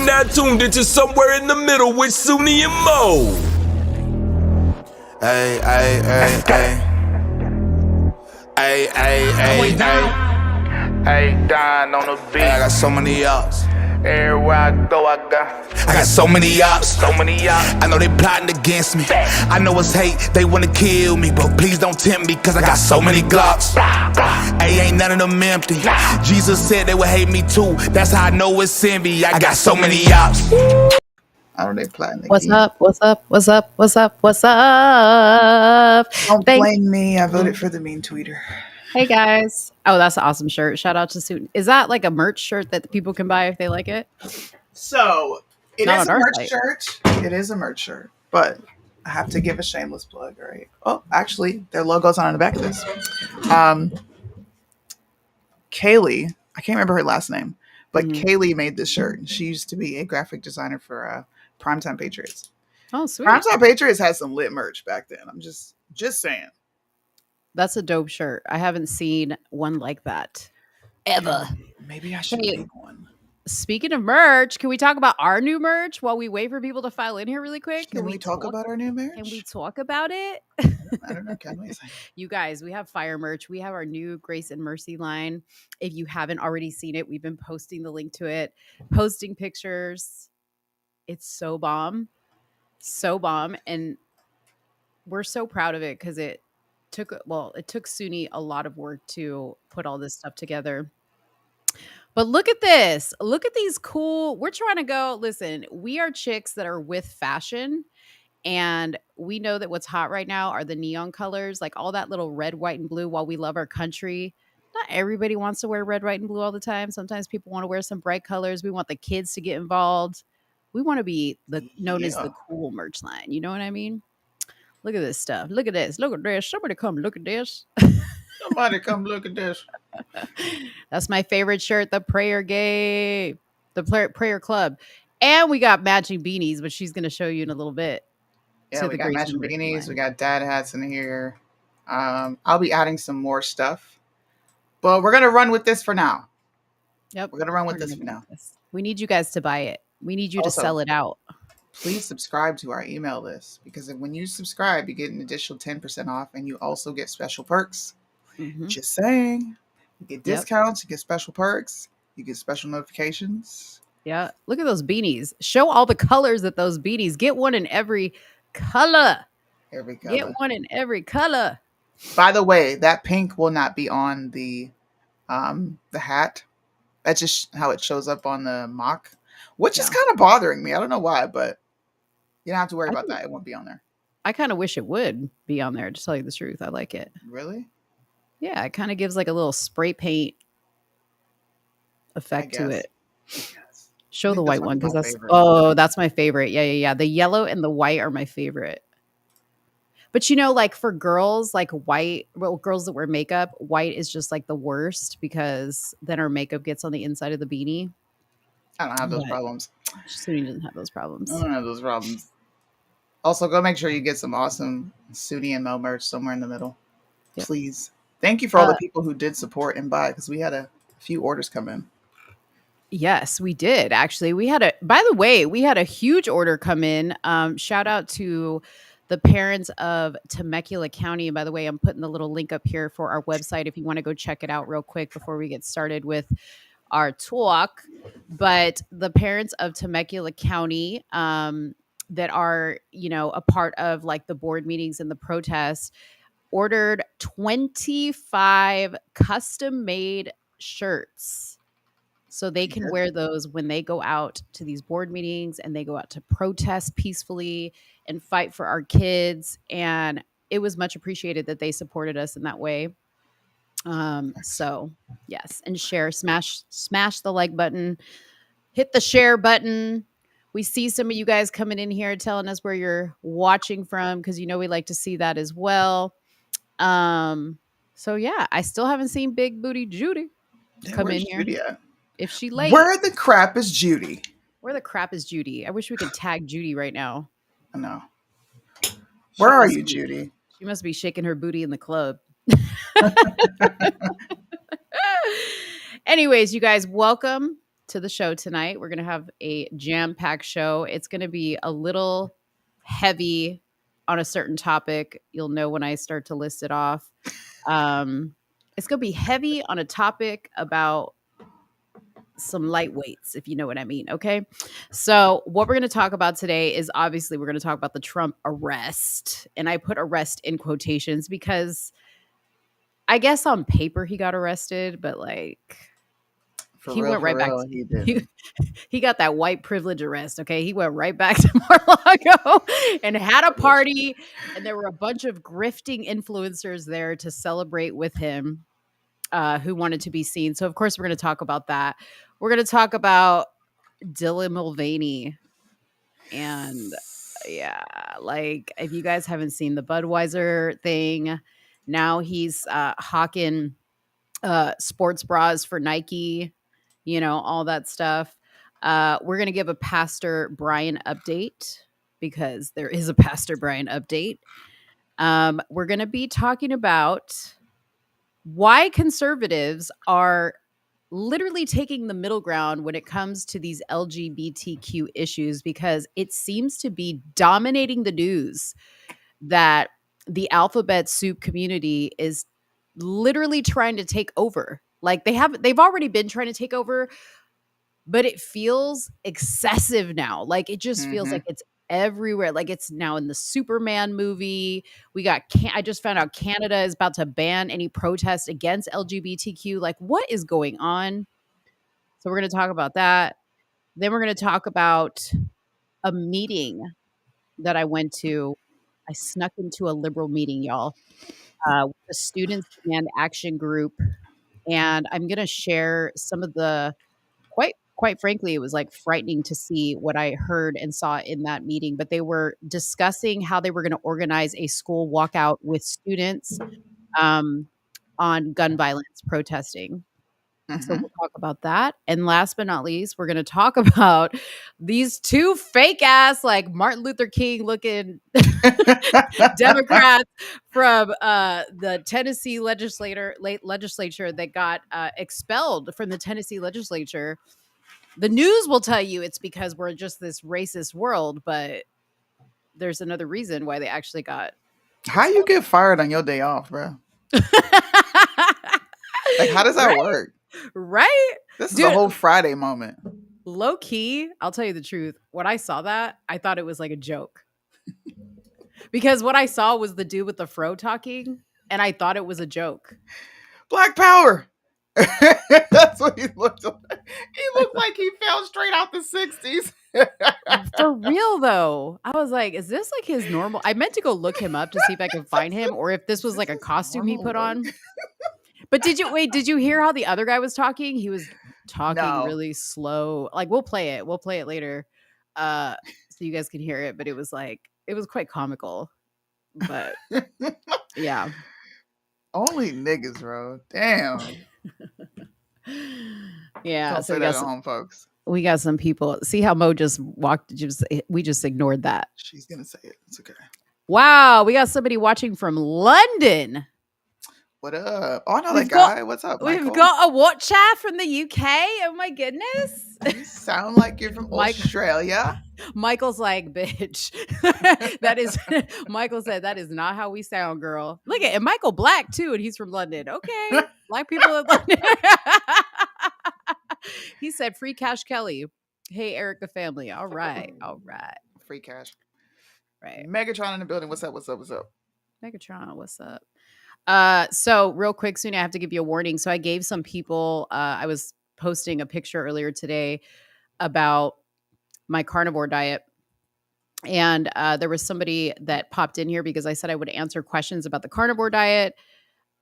You're now tuned into Somewhere in the Middle with Soonie and Mo. Ay, ay, ay, ay. Ay, ay, ay, ay. Hey, dying on the beat. I got so many ops. Everywhere I go, I got so many ops. so many ops. I know they plotting against me. I know it's hate, they wanna kill me, but please don't tempt me, cause I got so many glocks. Hey, ain't none of them empty. Jesus said they would hate me too. That's how I know it's envy. I got so many ops. I don't know, they plotting What's again. up? What's up? What's up? What's up? What's up? Don't blame me. I voted for the mean tweeter. Hey guys. Oh, that's an awesome shirt. Shout out to Soonie. Is that like a merch shirt that people can buy if they like it? So it Not is on a our merch site. shirt. It is a merch shirt, but I have to give a shameless plug, right? Oh, actually, their logo's on the back of this. Kaylee, I can't remember her last name, but Kaylee made this shirt. She used to be a graphic designer for Primetime Patriots. Oh, sweet. Primetime Patriots had some lit merch back then. I'm just saying. That's a dope shirt. I haven't seen one like that ever. Maybe I should Hey. make one. Speaking of merch, can we talk about our new merch while we wait for people to file in here really quick? Can we talk about our new merch? Can we talk about it? I don't know. Can we? You guys, we have fire merch. We have our new Grace and Mercy line. If you haven't already seen it, we've been posting the link to it, posting pictures. It's so bomb. So bomb. And we're so proud of it because it took Soonie a lot of work to put all this stuff together. But look at this. Look at these cool. We're trying to go. Listen, we are chicks that are with fashion. And we know that what's hot right now are the neon colors, like all that little red, white, and blue. While we love our country, not everybody wants to wear red, white, and blue all the time. Sometimes people want to wear some bright colors. We want the kids to get involved. We want to be known as the cool merch line. You know what I mean? Look at this stuff. Look at this. Look at this. Somebody come look at this. Somebody come look at this. That's my favorite shirt, the Prayer Gay, the Prayer Club. And we got matching beanies, which she's going to show you in a little bit. Yeah, we got matching beanies. We got dad hats in here. I'll be adding some more stuff. But we're going to run with this for now. Yep. We're going to run with this for now. We need you guys to buy it. We need you to sell it out. Please subscribe to our email list because when you subscribe, you get an additional 10% off and you also get special perks. Mm-hmm. Just saying. You get discounts, you get special perks, you get special notifications. Yeah. Look at those beanies. Show all the colors of those beanies. Get one in every color. Get one in every color. By the way, that pink will not be on the hat. That's just how it shows up on the mock, which is kind of bothering me. I don't know why, but you don't have to worry about that. It won't be on there. I kind of wish it would be on there, to tell you the truth. I like it. Really? Yeah, it kind of gives like a little spray paint effect to it. Show the white one because that's my favorite. Yeah. The yellow and the white are my favorite. But you know, like for girls, like girls that wear makeup, white is just like the worst because then our makeup gets on the inside of the beanie. I don't have those problems. Soonie doesn't have those problems. I don't have those problems. Also, go make sure you get some awesome Soonie and Mo merch somewhere in the middle. Yep. Please. Thank you for all the people who did support and buy because we had a few orders come in. Yes, we did. Actually, we had a huge order come in. Shout out to the parents of Temecula County. And by the way, I'm putting the little link up here for our website if you want to go check it out real quick before we get started with our talk. But the parents of Temecula County that are, a part of like the board meetings and the protests ordered 25 custom made shirts. So they can wear those when they go out to these board meetings and they go out to protest peacefully and fight for our kids. And it was much appreciated that they supported us in that way. So yes, and share, smash the like button, hit the share button. We see some of you guys coming in here telling us where you're watching from because we like to see that as well. So yeah, I still haven't seen Big Booty Judy come in here. Judy at? If she late, where the crap is Judy? Where the crap is Judy? I wish we could tag Judy right now. I know. Where are you, Judy? She must be shaking her booty in the club. Anyways, you guys, welcome to the show tonight. We're going to have a jam-packed show. It's going to be a little heavy on a certain topic. You'll know when I start to list it off. It's going to be heavy on a topic about some lightweights, if you know what I mean. Okay. So what we're going to talk about today is obviously we're going to talk about the Trump arrest. And I put arrest in quotations because I guess on paper he got arrested, but like he went right back. He did. He got that white privilege arrest. Okay. He went right back to Mar-a-Lago and had a party. And there were a bunch of grifting influencers there to celebrate with him. Who wanted to be seen. So, of course, we're going to talk about that. We're going to talk about Dylan Mulvaney. And, yeah, like, if you guys haven't seen the Budweiser thing, now he's hawking sports bras for Nike, you know, all that stuff. We're going to give a Pastor Brian update because there is a Pastor Brian update. We're going to be talking about why conservatives are literally taking the middle ground when it comes to these LGBTQ issues, because it seems to be dominating the news that the alphabet soup community is literally trying to take over. Like they've already been trying to take over, but it feels excessive now. Like it just feels like it's everywhere. Like it's now in the Superman movie. I just found out Canada is about to ban any protest against LGBTQ. Like what is going on? So we're going to talk about that. Then we're going to talk about a meeting that I went to. I snuck into a liberal meeting, y'all, with the Students and Action Group. And I'm going to share some of the quite frankly, it was like frightening to see what I heard and saw in that meeting. But they were discussing how they were going to organize a school walkout with students on gun violence protesting. So we'll talk about that. And last but not least, we're going to talk about these two fake ass, like Martin Luther King looking Democrats from the Tennessee legislature that got expelled from the Tennessee legislature. The news will tell you it's because we're just this racist world, but there's another reason why they actually got. How you get fired on your day off, bro? Like, how does that work? Right? This is a whole Friday moment. Low key, I'll tell you the truth. When I saw that, I thought it was like a joke. Because what I saw was the dude with the fro talking, and I thought it was a joke. Black power. That's what he looked like. He looked like he fell straight out the 60s. For real, though. I was like, is this like his normal? I meant to go look him up to see if I could find him or if this was like a costume he put on. But did you hear how the other guy was talking? He was talking really slow. Like we'll play it later. So you guys can hear it, but it was quite comical. But yeah. Only niggas, bro. Damn. Yeah. Don't So say that at home, folks. We got some people. See how Mo just walked. We just ignored that. She's gonna say it. It's okay. Wow, we got somebody watching from London. What up? Oh, I know that guy. What's up, Michael? We've got a watcher from the UK. Oh my goodness. You sound like you're from Australia. Michael's like, bitch. Michael said, that is not how we sound, girl. Look at it. Michael Black, too, and he's from London. Okay. Black people in London. He said, free Cash Kelly. Hey, Erica family. All right. Free cash. Right. Megatron in the building. What's up? Megatron, what's up? So real quick, Soonie, I have to give you a warning. So I gave some people, I was posting a picture earlier today about my carnivore diet. And there was somebody that popped in here because I said I would answer questions about the carnivore diet.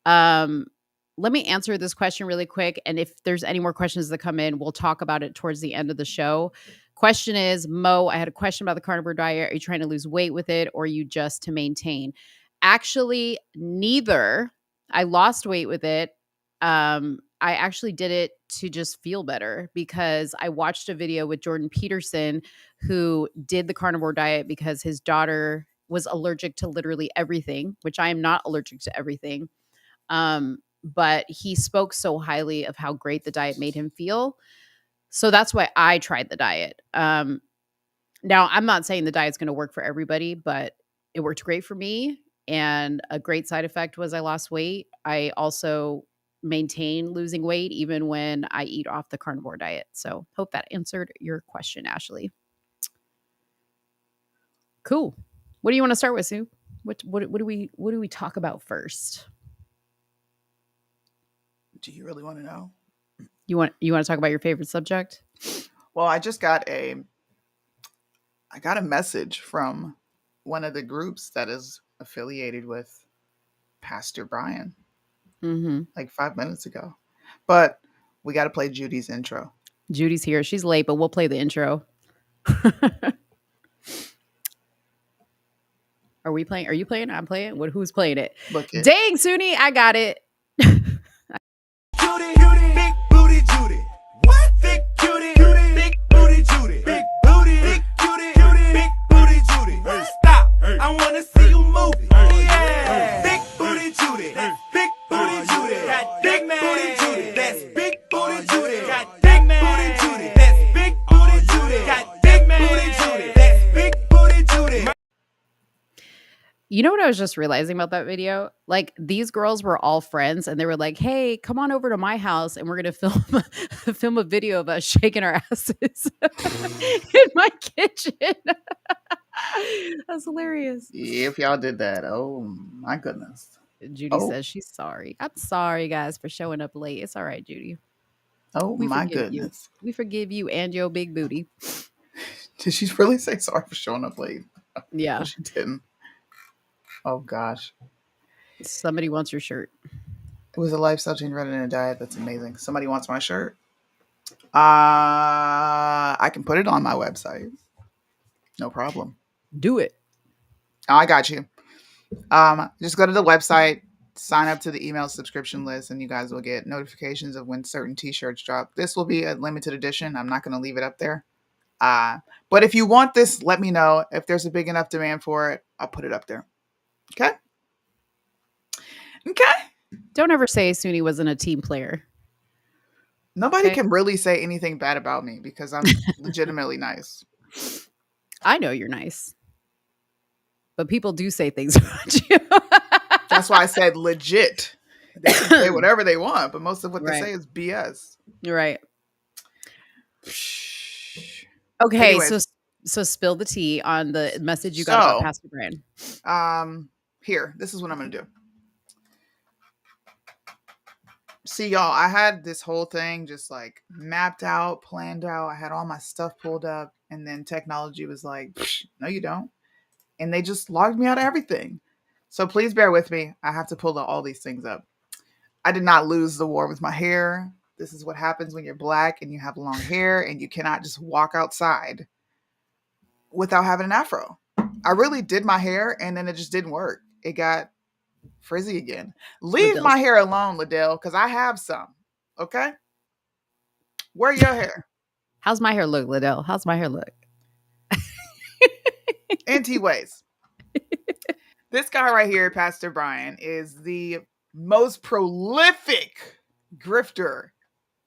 Let me answer this question really quick. And if there's any more questions that come in, we'll talk about it towards the end of the show. Question is, Mo, I had a question about the carnivore diet. Are you trying to lose weight with it or are you just to maintain? Actually, neither. I lost weight with it. I actually did it to just feel better because I watched a video with Jordan Peterson who did the carnivore diet because his daughter was allergic to literally everything, which I am not allergic to everything. But he spoke so highly of how great the diet made him feel So that's why I tried the diet. Now, I'm not saying the diet's going to work for everybody, but it worked great for me. And a great side effect was I lost weight. I also maintain losing weight even when I eat off the carnivore diet. So hope that answered your question, Ashley. Cool. What do you want to start with, Sue? What do we talk about first? Do you really want to know? You want to talk about your favorite subject? Well, I got a message from one of the groups that is affiliated with Pastor Brian like 5 minutes ago. But we got to play Judy's intro. Judy's here. She's late, but we'll play the intro. Are we playing? Are you playing? I'm playing. Who's playing it? Dang, Soonie, I got it. Judy, big booty Judy. What? Big cutie, big booty Judy. Big booty, big cutie, big booty Judy. Stop, I wanna see you move it. Yeah, big booty Judy. Big booty Judy. Got big booty Judy. That's big booty Judy. Got big booty Judy. That's big booty Judy. Got big booty Judy. That's big booty Judy. You know what I was just realizing about that video? Like, these girls were all friends and they were like, hey, come on over to my house and we're going to film a video of us shaking our asses in my kitchen. That's hilarious. If y'all did that, oh my goodness. Judy says she's sorry. I'm sorry, guys, for showing up late. It's all right, Judy. Oh my goodness. We forgive you and your big booty. Did she really say sorry for showing up late? Yeah. No, she didn't. Oh gosh. Somebody wants your shirt. It was a lifestyle change rather than a diet. That's amazing. Somebody wants my shirt. I can put it on my website. No problem. Do it. Oh, I got you. Just go to the website, sign up to the email subscription list, and you guys will get notifications of when certain t-shirts drop. This will be a limited edition. I'm not going to leave it up there. But if you want this, let me know. If there's a big enough demand for it, I'll put it up there. Okay. Don't ever say Soonie wasn't a team player. Nobody can really say anything bad about me because I'm legitimately nice. I know you're nice. But people do say things about you. That's why I said legit. They can say whatever they want, but most of what they say is BS. Right. Okay, anyways, so spill the tea on the message you got about Pastor Brian. Here, this is what I'm going to do. See, y'all, I had this whole thing just like mapped out, planned out. I had all my stuff pulled up, and then technology was like, no, you don't. And they just logged me out of everything. So please bear with me. I have to pull all these things up. I did not lose the war with my hair. This is what happens when you're black and you have long hair and you cannot just walk outside without having an afro. I really did my hair and then it just didn't work. It got frizzy again. Leave my hair alone, Liddell, because I have some. Okay? Where your hair? How's my hair look, Liddell? How's my hair look? Anyways, this guy right here, Pastor Brian, is the most prolific grifter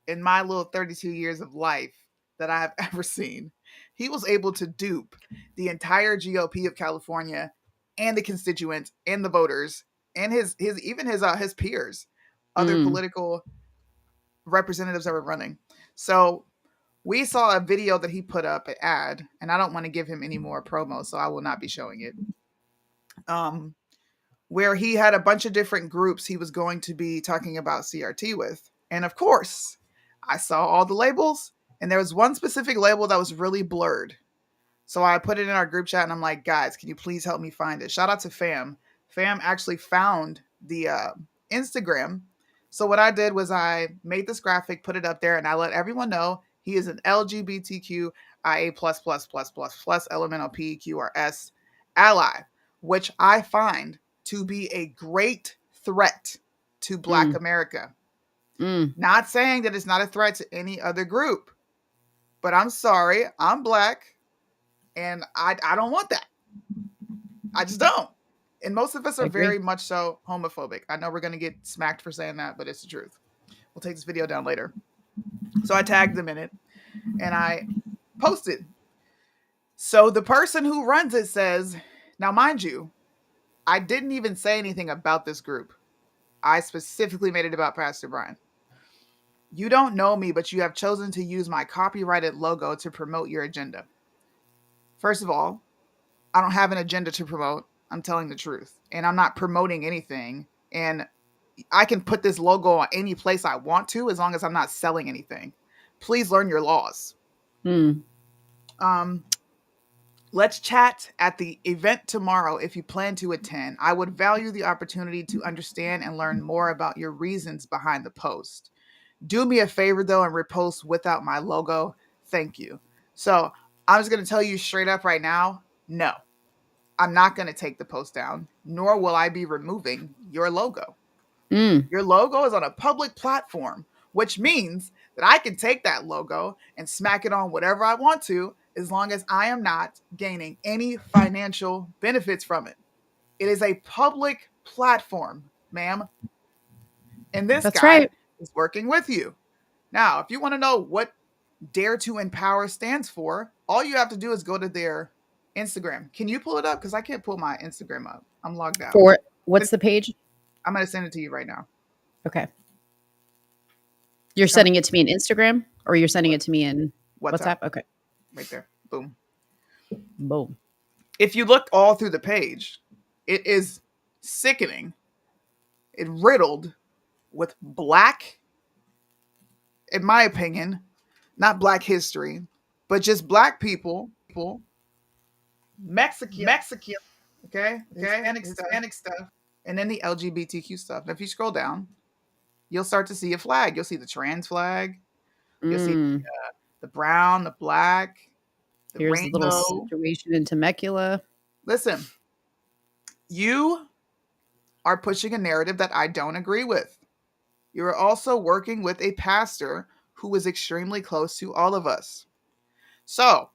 in my little 32 years of life that I have ever seen. He was able to dupe the entire GOP of California and the constituents and the voters and his peers, other political representatives that were running. So we saw a video that he put up, an ad, and I don't want to give him any more promo, so I will not be showing it. Where he had a bunch of different groups he was going to be talking about CRT with. And of course, I saw all the labels, and there was one specific label that was really blurred. So I put it in our group chat, and I'm like, guys, can you please help me find it? Shout out to Fam. Fam actually found the Instagram. So what I did was I made this graphic, put it up there, and I let everyone know he is an LGBTQ IA+++++ elemental PQRS ally, which I find to be a great threat to Black America. Not saying that it's not a threat to any other group, but I'm sorry, I'm Black, and I don't want that. I just don't. And most of us are very much so homophobic. I know we're going to get smacked for saying that, but it's the truth. We'll take this video down later. So I tagged them in it. and I posted. So the person who runs it says, now mind you, I didn't even say anything about this group. I specifically made it about Pastor Brian. You don't know me, but you have chosen to use my copyrighted logo to promote your agenda. First of all, I don't have an agenda to promote. I'm telling the truth. And I'm not promoting anything. And I can put this logo on any place I want to as long as I'm not selling anything. Please learn your laws. Let's chat at the event tomorrow if you plan to attend. I would value the opportunity to understand and learn more about your reasons behind the post. Do me a favor, though, and repost without my logo. Thank you. So I'm just going to tell you straight up right now, no, I'm not going to take the post down, nor will I be removing your logo. Your logo is on a public platform, which means that I can take that logo and smack it on whatever I want to, as long as I am not gaining any financial benefits from it. It is a public platform, ma'am. And this That's guy right. is working with you. Now, if you want to know what Dare to Empower stands for, all you have to do is go to their Instagram. Can you pull it up? Because I can't pull my Instagram up. I'm logged out. For what's the page? I'm going to send it to you right now. Okay. You're sending it to me in Instagram, or you're sending it to me in WhatsApp? Okay. Right there. Boom. Boom. If you look all through the page, it is sickening. It riddled with black, in my opinion, not black history, but just black people, Mexican, okay, Hispanic stuff, and then the LGBTQ stuff. And if you scroll down, you'll start to see a flag. You'll see the trans flag. You'll see the brown, the black, the Here's rainbow. a little situation in Temecula. Listen, you are pushing a narrative that I don't agree with. You are also working with a pastor who is extremely close to all of us. So,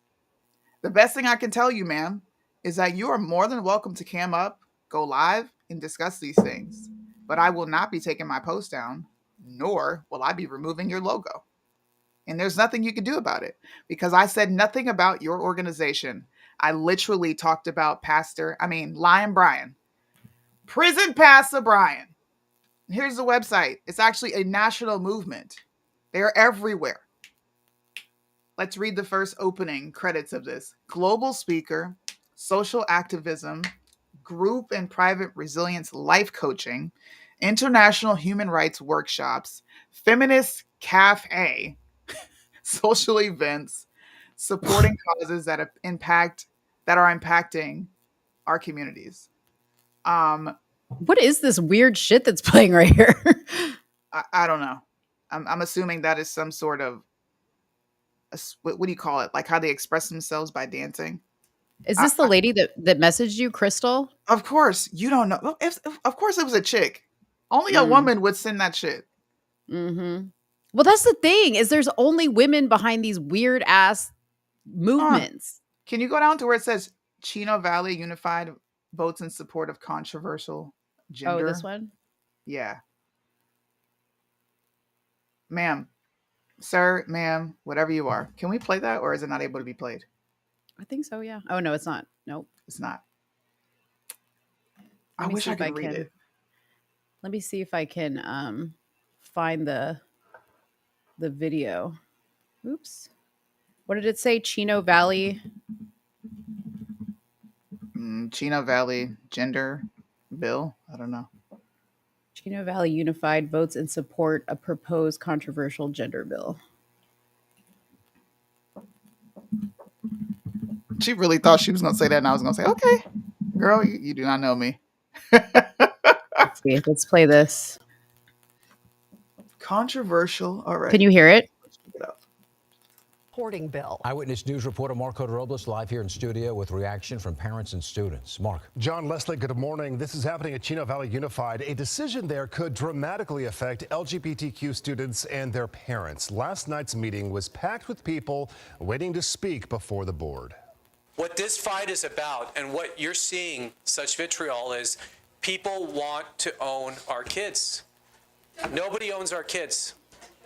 the best thing I can tell you, ma'am, is that you are more than welcome to cam up, go live, and discuss these things. But I will not be taking my post down, nor will I be removing your logo. And there's nothing you can do about it, because I said nothing about your organization. I literally talked about Lion Brian. Prison Pastor Brian. Here's the website. It's actually a national movement. They're everywhere. Let's read the first opening credits of this. Global speaker, social activism, group and private resilience life coaching, international human rights workshops, feminist cafe, social events, supporting causes that are impacting our communities. What is this weird shit that's playing right here? I don't know. I'm assuming that is some sort of what do you call it? Like how they express themselves by dancing. Is this the lady that messaged you, Crystal? Of course, you don't know. Of course, it was a chick. Only a woman would send that shit. Well, that's the thing, is there's only women behind these weird ass movements. Can you go down to where it says Chino Valley Unified votes in support of controversial gender? Oh, this one? Yeah. Ma'am, sir, ma'am, whatever you are. Can we play that, or is it not able to be played? I think so, yeah. Oh, no, it's not. Nope. It's not. I wish I could read it. Let me see if I can find the video. Oops. What did it say? Chino Valley? Chino Valley gender bill? I don't know. Chino Valley Unified votes in support of proposed controversial gender bill. She really thought she was going to say that, and I was going to say, okay, girl, you do not know me. Let's see. Let's play this. Controversial. All right. Can you hear it? Bill. Eyewitness News reporter Marco Robles live here in studio with reaction from parents and students. Mark. John Leslie, good morning. This is happening at Chino Valley Unified. A decision there could dramatically affect LGBTQ students and their parents. Last night's meeting was packed with people waiting to speak before the board. What this fight is about, and what you're seeing such vitriol, is people want to own our kids. Nobody owns our kids.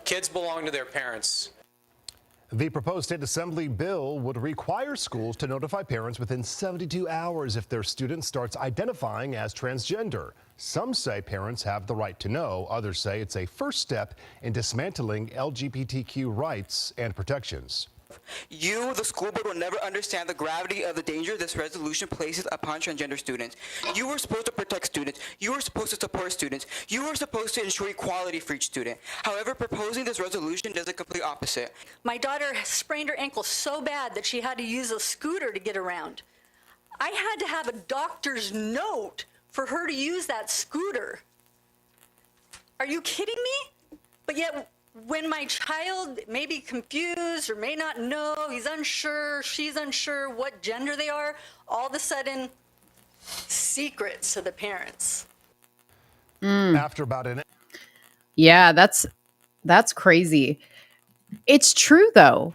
Kids belong to their parents. The proposed state assembly bill would require schools to notify parents within 72 hours if their student starts identifying as transgender. Some say parents have the right to know. Others say it's a first step in dismantling LGBTQ rights and protections. You, the school board, will never understand the gravity of the danger this resolution places upon transgender students. You were supposed to protect students. You were supposed to support students. You were supposed to ensure equality for each student. However, proposing this resolution does the complete opposite. My daughter sprained her ankle so bad that she had to use a scooter to get around. I had to have a doctor's note for her to use that scooter. Are you kidding me? But yet, when my child may be confused or may not know, he's unsure, she's unsure what gender they are, all of a sudden, secrets to the parents. After about an Yeah, that's crazy. It's true though.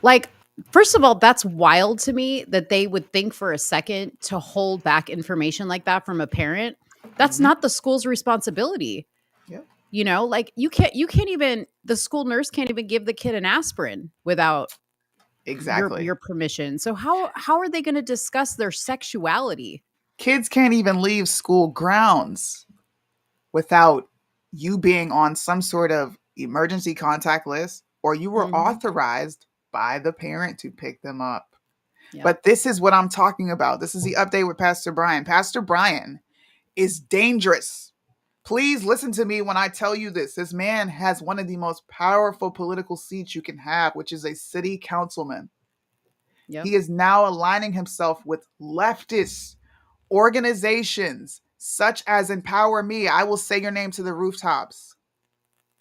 Like, first of all, that's wild to me that they would think for a second to hold back information like that from a parent. That's not the school's responsibility. Yep. You know, like you can't even, the school nurse can't even give the kid an aspirin without Exactly. your permission. So how are they going to discuss their sexuality? Kids can't even leave school grounds without you being on some sort of emergency contact list, or you were authorized by the parent to pick them up. Yep. But this is what I'm talking about. This is the update with Pastor Brian. Pastor Brian is dangerous. Please listen to me when I tell you this. This man has one of the most powerful political seats you can have, which is a city councilman. Yep. He is now aligning himself with leftist organizations such as Empower Me. I will say your name to the rooftops.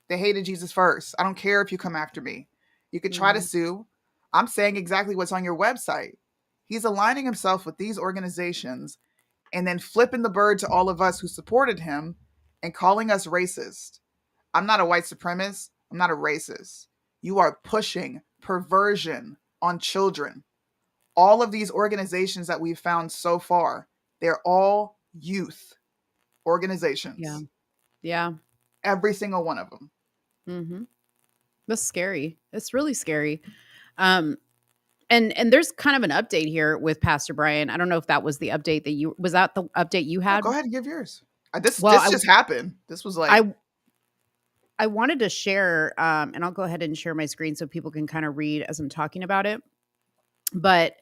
They hated Jesus first. I don't care if you come after me. You could try to sue. I'm saying exactly what's on your website. He's aligning himself with these organizations and then flipping the bird to all of us who supported him and calling us racist. I'm not a white supremacist. I'm not a racist. You are pushing perversion on children. All of these organizations that we've found so far, they're all youth organizations. Yeah. Yeah. Every single one of them. Mm-hmm. That's scary. It's really scary. And there's kind of an update here with Pastor Brian. I don't know if that was the update that was that the update you had? Go ahead and give yours. This Well, just happened. This was like I wanted to share, and I'll go ahead and share my screen so people can kind of read as I'm talking about it. But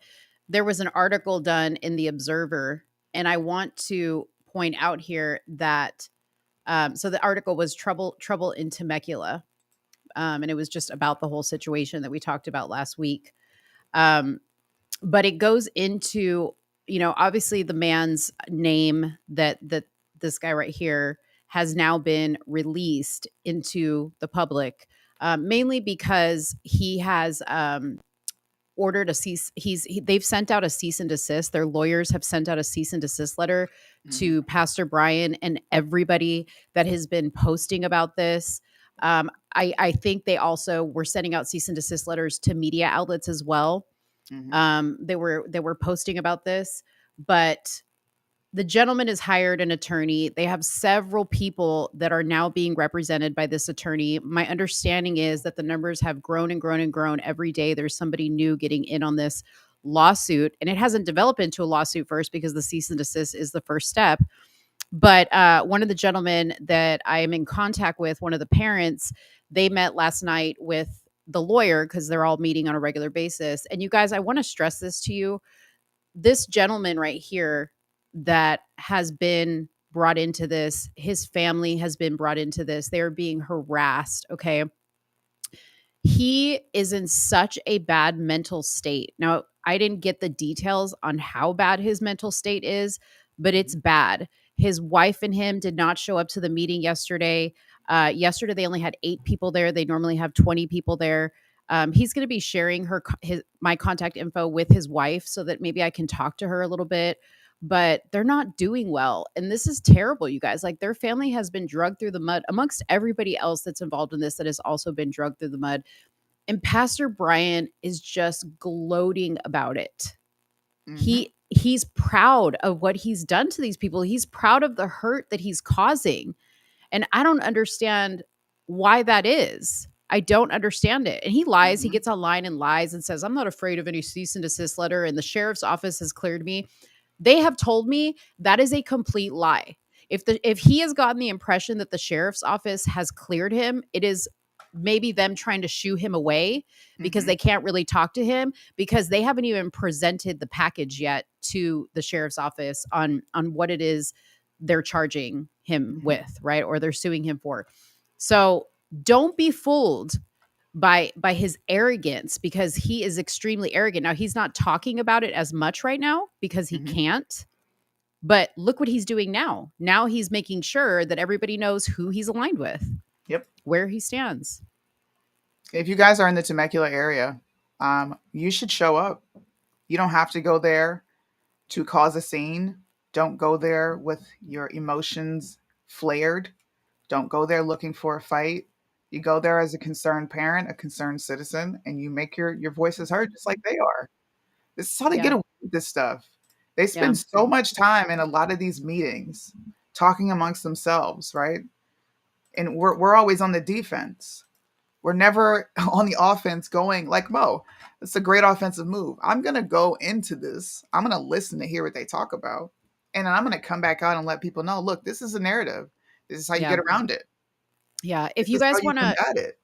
there was an article done in the Observer, and I want to point out here that so the article was trouble in Temecula, and it was just about the whole situation that we talked about last week. But it goes into, you know, obviously the man's name that this guy right here has now been released into the public, mainly because he has ordered a cease. They've sent out a cease and desist. Their lawyers have sent out a cease and desist letter to Pastor Brian and everybody that has been posting about this. I think they also were sending out cease and desist letters to media outlets as well. They were posting about this, but the gentleman has hired an attorney. They have several people that are now being represented by this attorney. My understanding is that the numbers have grown and grown and grown every day. There's somebody new getting in on this lawsuit, and it hasn't developed into a lawsuit first because the cease and desist is the first step. But one of the gentlemen that I am in contact with, one of the parents, they met last night with the lawyer because they're all meeting on a regular basis. And you guys, I want to stress this to you. This gentleman right here that has been brought into this, his family has been brought into this. They're being harassed. Okay. He is in such a bad mental state. Now, I didn't get the details on how bad his mental state is, but it's bad. His wife and him did not show up to the meeting yesterday. Yesterday, they only had 8 people there. They normally have 20 people there. He's going to be sharing my contact info with his wife so that maybe I can talk to her a little bit, but they're not doing well. And this is terrible, you guys. Like, their family has been dragged through the mud amongst everybody else that's involved in this that has also been dragged through the mud. And Pastor Brian is just gloating about it. He's proud of what he's done to these people. He's proud of the hurt that he's causing. And I don't understand why that is. I don't understand it. And he lies. He gets online and lies and says, I'm not afraid of any cease and desist letter. And the sheriff's office has cleared me. They have told me that is a complete lie. If he has gotten the impression that the sheriff's office has cleared him, it is maybe them trying to shoo him away because they can't really talk to him because they haven't even presented the package yet to the sheriff's office on what it is they're charging him with, right? Or they're suing him for. So don't be fooled by his arrogance because he is extremely arrogant. Now he's not talking about it as much right now because he can't. But look what he's doing now. Now he's making sure that everybody knows who he's aligned with. Yep. Where he stands. If you guys are in the Temecula area, you should show up. You don't have to go there to cause a scene. Don't go there with your emotions flared. Don't go there looking for a fight. You go there as a concerned parent, a concerned citizen, and you make your voices heard just like they are. This is how they get away with this stuff. They spend so much time in a lot of these meetings talking amongst themselves, right? And we're always on the defense. We're never on the offense going like Mo. It's a great offensive move. I'm going to go into this. I'm going to listen to hear what they talk about. And I'm going to come back out and let people know, look, this is a narrative. This is how you get around it. Yeah. If you guys want to, combat it.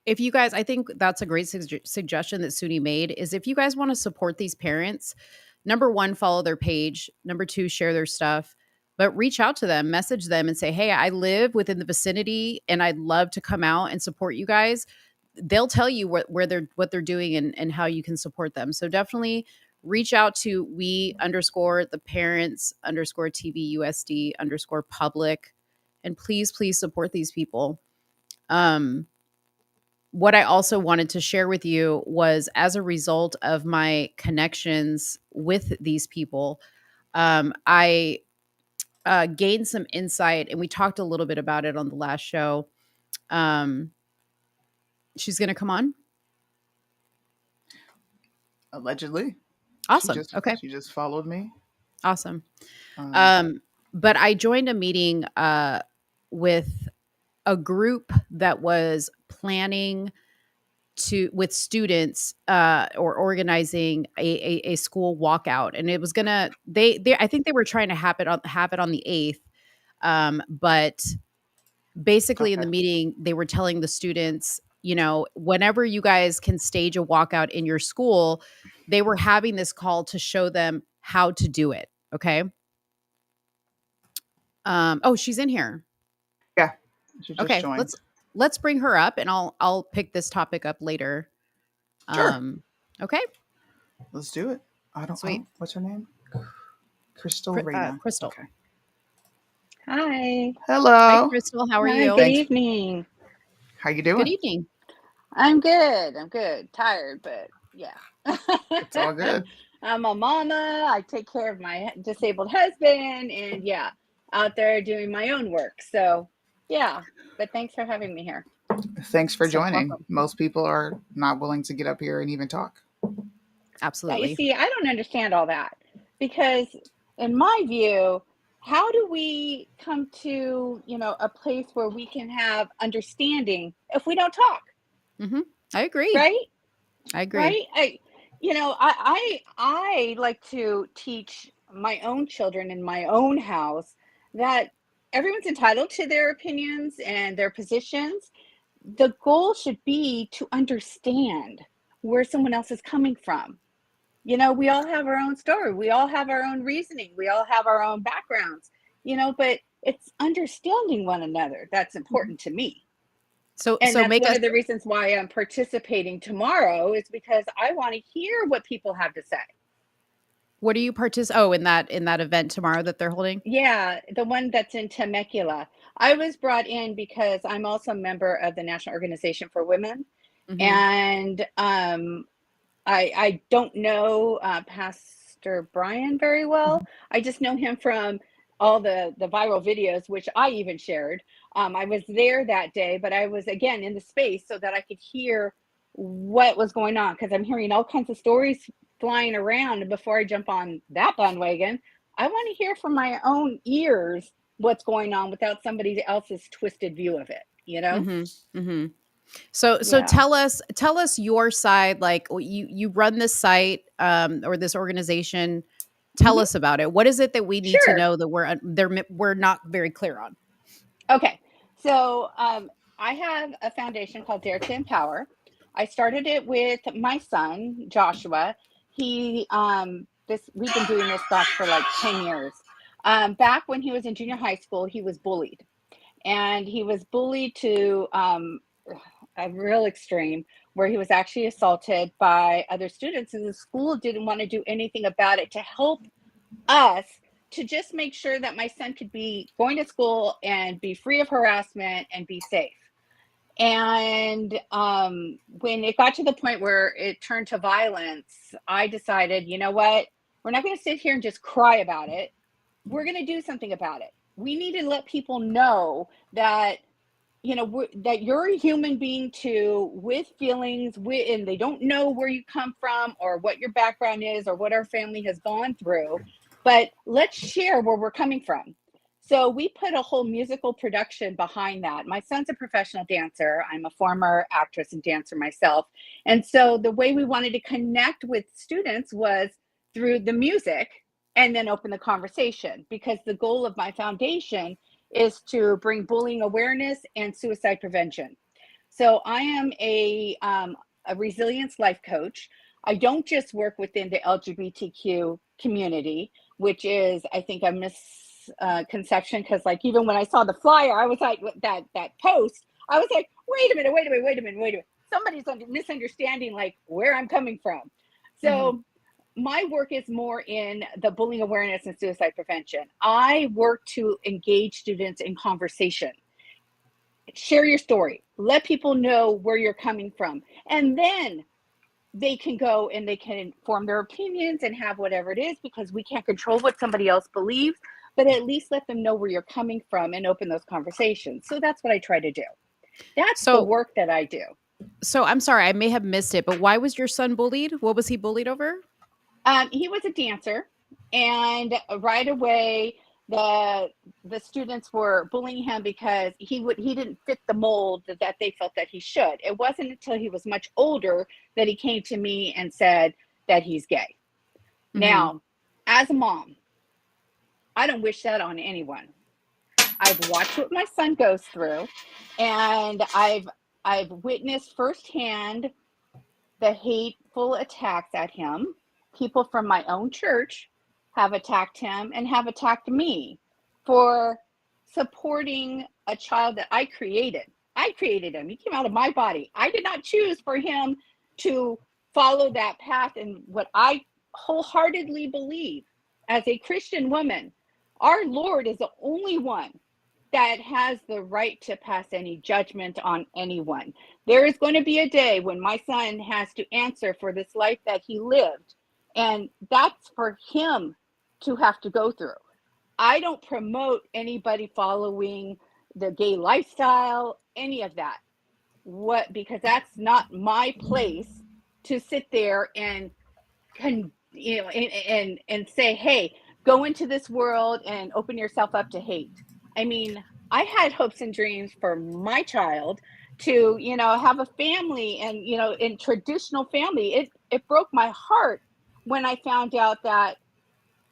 if you guys, I think that's a great suggestion that Soonie made is if you guys want to support these parents, number one, follow their page. Number two, share their stuff. But reach out to them, message them and say, hey, I live within the vicinity and I'd love to come out and support you guys. They'll tell you what they're doing and how you can support them. So definitely reach out to we_the parents_TV_USD_public. And please support these people. What I also wanted to share with you was as a result of my connections with these people, I gained some insight, and we talked a little bit about it on the last show. She's going to come on? Allegedly. Awesome. Okay. She just followed me. Awesome. But I joined a meeting with a group that was planning with students or organizing a school walkout, and it was gonna I think they were trying to have it on the 8th, but basically in the meeting they were telling the students, whenever you guys can stage a walkout in your school, they were having this call to show them how to do it. Okay. Oh, she's in here. Yeah. She just okay. joined. Let's bring her up, and I'll pick this topic up later. Sure. Okay. Let's do it. Sweet. What's her name? Crystal Reyna. Crystal. Okay. Hi. Hello. Hi, Crystal. How are you? Good evening. How you doing? Good evening. I'm good. Tired, but yeah. It's all good. I'm a mama. I take care of my disabled husband, and yeah, out there doing my own work. So yeah, but thanks for having me here. Thanks for joining. Welcome. Most people are not willing to get up here and even talk. Absolutely. Yeah, you see, I don't understand all that because in my view, how do we come to, a place where we can have understanding if we don't talk? Mm-hmm. I agree. Right? I agree. Right? I like to teach my own children in my own house that everyone's entitled to their opinions and their positions. The goal should be to understand where someone else is coming from. We all have our own story. We all have our own reasoning. We all have our own backgrounds, but it's understanding one another. That's important to me. And that's one of the reasons why I'm participating tomorrow is because I want to hear what people have to say. What are you in that event tomorrow that they're holding? Yeah, the one that's in Temecula. I was brought in because I'm also a member of the National Organization for Women. Mm-hmm. And I don't know Pastor Brian very well. Mm-hmm. I just know him from all the viral videos, which I even shared. I was there that day, but I was, again, in the space so that I could hear what was going on, because I'm hearing all kinds of stories flying around. And before I jump on that bandwagon, I want to hear from my own ears what's going on without somebody else's twisted view of it, Mm-hmm. Mm-hmm. So Yeah. tell us your side. Like you run this site or this organization. Tell Mhm. us about it. What is it that we need to Sure. know that we're not very clear on? Okay. So I have a foundation called Dare to Empower. I started it with my son, Joshua. He this we've been doing this stuff for like 10 years. Back when he was in junior high school, he was bullied. And he was bullied to a real extreme where he was actually assaulted by other students, and the school didn't want to do anything about it to help us to just make sure that my son could be going to school and be free of harassment and be safe. And when it got to the point where it turned to violence, I decided, you know what? We're not going to sit here and just cry about it. We're going to do something about it. We need to let people know that that you're a human being too, with feelings, and they don't know where you come from or what your background is or what our family has gone through, but let's share where we're coming from. So we put a whole musical production behind that. My son's a professional dancer. I'm a former actress and dancer myself. And so the way we wanted to connect with students was through the music and then open the conversation, because the goal of my foundation is to bring bullying awareness and suicide prevention. So I am a resilience life coach. I don't just work within the LGBTQ community, which is, I think, a misconception, because like even when I saw the flyer, I was like, that post, I was like, wait a minute. Somebody's misunderstanding like where I'm coming from. So my work is more in the bullying awareness and suicide prevention. I work to engage students in conversation. Share your story. Let people know where you're coming from. And then they can go and they can form their opinions and have whatever it is, because we can't control what somebody else believes, but at least let them know where you're coming from and open those conversations. So that's what I try to do. That's the work that I do. So I'm sorry, I may have missed it, but why was your son bullied? What was he bullied over? He was a dancer, and right away the students were bullying him because he didn't fit the mold that they felt that he should. It wasn't until he was much older that he came to me and said that he's gay. Now, as a mom, I don't wish that on anyone. I've watched what my son goes through, and I've witnessed firsthand the hateful attacks at him. People from my own church have attacked him and have attacked me for supporting a child that I created. I created him. He came out of my body. I did not choose for him to follow that path. And what I wholeheartedly believe as a Christian woman, our Lord is the only one that has the right to pass any judgment on anyone. There is going to be a day when my son has to answer for this life that he lived. And that's for him to have to go through. I don't promote anybody following the gay lifestyle, any of that. Because that's not my place to sit there and and say, hey, go into this world and open yourself up to hate. I mean, I had hopes and dreams for my child to, have a family and, in traditional family. It broke my heart when I found out that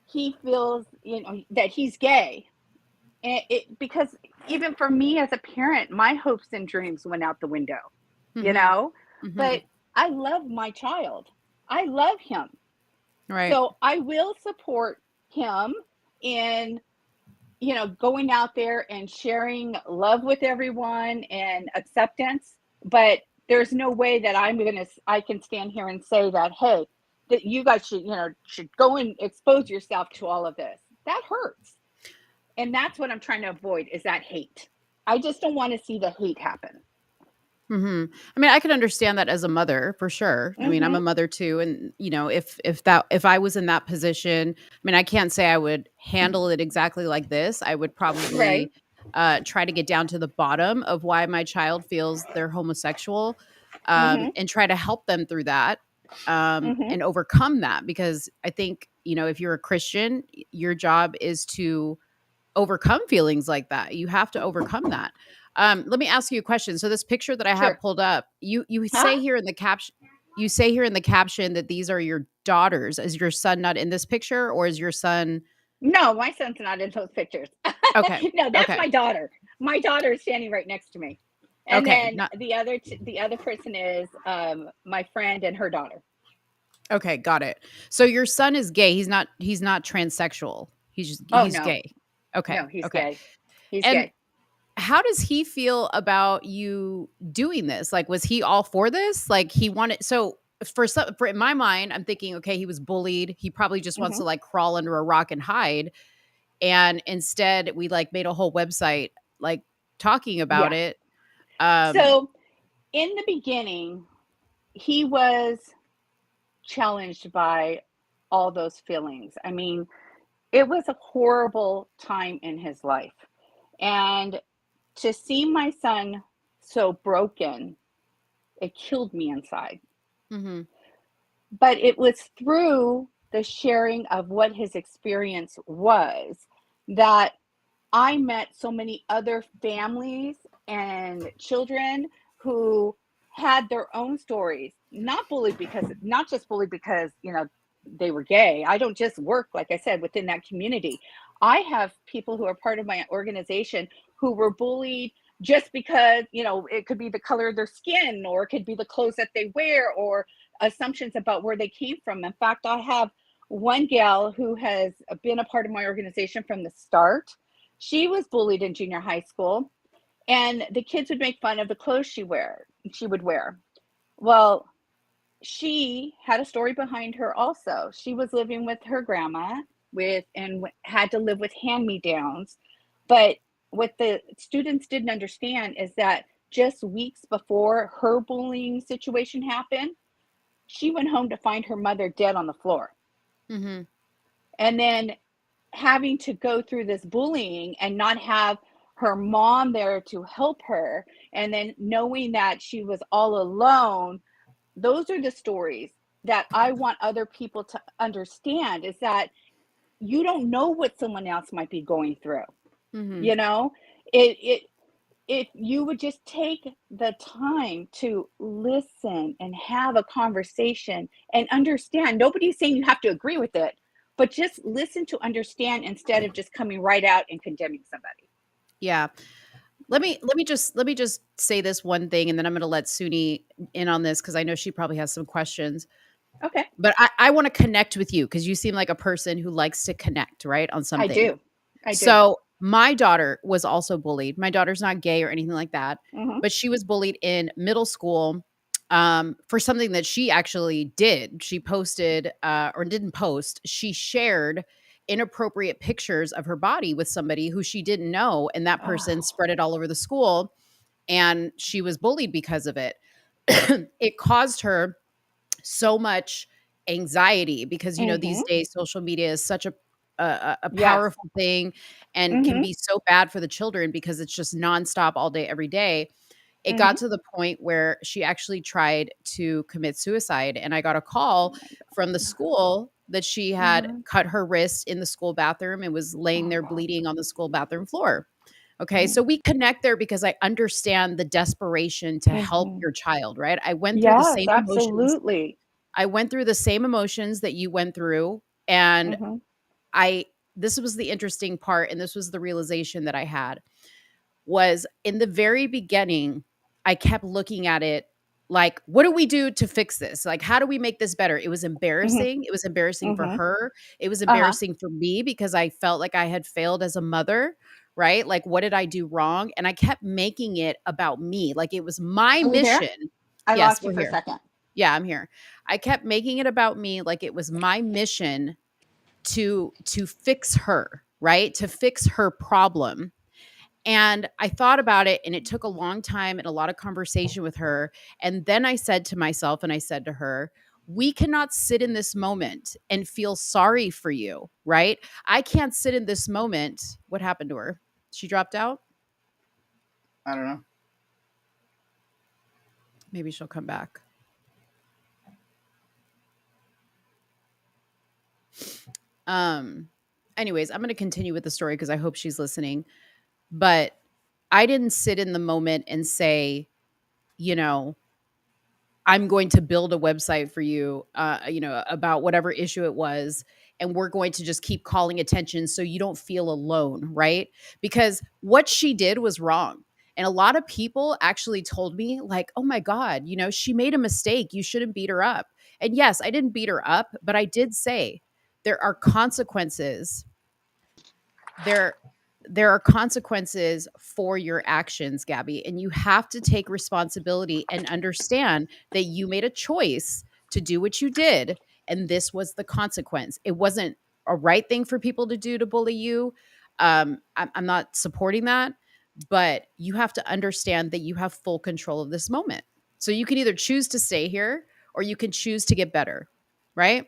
he feels, that he's gay. And because even for me as a parent, my hopes and dreams went out the window, but I love my child. I love him. Right. So I will support him in, going out there and sharing love with everyone and acceptance. But there's no way that I can stand here and say that, hey, that you guys should go and expose yourself to all of this. That hurts. And that's what I'm trying to avoid, is that hate. I just don't want to see the hate happen. I mean, I can understand that as a mother, for sure. I mean, I'm a mother too. And, if I was in that position, I mean, I can't say I would handle it exactly like this. I would probably try to get down to the bottom of why my child feels they're homosexual, and try to help them through that, and overcome that. Because I think, if you're a Christian, your job is to overcome feelings like that. You have to overcome that. Let me ask you a question. So this picture that I have Sure. pulled up, you Huh? say here in the caption, that these are your daughters. Is your son not in this picture, or is your son? No, my son's not in those pictures. Okay, No, that's okay, my daughter. My daughter is standing right next to me. And okay, then not the other person is my friend and her daughter. okay. Got it. So your son is gay. He's not transsexual. Oh He's no. gay. Okay, No, he's okay. gay. He's And gay. how does he feel about you doing this? Like, was he all for this? Like, he wanted, so for in my mind, I'm thinking, okay, he was bullied. He probably just wants Hmm. to like crawl under a rock and hide. And instead we like made a whole website like talking about Yeah. it. So in the beginning, he was challenged by all those feelings. I mean, it was a horrible time in his life. And to see my son so broken, it killed me inside. Mhm. But it was through the sharing of what his experience was that I met so many other families and children who had their own stories, not just bullied because, they were gay. I don't just work, like I said, within that community. I have people who are part of my organization who were bullied just because, it could be the color of their skin, or it could be the clothes that they wear, or assumptions about where they came from. In fact, I have one gal who has been a part of my organization from the start. She was bullied in junior high school, and the kids would make fun of the clothes she would wear. Well, she had a story behind her also. She was living with her grandma and had to live with hand-me-downs. But what the students didn't understand is that just weeks before her bullying situation happened, she went home to find her mother dead on the floor. Mhm. And then having to go through this bullying and not have her mom there to help her, and then knowing that she was all alone. Those are the stories that I want other people to understand, is that you don't know what someone else might be going through. Mhm. You know, it if you would just take the time to listen and have a conversation and understand, nobody's saying you have to agree with it, but just listen to understand instead of just coming right out and condemning somebody. Yeah. Let me just say this one thing, and then I'm going to let Suni in on this, because I know she probably has some questions. Okay. But I want to connect with you because you seem like a person who likes to connect, right, on I something. do. I do. So my daughter was also bullied. My daughter's not gay or anything like that, Hmm. but she was bullied in middle school for something that she actually did. She posted or didn't post. She shared inappropriate pictures of her body with somebody who she didn't know, and that person Oh. spread it all over the school, and she was bullied because of it. It caused her so much anxiety because these Hmm. days social media is such a Yes. powerful thing and can Hmm. be so bad for the children because it's just nonstop all day every day. It got Hmm. to the point where she actually tried to commit suicide, and I got a call Oh my from the school that she had God. cut her wrist in the school bathroom and was laying Oh there God. bleeding on the school bathroom floor. Okay, Hmm. so we connect there because I understand the desperation to help Hmm. your child, right? I went through the Yes, same emotions absolutely. that you went through, and Hmm. I this was the interesting part, and this was the realization that I had, was in the very beginning, I kept looking at it like, what do we do to fix this? Like, how do we make this better? It was Hmm. embarrassing. It was embarrassing for Hmm. her. It was Uh-huh. embarrassing for me because I felt like I had failed as a mother, right? Like, what did I do wrong? And I kept making it about me. Like, it was my Are you there? mission. I Yes, lost you we're for a here. second. Yeah, I'm here. I kept making it about me, like it was my mission to fix her, right? To fix her problem. And I thought about it, and it took a long time and a lot of conversation with her. And then I said to myself, and I said to her, we cannot sit in this moment and feel sorry for you, right? I can't sit in this moment. What happened to her? She dropped out? I don't know. Maybe she'll come back. Um anyways, I'm going to continue with the story because I hope she's listening. But I didn't sit in the moment and say, you know, I'm going to build a website for you, about whatever issue it was. And we're going to just keep calling attention so you don't feel alone, right? Because what she did was wrong. And a lot of people actually told me, like, oh my God, she made a mistake. You shouldn't beat her up. And yes, I didn't beat her up, but I did say there are consequences. There are consequences for your actions, Gabby, and you have to take responsibility and understand that you made a choice to do what you did, and this was the consequence. It wasn't a right thing for people to do to bully you. I'm not supporting that, but you have to understand that you have full control of this moment. So you can either choose to stay here or you can choose to get better, right?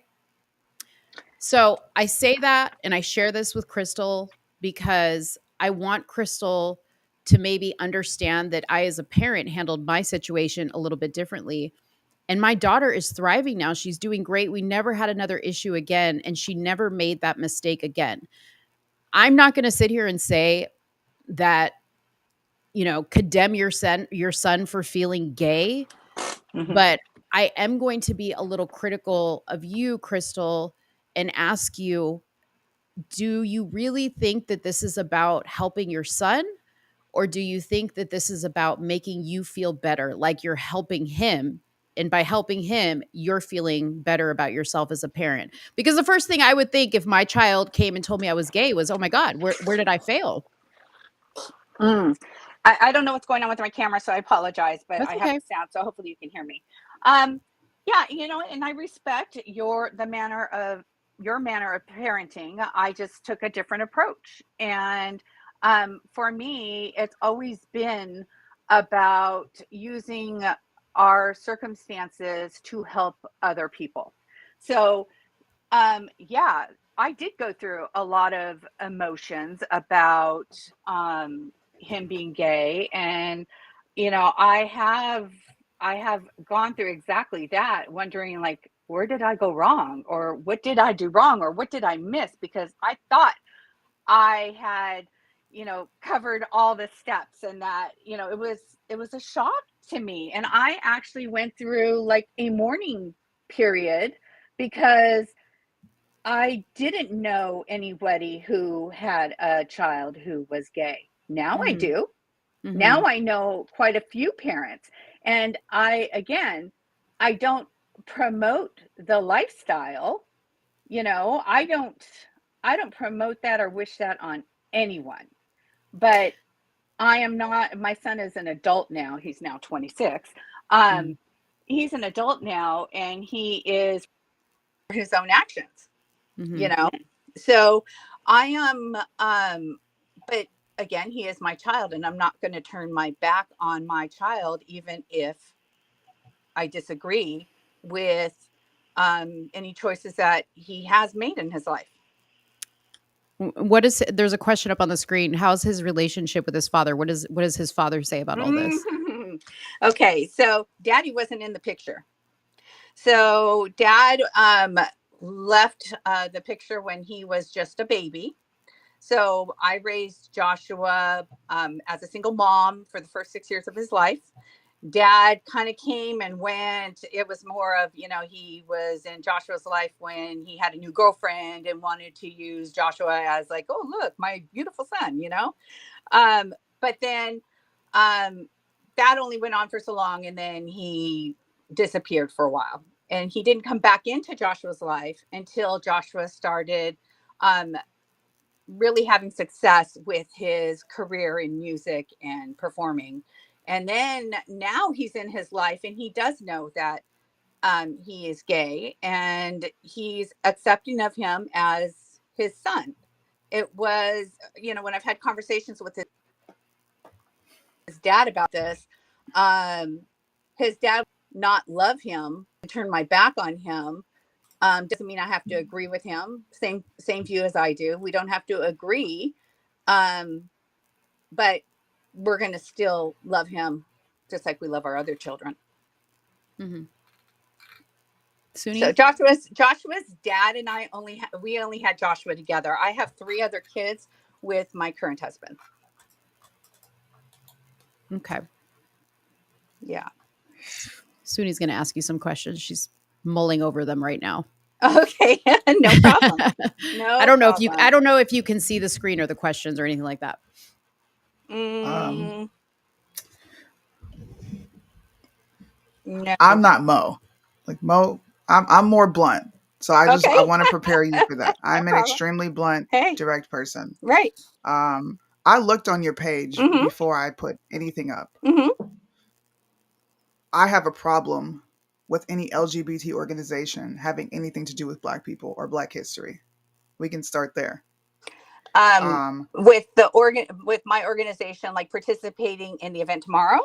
So I say that and I share this with Crystal because I want Crystal to maybe understand that I, as a parent, handled my situation a little bit differently. And my daughter is thriving now. She's doing great. We never had another issue again, and she never made that mistake again. I'm not going to sit here and say that, condemn your son for feeling gay, but I am going to be a little critical of you, Crystal, and ask you, do you really think that this is about helping your son? Or do you think that this is about making you feel better, like you're helping him? And by helping him, you're feeling better about yourself as a parent. Because the first thing I would think if my child came and told me I was gay was, oh my God, where did I fail? I don't know what's going on with my camera, so I apologize, but That's I have okay. the sound, so hopefully you can hear me. Yeah, and I respect your manner of parenting. I just took a different approach. And for me, it's always been about using our circumstances to help other people. So, yeah, I did go through a lot of emotions about him being gay, and I have gone through exactly that, wondering, like, where did I go wrong, or what did I do wrong, or what did I miss, because I thought I had covered all the steps, and that it was a shock to me. And I actually went through like a mourning period because I didn't know anybody who had a child who was gay. Now I Mhm. do. Now Mhm. I know quite a few parents. And I don't promote the lifestyle. I don't promote that or wish that on anyone. But my son is an adult now. He's now 26. Mhm. He's an adult now, and he is his own actions, you Mhm. know? So I am, but again, he is my child, and I'm not going to turn my back on my child, even if I disagree with any choices that he has made in his life. There's a question up on the screen. How's his relationship with his father? What does his father say about all this? Okay, so daddy wasn't in the picture. So dad left the picture when he was just a baby. So I raised Joshua as a single mom for the first 6 years of his life. Dad kind of came and went. It was more of, he was in Joshua's life when he had a new girlfriend and wanted to use Joshua as, like, oh, look, my beautiful son. But then that only went on for so long, and then he disappeared for a while. And he didn't come back into Joshua's life until Joshua started really having success with his career in music and performing. And then now he's in his life, and he does know that he is gay, and he's accepting of him as his son. It was, when I've had conversations with his dad about this, his dad not love him and turn my back on him. Doesn't mean I have to agree with him. Same view as I do. We don't have to agree, but we're going to still love him just like we love our other children. Mm-hmm. So Soonie? Joshua's dad and I we only had Joshua together. I have 3 other kids with my current husband. Okay. Yeah. Soonie's going to ask you some questions. She's mulling over them right now. Okay. No problem. No I don't know problem. I don't know if you can see the screen or the questions or anything like that. No. I'm not Mo. Like Mo, I'm more blunt. So I Okay. want to prepare you for that. I'm an problem. extremely blunt, Hey. direct person. Right. I looked on your page Mhm. before I put anything up. Mhm. I have a problem with any LGBT organization having anything to do with Black people or Black history. We can start there. With my organization, like participating in the event tomorrow.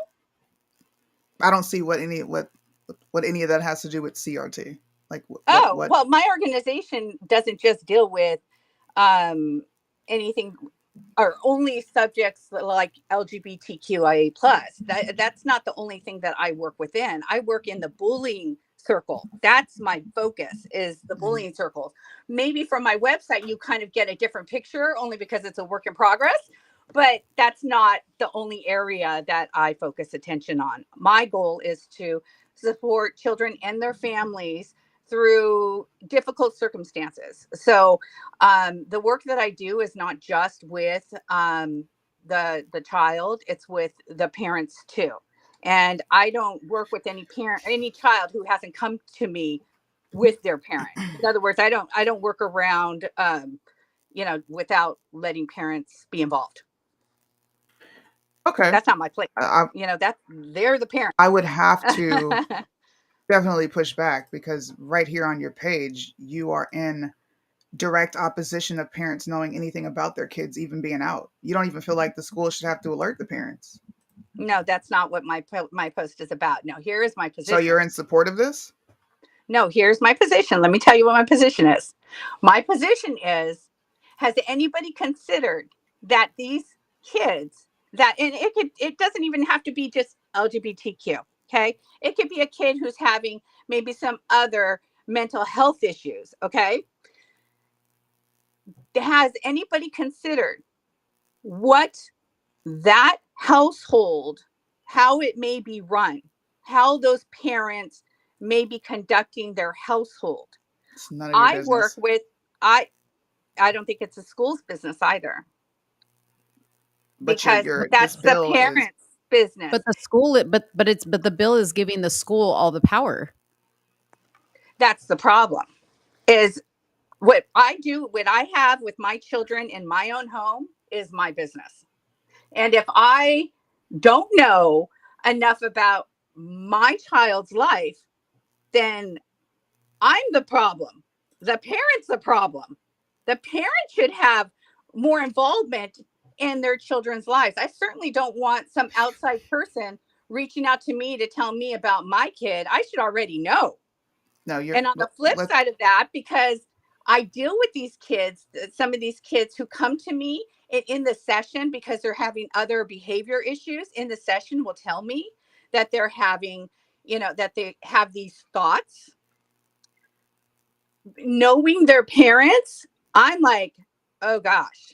I don't see what any of that has to do with CRT. Like what? Well, my organization doesn't just deal with anything or only subjects like LGBTQIA plus. That's not the only thing that I work within. I work in the bullying circle. That's my focus, is the bullying circles. Maybe from my website you kind of get a different picture, only because it's a work in progress, but that's not the only area that I focus attention on. My goal is to support children and their families through difficult circumstances. So the work that I do is not just with the child, it's with the parents too. And I don't work with any child who hasn't come to me with their parent. In other words, I don't work around without letting parents be involved. Okay. That's not my place. They're the parents. I would have to definitely push back, because right here on your page, you are in direct opposition of parents knowing anything about their kids even being out. You don't even feel like the school should have to alert the parents. No, that's not what my post is about. No, here is my position. So you're in support of this? No, here's my position. Let me tell you what my position is. My position is, has anybody considered that these kids and it doesn't even have to be just LGBTQ, okay? It could be a kid who's having maybe some other mental health issues, okay? Has anybody considered what that household, how it may be run, how those parents may be conducting their household? It's none of your business. I don't think it's a school's business either. But because that's the parents' business. But the school, but the bill is giving the school all the power. That's the problem. Is what I do, what I have with my children in my own home is my business. And if I don't know enough about my child's life, then I'm the problem. The parent's the problem. The parent should have more involvement in their children's lives. I certainly don't want some outside person reaching out to me to tell me about my kid. I should already know. No, and on the flip side of that, because I deal with these kids, some of these kids who come to me in the session because they're having other behavior issues, in the session will tell me that they're having, that they have these thoughts. Knowing their parents, I'm like, oh gosh,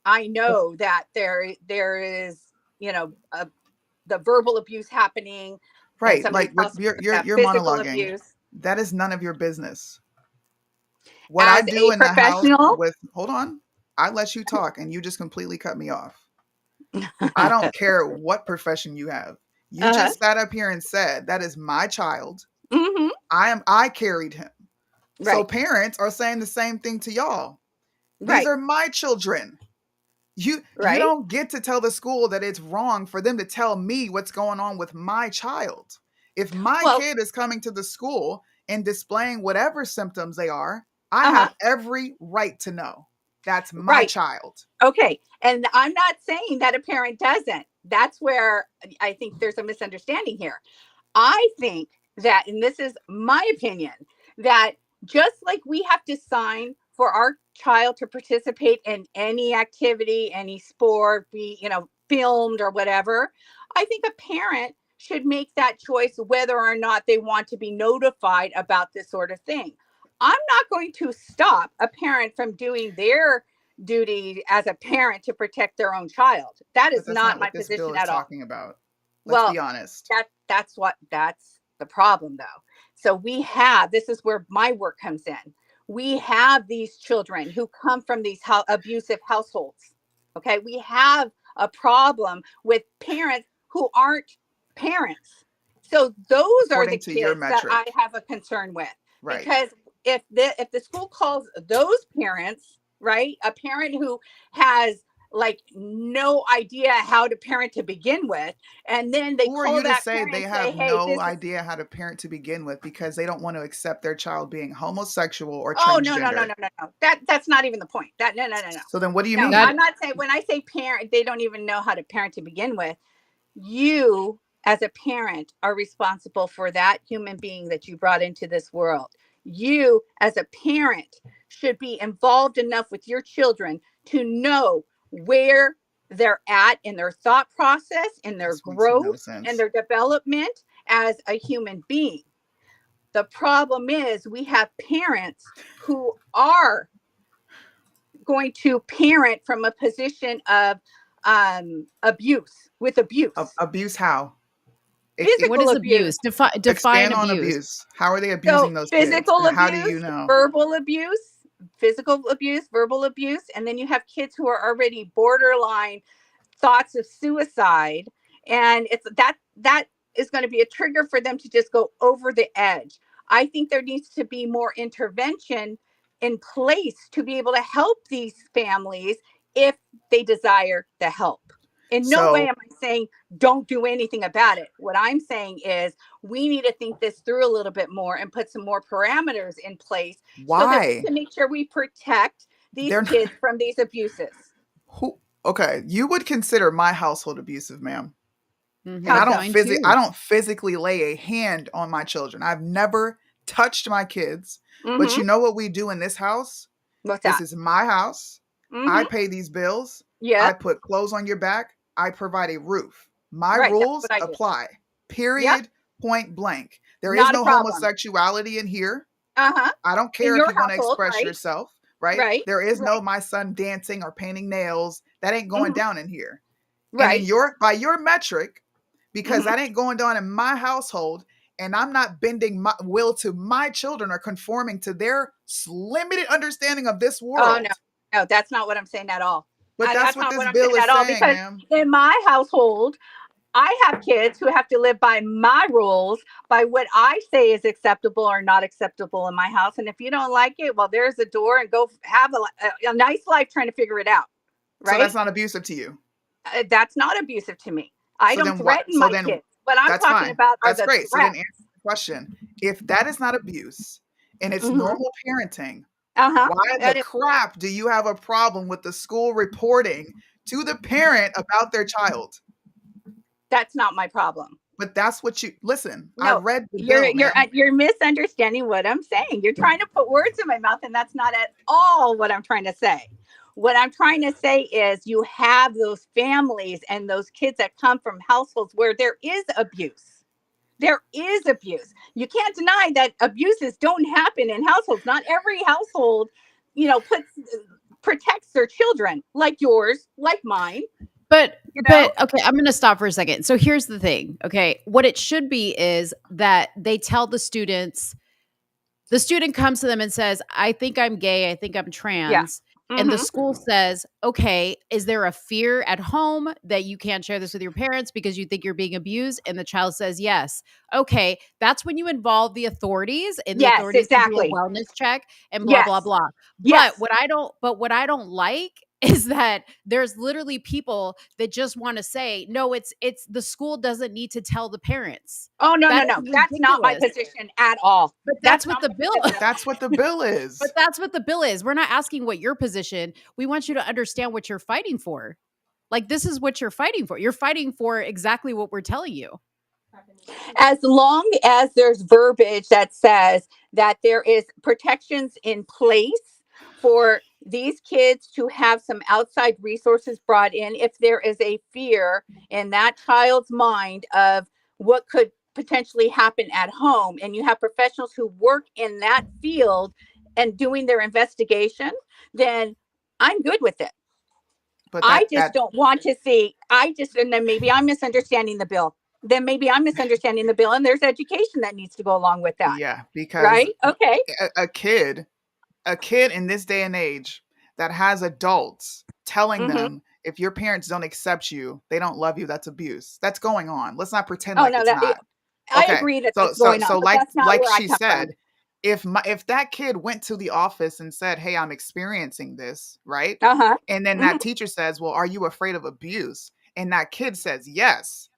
I know that there is, the verbal abuse happening. Right. Like you're monologuing. Abuse. That is none of your business. What I do in the house hold on, I let you talk and you just completely cut me off. I don't care what profession you have. You just sat up here and said, that is my child. Mm-hmm. I carried him. Right. So parents are saying the same thing to y'all. These are my children. You don't get to tell the school that it's wrong for them to tell me what's going on with my child. If my kid is coming to the school and displaying whatever symptoms they are, I have every right to know. That's my child. Okay. And I'm not saying that a parent doesn't. That's where I think there's a misunderstanding here. I think that, and this is my opinion, that just like we have to sign for our child to participate in any activity, any sport, be, filmed or whatever, I think a parent should make that choice whether or not they want to be notified about this sort of thing. I'm not going to stop a parent from doing their duty as a parent to protect their own child. That is But that's not my what this position bill is at all. talking about. Let's Well, be honest. that's the problem, though. So this is where my work comes in. We have these children who come from these abusive households. Okay, we have a problem with parents who aren't parents. So those are the According to your kids that I metric. have a concern with. Right. Because if the school calls those parents, right, a parent who has like no idea how to parent to begin with, and then they Who are call you to that say parent they and say, have hey, no this is idea how to parent to begin with because they don't want to accept their child being homosexual or oh no transgender? that's not even the point. No. So then what do you No, mean? I'm not saying, when I say parent, they don't even know how to parent to begin with. You as a parent are responsible for that human being that you brought into this world. You as a parent should be involved enough with your children to know where they're at in their thought process, in their This makes no growth, sense. and their development as a human being. The problem is we have parents who are going to parent from a position of abuse. Abuse how? What is abuse? Define Expand on abuse. abuse. How are they abusing those kids? Physical And how abuse, do you know? verbal abuse, verbal abuse, and then you have kids who are already borderline thoughts of suicide, and it's that is going to be a trigger for them to just go over the edge. I think there needs to be more intervention in place to be able to help these families if they desire the help. In no way am I saying don't do anything about it. What I'm saying is we need to think this through a little bit more and put some more parameters in place so that we can make sure we protect these kids from these abuses. Okay, you would consider my household abusive, ma'am. Mm-hmm. And I don't physically lay a hand on my children. I've never touched my kids. Mm-hmm. But you know what we do in this house? What's that? This is my house. Mm-hmm. I pay these bills. Yeah. I put clothes on your back. I provide a roof. My rules apply. Period. Yep. Point blank. There Not is no homosexuality in here. Uh-huh. I don't care if you want to express yourself. Right? Right. There is no my son dancing or painting nails. That ain't going down in here. Right. And by your metric, because that ain't going down in my household, and I'm not bending my will to my children or conforming to their limited understanding of this world. Oh no, that's not what I'm saying at all. But that's what this bill is saying, because ma'am. In my household, I have kids who have to live by my rules, by what I say is acceptable or not acceptable in my house. And if you don't like it, well, there's the door, and go have a nice life trying to figure it out. Right? So that's not abusive to you. That's not abusive to me. I don't threaten my kids. What I'm talking about are the threats. So then answer the question. If that is not abuse and it's normal parenting, why the crap do you have a problem with the school reporting to the parent about their child? That's not my problem. But that's what you listen. No, I read the bill. You're misunderstanding what I'm saying. You're trying to put words in my mouth, and that's not at all what I'm trying to say. What I'm trying to say is you have those families and those kids that come from households where there is abuse. There is abuse. You can't deny that abuses don't happen in households. Not every household, protects their children like yours, like mine. But okay, I'm going to stop for a second. So here's the thing. Okay. What it should be is that they tell the students, the student comes to them and says, I think I'm gay. I think I'm trans. Yeah. And the school says, okay, is there a fear at home that you can't share this with your parents because you think you're being abused? And the child says, yes. Okay. That's when you involve the authorities, and the authorities can do a wellness check and blah, blah, blah. Yes. But what I don't like is that there's literally people that just want to say, no, it's the school doesn't need to tell the parents. Oh, no. That's not my position at all. But that's what the bill is. That's what the bill is. But that's what the bill is. We're not asking what your position. We want you to understand what you're fighting for. Like, this is what you're fighting for. You're fighting for exactly what we're telling you. As long as there's verbiage that says that there is protections in place for these kids to have some outside resources brought in, if there is a fear in that child's mind of what could potentially happen at home, and you have professionals who work in that field and doing their investigation, then I'm good with it. But I just don't want to see, and then maybe I'm misunderstanding the bill. And there's education that needs to go along with that. yeah, because Right? Okay. a kid in this day and age that has adults telling Mm-hmm. them if your parents don't accept you, they don't love you, that's abuse. That's going on. Let's not pretend Oh, like no, it's not. I Okay. agree that So that's going on, so but that's not like where I she come said, from. if that kid went to the office and said, "Hey, I'm experiencing this," right? Uh-huh. And then Mm-hmm. that teacher says, "Well, are you afraid of abuse?" And that kid says, "Yes."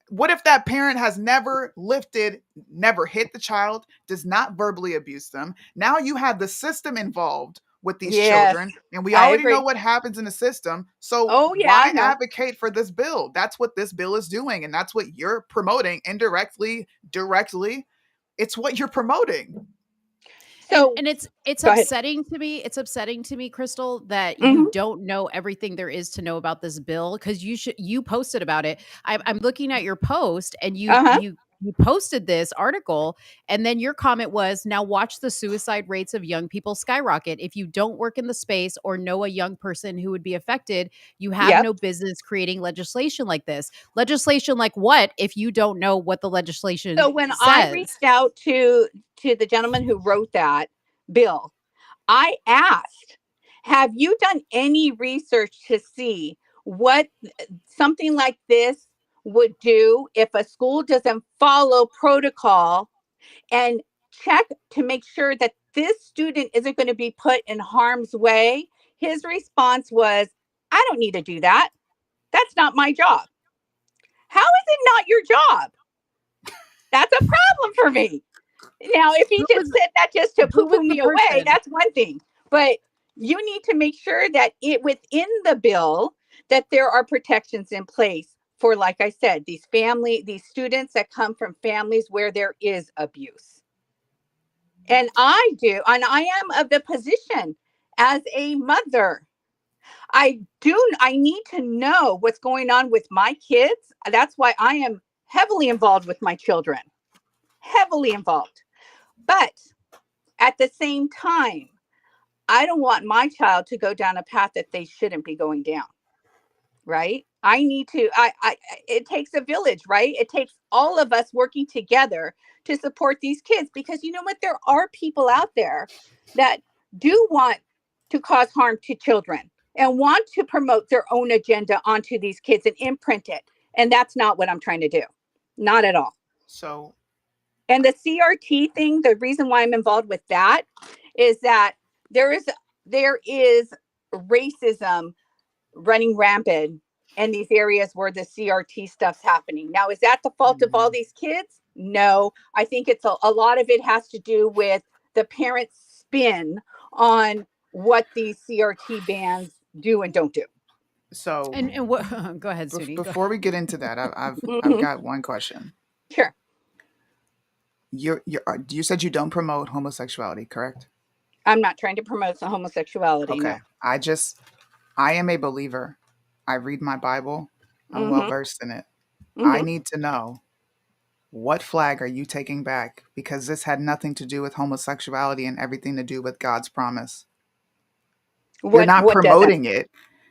What if that parent has never hit the child, does not verbally abuse them? Now you have the system involved with these Yes, children, and we I already know agree. what happens in the system. So Oh, yeah, why I know. advocate for this bill? That's what this bill is doing, and that's what you're promoting indirectly, directly. It's what you're promoting. So, and it's go ahead. upsetting to me. It's upsetting to me, Crystal, that Mhm. you don't know everything there is to know about this bill, because you posted about it. I'm looking at your post, and Uh-huh. you posted this article, and then your comment was, "Now watch the suicide rates of young people skyrocket. If you don't work in the space or know a young person who would be affected, you have Yep. no business creating legislation like this." Legislation like what, if you don't know what the legislation So when I says? reached out to the gentleman who wrote that bill, I asked, have you done any research to see what something like this would do if a school doesn't follow protocol and check to make sure that this student isn't going to be put in harm's way? His response was, I don't need to do that. That's not my job. How is it not your job? That's a problem for me. Now, if he just said that just to who was poo-poo the me away, person? that's one thing. But you need to make sure that within the bill that there are protections in place for, like I said, these students that come from families where there is abuse. And I am of the position as a mother. I need to know what's going on with my kids. That's why I am heavily involved with my children. Heavily involved. But at the same time, I don't want my child to go down a path that they shouldn't be going down. Right? I need to, it takes a village, right? It takes all of us working together to support these kids, because you know what? There are people out there that do want to cause harm to children and want to promote their own agenda onto these kids and imprint it. And that's not what I'm trying to do. Not at all. So, and the CRT thing, the reason why I'm involved with that is that there is racism running rampant in these areas where the CRT stuff's happening. Now, is that the fault of all these kids? No, I think it's a lot of it has to do with the parents' spin on what these CRT bans do and don't do. So, and what? Go ahead, Soonie. Before we get into that, I've got one question. Sure. You said you don't promote homosexuality, correct? I'm not trying to promote homosexuality. Okay. No. I am a believer. I read my Bible. I'm well versed in it. Mm-hmm. I need to know, what flag are you taking back? Because this had nothing to do with homosexuality and everything to do with God's promise. You're not promoting it.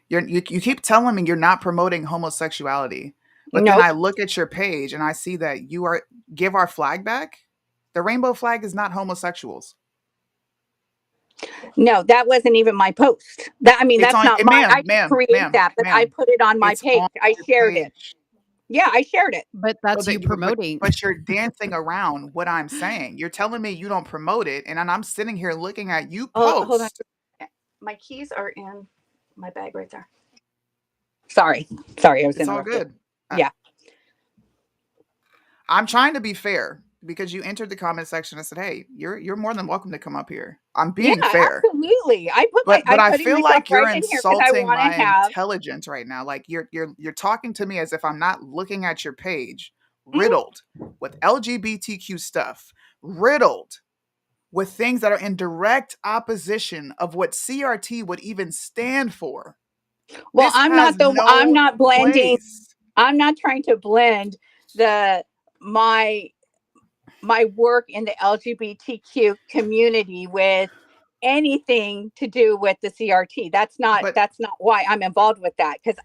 You keep telling me you're not promoting homosexuality. But then I look at your page and I see that you are give our flag back. The rainbow flag is not homosexuals. No, that wasn't even my post. That's not my. I didn't create that, but I put it on my page. I shared it. Yeah, I shared it. But that's you promoting. But you're dancing around what I'm saying. You're telling me you don't promote it, and then I'm sitting here looking at you post. Hold on. My keys are in my bag right there. Sorry, I was interrupted. It's all good. Yeah. I'm trying to be fair, because you entered the comment section and said, "Hey, you're more than welcome to come up here." I'm being fair. Absolutely. But I feel like you're insulting my intelligence right now. Like you're talking to me as if I'm not looking at your page, riddled with LGBTQ stuff, riddled with things that are in direct opposition of what CRT would even stand for. Well, I'm not blending. I'm not trying to blend my work in the LGBTQ community with anything to do with the CRT. That's not why I'm involved with that. Because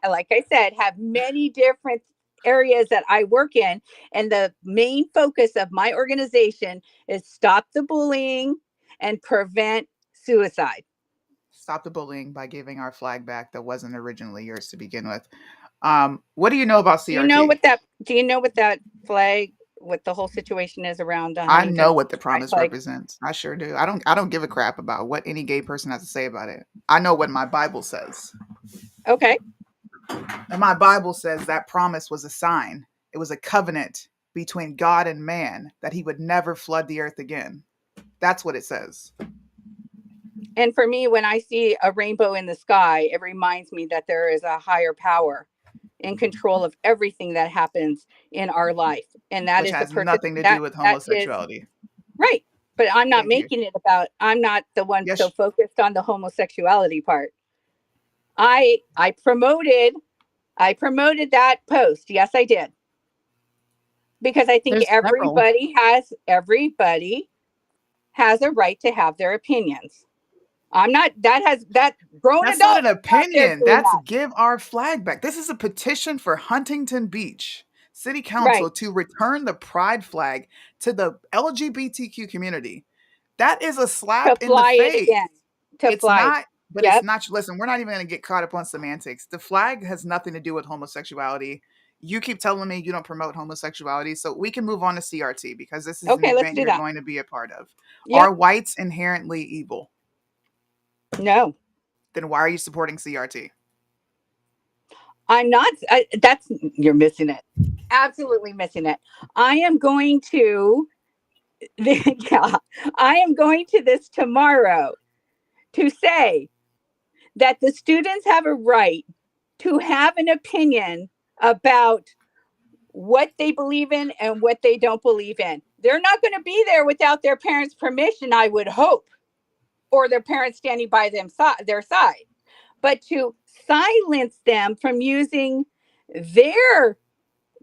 like I said, have many different areas that I work in, and the main focus of my organization is stop the bullying and prevent suicide. Stop the bullying by giving our flag back that wasn't originally yours to begin with. What do you know about CRT? Do you know what that flag, what the whole situation is around the I Huntington know what the promise flag represents. I sure do. I don't give a crap about what any gay person has to say about it. I know what my Bible says. Okay. And my Bible says that promise was a sign. It was a covenant between God and man that he would never flood the earth again. That's what it says. And for me, when I see a rainbow in the sky, it reminds me that there is a higher power in control of everything that happens in our life. And that Which is has the purpose. nothing to do with homosexuality. Right. But I'm not Thank you. making it about, I'm not the one Yes. so focused on the homosexuality part. I promoted that post. Yes, I did. Because I think There's several. everybody has a right to have their opinions. I'm not, that grown That's adults not an out there opinion. doing That's that. give our flag back. This is a petition for Huntington Beach City Council Right. to return the pride flag to the LGBTQ community. That is a slap To in the fly it face. again. To It's fly. not, but Yep. it's not. Listen, we're not even going to get caught up on semantics. The flag has nothing to do with homosexuality. You keep telling me you don't promote homosexuality, so we can move on to CRT because this is Okay, an let's event do you're that. going to be a part of. Yep. Are whites inherently evil? No. Then why are you supporting CRT? I'm not. You're missing it. Absolutely missing it. I am going to, yeah, I am going to this tomorrow to say that the students have a right to have an opinion about what they believe in and what they don't believe in. They're not going to be there without their parents' permission, I would hope, or their parents standing by their side. But to silence them from using their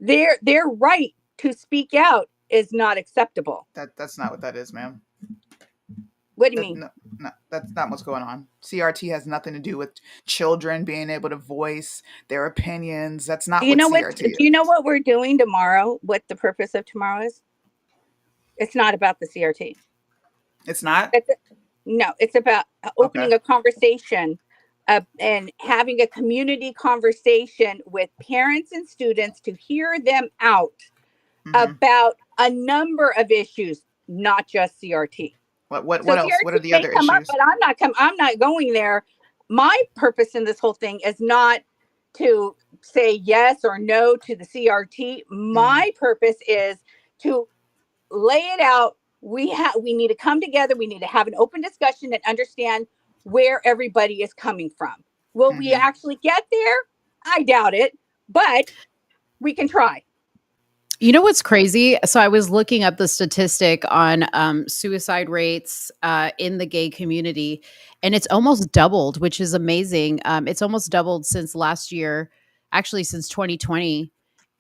right to speak out is not acceptable. That's not what that is, ma'am. What do you mean? No, that's not what's going on. CRT has nothing to do with children being able to voice their opinions. That's not what CRT is. Do you know what we're doing tomorrow? What the purpose of tomorrow is? It's not about the CRT. It's not? No, it's about opening a conversation and having a community conversation with parents and students to hear them out about a number of issues, not just CRT. What So else? CRT What are the may other come up, issues? but I'm not going there. My purpose in this whole thing is not to say yes or no to the CRT. My purpose is to lay it out. We need to come together. We need to have an open discussion and understand where everybody is coming from. Will we actually get there? I doubt it, but we can try. You know what's crazy? So I was looking up the statistic on suicide rates in the gay community, and it's almost doubled, which is amazing. It's almost doubled since last year, actually since 2020.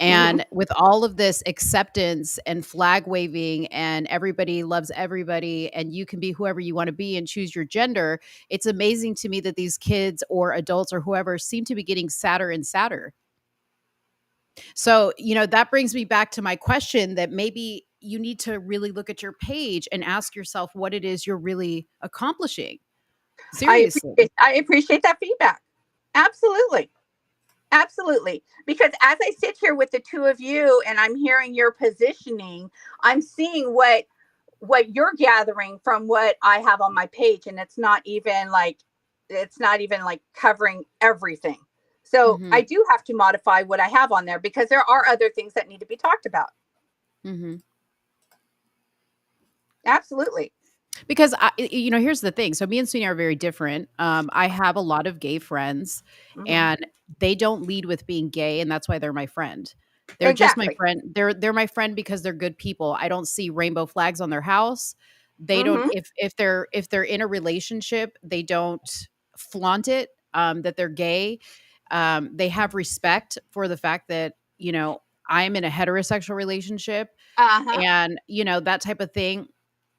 And with all of this acceptance and flag waving and everybody loves everybody and you can be whoever you want to be and choose your gender, it's amazing to me that these kids or adults or whoever seem to be getting sadder and sadder. So, that brings me back to my question that maybe you need to really look at your page and ask yourself what it is you're really accomplishing. Seriously. I appreciate that feedback. Absolutely. Absolutely. Because as I sit here with the two of you and I'm hearing your positioning, I'm seeing what you're gathering from what I have on my page. And it's not even like covering everything. So I do have to modify what I have on there because there are other things that need to be talked about. Absolutely. Because here's the thing. So me and Soonie are very different. I have a lot of gay friends and they don't lead with being gay. And that's why they're my friend. They're just my friend. They're my friend because they're good people. I don't see rainbow flags on their house. They don't, if they're in a relationship, they don't flaunt it, that they're gay. They have respect for the fact that, I'm in a heterosexual relationship and, that type of thing.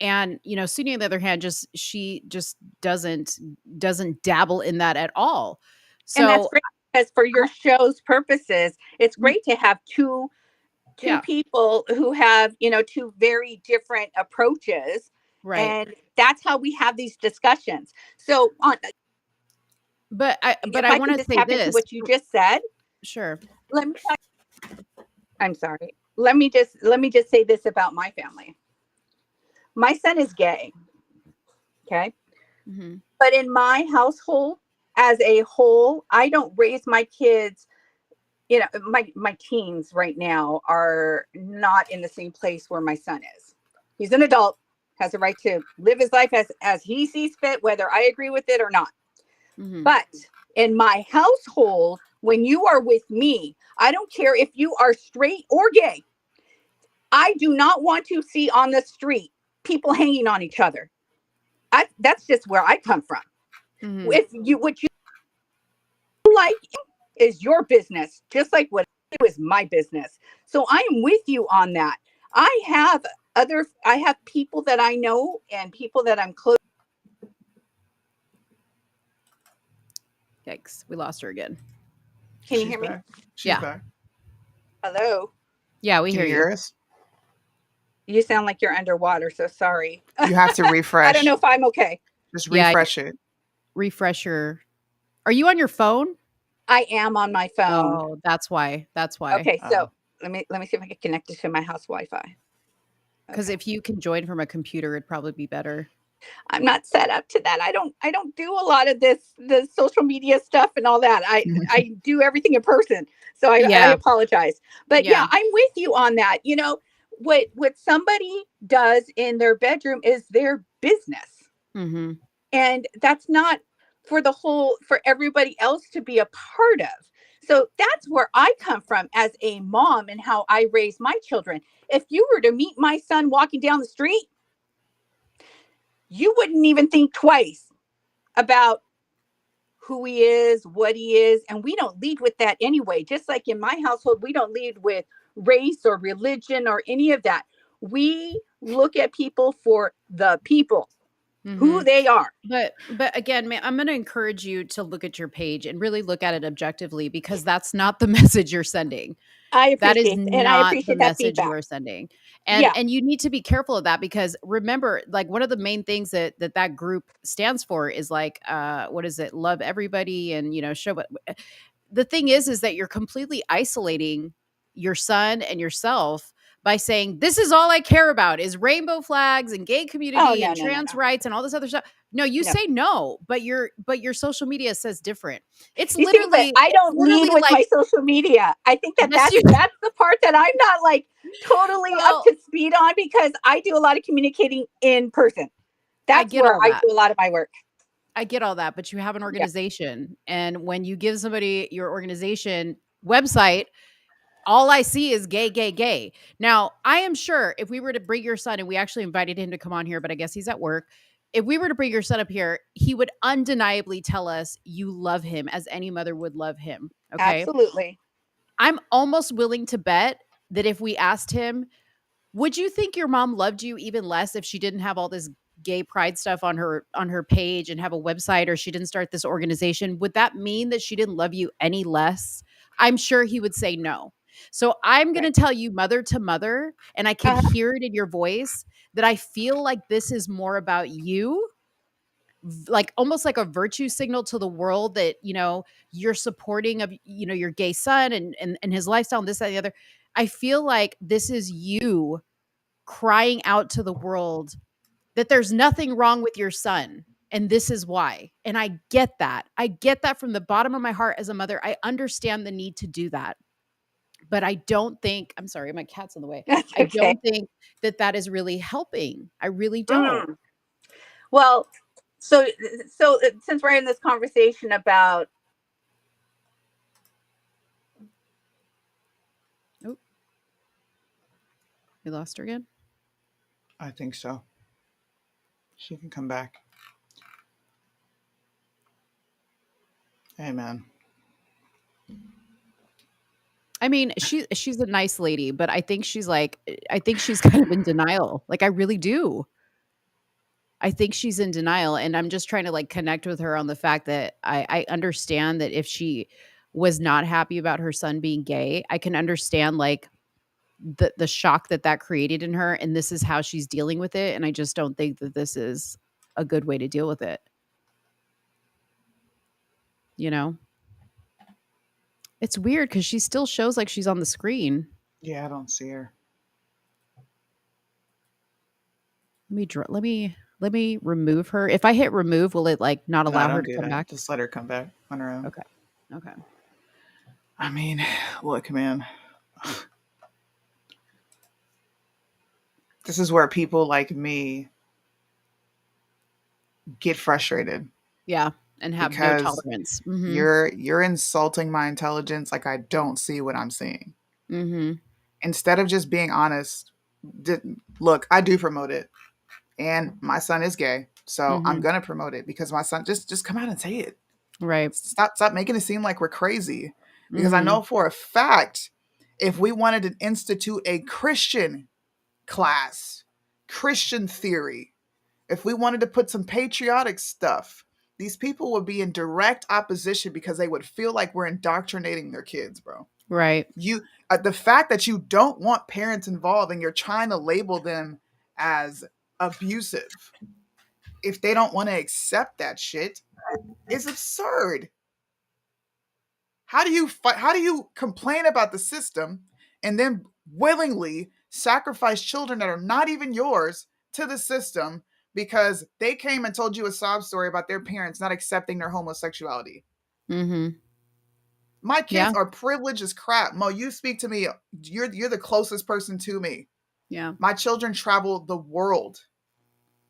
And Soonie, on the other hand, she just doesn't dabble in that at all. And that's So great because for your show's purposes, it's great to have two yeah, people who have, two very different approaches. right. And that's how we have these discussions. So But if I I want can to just say tap into this. what you just said, Sure. let me I'm sorry. Let me just say this about my family. My son is gay. Okay. Hmm. But in my household as a whole, I don't raise my kids, my teens right now are not in the same place where my son is. He's an adult, has a right to live his life as he sees fit, whether I agree with it or not. Hmm. But in my household, when you are with me, I don't care if you are straight or gay. I do not want to see on the street people hanging on each other. That's just where I come from. Hmm. If you what you like is your business, just like what I do is my business. So I am with you on that. I have people that I know and people that I'm close. Yikes, we lost her again. Can you She's hear me? back. She's Yeah. back. Hello. Yeah, we Can hear you you. hear us? You sound like you're underwater, so sorry. You have to I refresh. don't know if I'm okay. Just Yeah, refresh it. refresh your. Are you on your phone? I am on my phone. Oh, that's why. That's why. Okay, so let me see if I can connect it to my house Wi-Fi. Because if you can join from a computer, it'd probably be better. I'm not set up to that. I don't do a lot of the social media stuff and all that. I do everything in person. So I Yeah. apologize. But Yeah. yeah, I'm with you on that. What somebody does in their bedroom is their business. Mm-hmm. And that's not for everybody else to be a part of. So that's where I come from as a mom and how I raise my children. If you were to meet my son walking down the street, you wouldn't even think twice about who he is, what he is. And we don't lead with that anyway. Just like in my household, we don't lead with race or religion or any of that. We look at people for the people, who they are. But again, man, I'm going to encourage you to look at your page and really look at it objectively, because that's not the message you're sending. That is I not the appreciate that message you feedback. are sending. Yeah. And you need to be careful of that, because remember, like, one of the main things that group stands for is like, what is it? Love everybody. And, show what the thing is that you're completely isolating your son and yourself by saying, this is all I care about is rainbow flags and gay Oh, community no, and no, no, trans no. rights and all this other stuff. No, you No. say no, but your social media says different. It's You see, but I don't lead with like, my social media. I think yes, that's the part that I'm not like totally up Well, to speed on, because I do a lot of communicating in person. That's get where all I that. do a lot of my work. I get all that, but you have an Yeah. organization. And when you give somebody your organization website, all I see is gay, gay, gay. Now, I am sure if we were to bring your son, and we actually invited him to come on here, but I guess he's at work. If we were to bring your son up here, he would undeniably tell us you love him as any mother would love him. Okay. Absolutely. I'm almost willing to bet that if we asked him, would you think your mom loved you even less if she didn't have all this gay pride stuff on her page and have a website, or she didn't start this organization? Would that mean that she didn't love you any less? I'm sure he would say no. So I'm going to tell you, mother to mother, and I can hear it in your voice, that I feel like this is more about you, like almost like a virtue signal to the world that, you're supporting of, your gay son and his lifestyle and this, that, and the other. I feel like this is you crying out to the world that there's nothing wrong with your son. And this is why. And I get that. I get that from the bottom of my heart as a mother. I understand the need to do that. But I don't think, I'm sorry, my cat's in the way. That's I okay. don't think that is really helping. I really don't. Well, so since we're in this conversation about We lost her again? I think so. She can come back. Amen. I mean, she's a nice lady, but I think she's kind of in denial. Like, I really do. I think she's in denial, and I'm just trying to like connect with her on the fact that I understand that if she was not happy about her son being gay, I can understand like the shock that that created in her, and this is how she's dealing with it, and I just don't think that this is a good way to deal with it. You know? It's weird because she still shows like she's on the screen. Yeah, I don't see her. Let me remove her. If I hit remove, will it like not No, allow her don't to do come that. back? Just let her come back on her own. Okay. Okay. I mean, look, man. This is where people like me get frustrated Yeah. And have no because tolerance. Mm-hmm. you're insulting my intelligence like I don't see what I'm seeing. Mm-hmm. Instead of just being honest, look, I do promote it. And my son is gay. So I'm Mm-hmm. gonna promote it because my son just come out and say it. Right. Stop making it seem like we're crazy. Because I Mm-hmm. know for a fact if we wanted to institute a Christian class, Christian theory, if we wanted to put some patriotic stuff, these people would be in direct opposition because they would feel like we're indoctrinating their kids, bro. Right. The fact that you don't want parents involved and you're trying to label them as abusive if they don't want to accept that shit is absurd. How do you complain about the system and then willingly sacrifice children that are not even yours to the system because they came and told you a sob story about their parents not accepting their homosexuality? Mm-hmm. My Yeah. kids are privileged as crap. Mo, you speak to me. You're the closest person to me. Yeah. My children travel the world.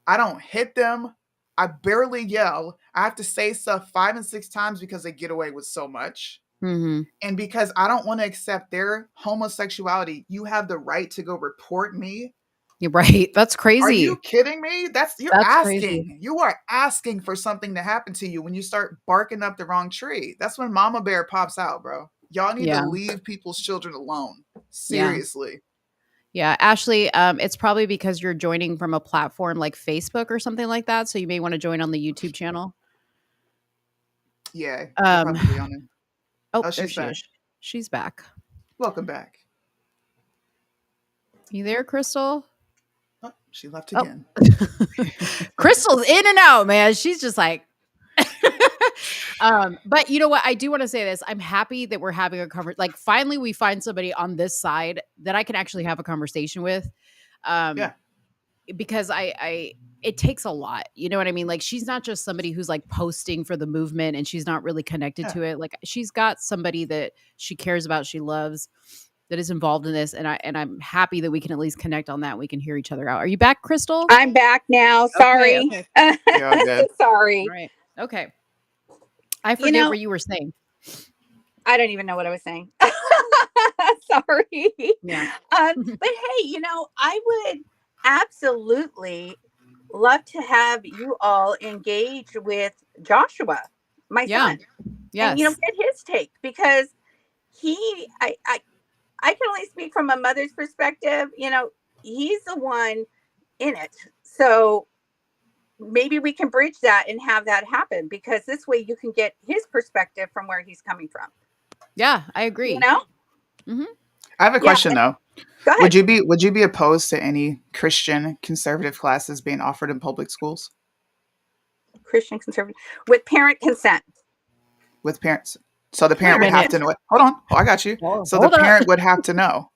I don't hit them. I barely yell. I have to say stuff 5 and 6 times because they get away with so much. Mm-hmm. And because I don't want to accept their homosexuality, you have the right to go report me. You're right. That's crazy. Are you kidding me? You're That's asking. crazy. You are asking for something to happen to you when you start barking up the wrong tree. That's when Mama Bear pops out, bro. Y'all need Yeah. to leave people's children alone. Yeah. Seriously. Yeah, Ashley, it's probably because you're joining from a platform like Facebook or something like that. So you may want to join on the YouTube channel. Yeah, you're probably on it. Oh, Oh, there she's she back. is. She's back. Welcome back. You there, Crystal? Oh, she left again. Crystal's in and out, man. She's just like but you know what? I do want to say this. I'm happy that we're having a conversation. Like finally we find somebody on this side that I can actually have a conversation with. Yeah. Because it takes a lot. You know what I mean? Like she's not just somebody who's like posting for the movement and she's not really connected to it. Like she's got somebody that she cares about, she loves, that is involved in this. And I'm happy that we can at least connect on that. We can hear each other out. Are you back, Crystal? I'm back now. Sorry. Okay. You're all good. Sorry. All right. Okay. I forget what you were saying. I don't even know what I was saying. Sorry. Yeah. But hey, I would absolutely love to have you all engage with Joshua, my son. Yes. And get his take because I can only speak from a mother's perspective. He's the one in it. So maybe we can bridge that and have that happen because this way you can get his perspective from where he's coming from. Yeah, I agree. Mm-hmm. I have a question though. Go ahead. Would you be opposed to any Christian conservative classes being offered in public schools? Christian conservative with parent consent. With parents. So the parent would have to know it. Hold on. Oh, I got you. So the parent would have to know.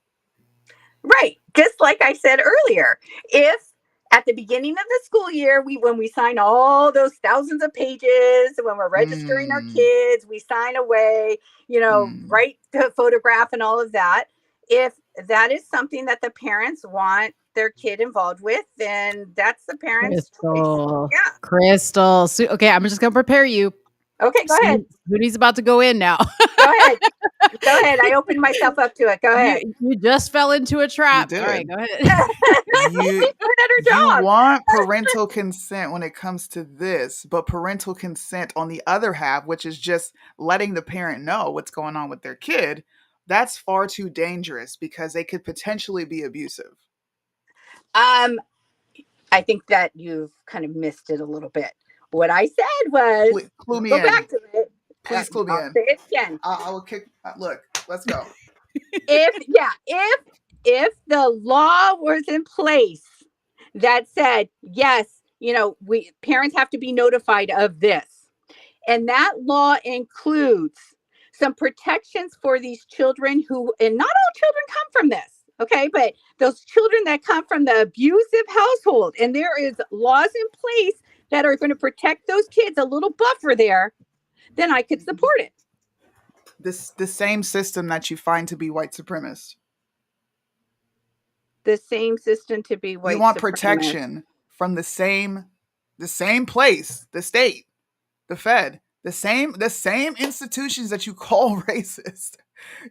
Right. Just like I said earlier, if at the beginning of the school year, when we sign all those thousands of pages, when we're registering our kids, we sign away, write the photograph and all of that. If that is something that the parents want their kid involved with, then that's the parents' choice. Yeah. Crystal. Okay, I'm just going to prepare you. Okay, go ahead. Soonie's about to go in now. Go ahead. Go ahead. I opened myself up to it. Go ahead. You just fell into a trap. All right, go ahead. You want parental consent when it comes to this, but parental consent on the other half, which is just letting the parent know what's going on with their kid, that's far too dangerous because they could potentially be abusive. I think that you've kind of missed it a little bit. What I said was, Clue me go in. back to it. Please clue me I'll in. say it again. I will kick. Look, let's go. If the law was in place that said, yes, we parents have to be notified of this, and that law includes some protections for these children who, and not all children come from this, okay, but those children that come from the abusive household, and there is laws in place that are going to protect those kids, a little buffer there, then I could support it. The same system that you find to be white supremacist. The same system to be white. You want supremacist. protection from the same place, the state, the Fed, the same institutions that you call racist.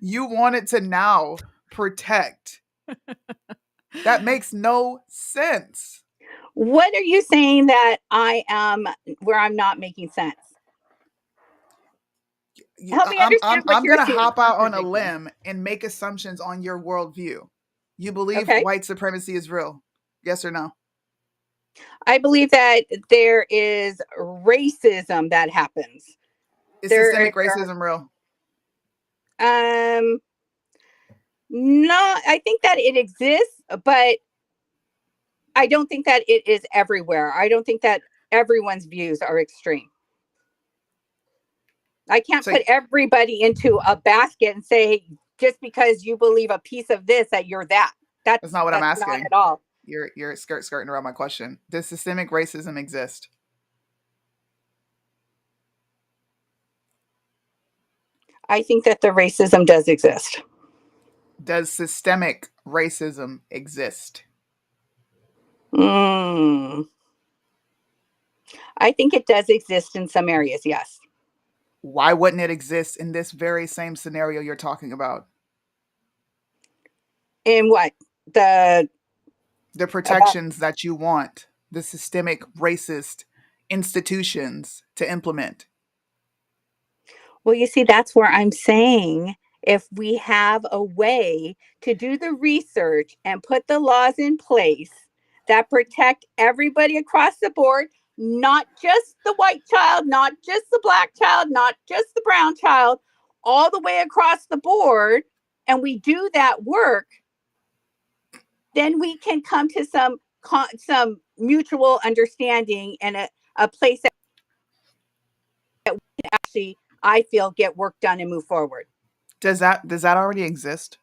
You want it to now protect. That makes no sense. What are you saying that I am where I'm not making sense? Help me understand what I'm you're going to saying. hop out on a limb and make assumptions on your worldview. You believe white supremacy is real? Yes or no? I believe that there is racism that happens. Is systemic racism real? No, I think that it exists, but I don't think that it is everywhere. I don't think that everyone's views are extreme. I can't put everybody into a basket and say, just because you believe a piece of this, that you're that. That's not what I'm asking. Not at all. You're skirting around my question. Does systemic racism exist? I think that the racism does exist. Does systemic racism exist? I think it does exist in some areas, yes. Why wouldn't it exist in this very same scenario you're talking about? In what? The protections that you want the systemic racist institutions to implement. Well, you see, that's where I'm saying if we have a way to do the research and put the laws in place that protect everybody across the board, not just the white child, not just the black child, not just the brown child, all the way across the board, and we do that work, then we can come to some mutual understanding and a place that we can actually, I feel, get work done and move forward. Does that already exist?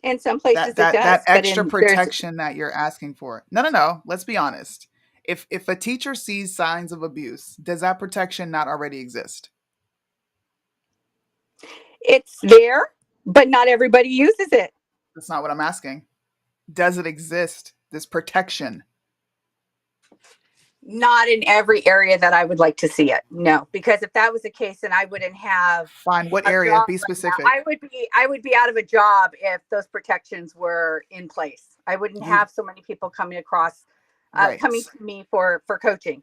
In some places it does. That extra protection that you're asking for. No. Let's be honest. If a teacher sees signs of abuse, does that protection not already exist? It's there, but not everybody uses it. That's not what I'm asking. Does it exist, this protection? Not in every area that I would like to see it. No, because if that was the case, then I wouldn't have. Fine. What area? Be specific. I would be out of a job if those protections were in place. I wouldn't have so many people coming across, coming to me for coaching.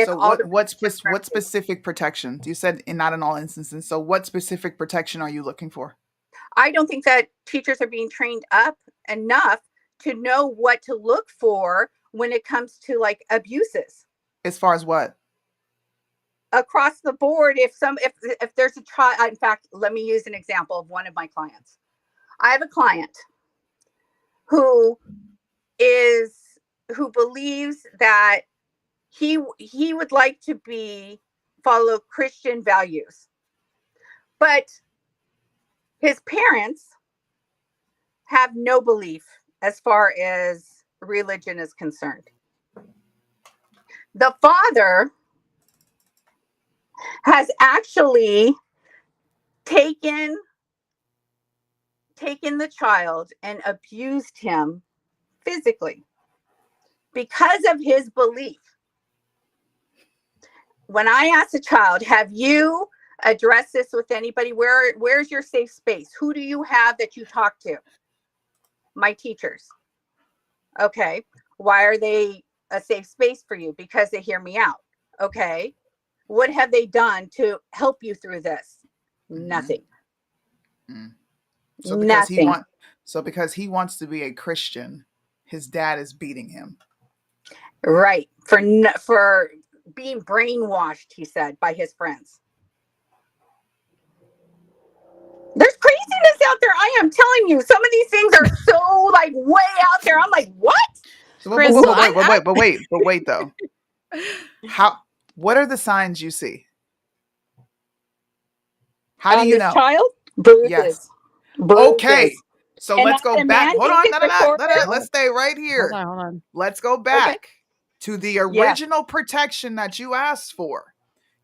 So what specific protections? You said not in all instances. So what specific protection are you looking for? I don't think that teachers are being trained up enough to know what to look for when it comes to like abuses. As far as what? Across the board, if there's a child, in fact, let me use an example of one of my clients. I have a client who believes that he would like to follow Christian values, but his parents have no belief as far as religion is concerned. The father has actually taken the child and abused him physically because of his belief. When I ask a child, have you addressed this with anybody? Where's your safe space? Who do you have that you talk to? My teachers. Okay. Why are they a safe space for you? Because they hear me out. Okay. What have they done to help you through this? Nothing. So because he wants to be a Christian, his dad is beating him. Right. For being brainwashed, he said, by his friends. There's craziness out there. I am telling you, some of these things are so like way out there. I'm like, what? Crystal, But wait though. What are the signs you see? How do you know? Child? Bruises. Yes. Bruises. Okay. So And let's go the back. man Hold think on. it's recorded? Let's stay right here. Hold on. Let's go back to the original protection that you asked for.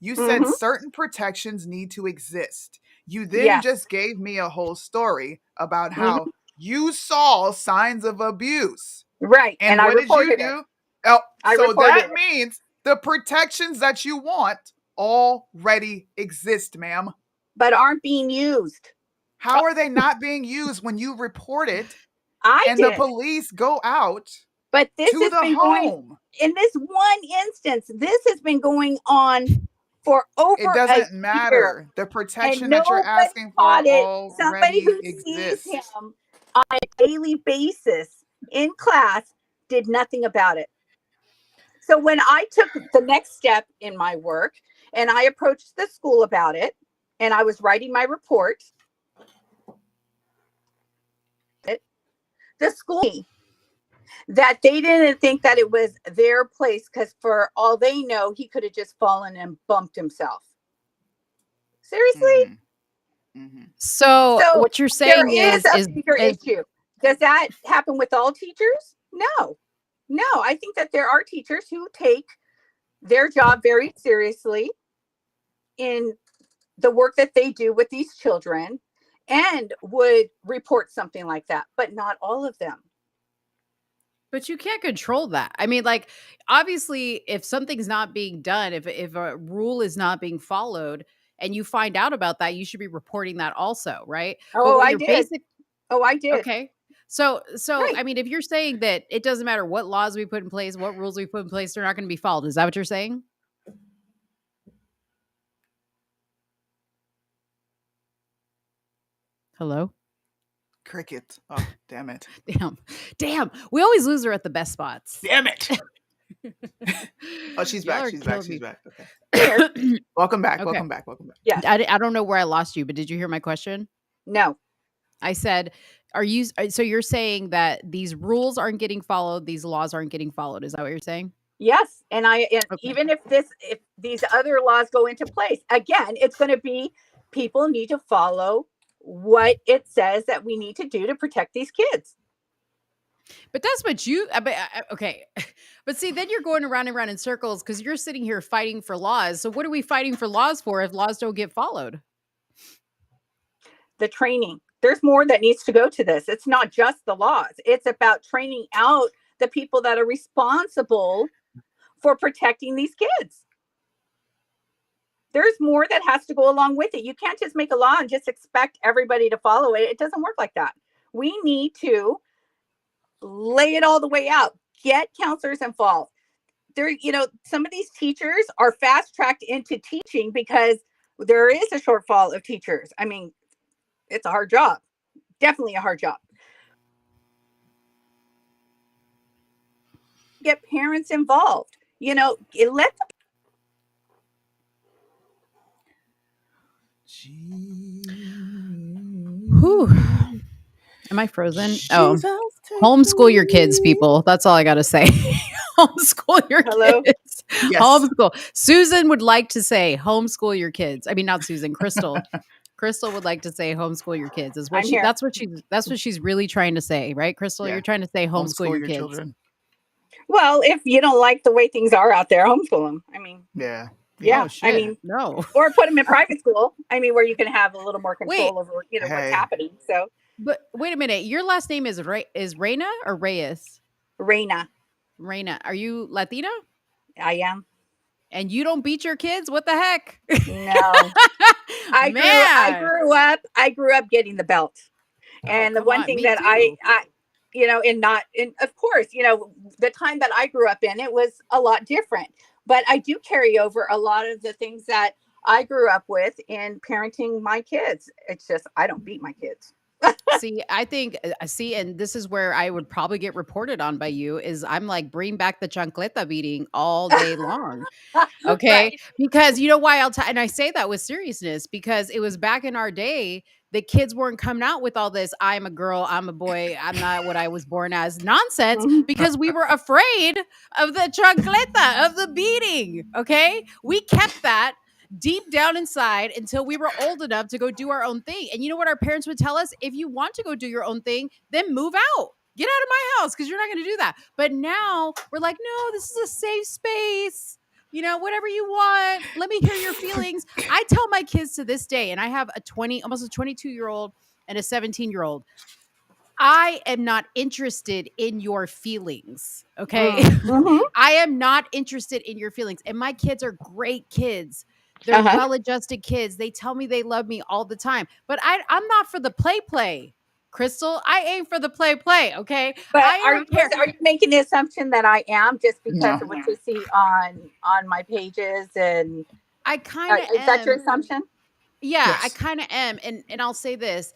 You said certain protections need to exist. You then just gave me a whole story about how you saw signs of abuse. Right. And what did you do? Oh, so that means the protections that you want already exist, ma'am. But aren't being used. How are they not being used when you report it the police go out but this to has the been home? Going, in this one instance, this has been going on for over It doesn't a matter. year. The protection And that you're asking for already Somebody who exists. sees him on a daily basis in class did nothing about it. So when I took the next step in my work and I approached the school about it and I was writing my report, the school that they didn't think that it was their place because for all they know, he could have just fallen and bumped himself. Seriously? So what you're saying is a bigger issue. Does that happen with all teachers? No. I think that there are teachers who take their job very seriously in the work that they do with these children and would report something like that, but not all of them. But you can't control that. I mean, like, obviously, if something's not being done, if a rule is not being followed, and you find out about that, you should be reporting that also, right? Oh, I did. I did. Okay. So right. I mean, if you're saying that it doesn't matter what laws we put in place, what rules we put in place, they're not going to be followed. Is that what you're saying? Hello? Cricket. Oh, damn it. Damn. We always lose her at the best spots. Damn it. Oh, she's back. She's back. Okay. Welcome back. Okay. Welcome back. Yeah. I don't know where I lost you, but did you hear my question? No. I said, so you're saying that these rules aren't getting followed, these laws aren't getting followed. Is that what you're saying? Yes. And even if these other laws go into place, again, it's going to be people need to follow what it says that we need to do to protect these kids. But that's what okay. But see, then you're going around and around in circles because you're sitting here fighting for laws. So what are we fighting for laws for if laws don't get followed? The training. There's more that needs to go to this. It's not just the laws. It's about training out the people that are responsible for protecting these kids. There's more that has to go along with it. You can't just make a law and just expect everybody to follow it. It doesn't work like that. We need to lay it all the way out. Get counselors involved. Some of these teachers are fast-tracked into teaching because there is a shortfall of teachers. I mean, it's a hard job. Definitely a hard job. Get parents involved. Let them. Whew. Am I frozen? Homeschool your kids, people. That's all I got to say. Homeschool your kids. Yes. Homeschool. Susan would like to say homeschool your kids. I mean, not Susan, Crystal. Crystal would like to say homeschool your kids. That's what she's really trying to say, right, Crystal? Yeah. You're trying to say homeschool your kids. Children. Well, if you don't like the way things are out there, homeschool them. I mean, yeah. Yeah, I mean, no. Or put them in private school. I mean, where you can have a little more control over, what's happening. So, but wait a minute, your last name is Reina or Reyes? Reina. Are you Latina? I am. And you don't beat your kids? What the heck? No. I grew up getting the belt, and the one thing that I of course, the time that I grew up in, it was a lot different. But I do carry over a lot of the things that I grew up with in parenting my kids. It's just, I don't beat my kids. See, I think, and this is where I would probably get reported on by you, is I'm like, bring back the chancleta beating all day long. Okay. Right. Because you know why and I say that with seriousness, because it was back in our day, the kids weren't coming out with all this, I'm a girl, I'm a boy, I'm not what I was born as nonsense, because we were afraid of the chancleta, of the beating. Okay. We kept that deep down inside until we were old enough to go do our own thing. And you know what our parents would tell us? If you want to go do your own thing, then move out. Get out of my house, because you're not going to do that. But now we're like, no, this is a safe space. You know, whatever you want. Let me hear your feelings. I tell my kids to this day, and I have almost a 22-year-old and a 17-year-old. I am not interested in your feelings. Okay. I am not interested in your feelings. And my kids are great kids. They're well-adjusted kids. They tell me they love me all the time. But I'm not for the play. Crystal, I ain't for the play. Okay. But I are don't care. you making the assumption that I am just because of what you see on my pages? And I kind of is that your assumption? Yeah, Yes. I kind of am. And I'll say this.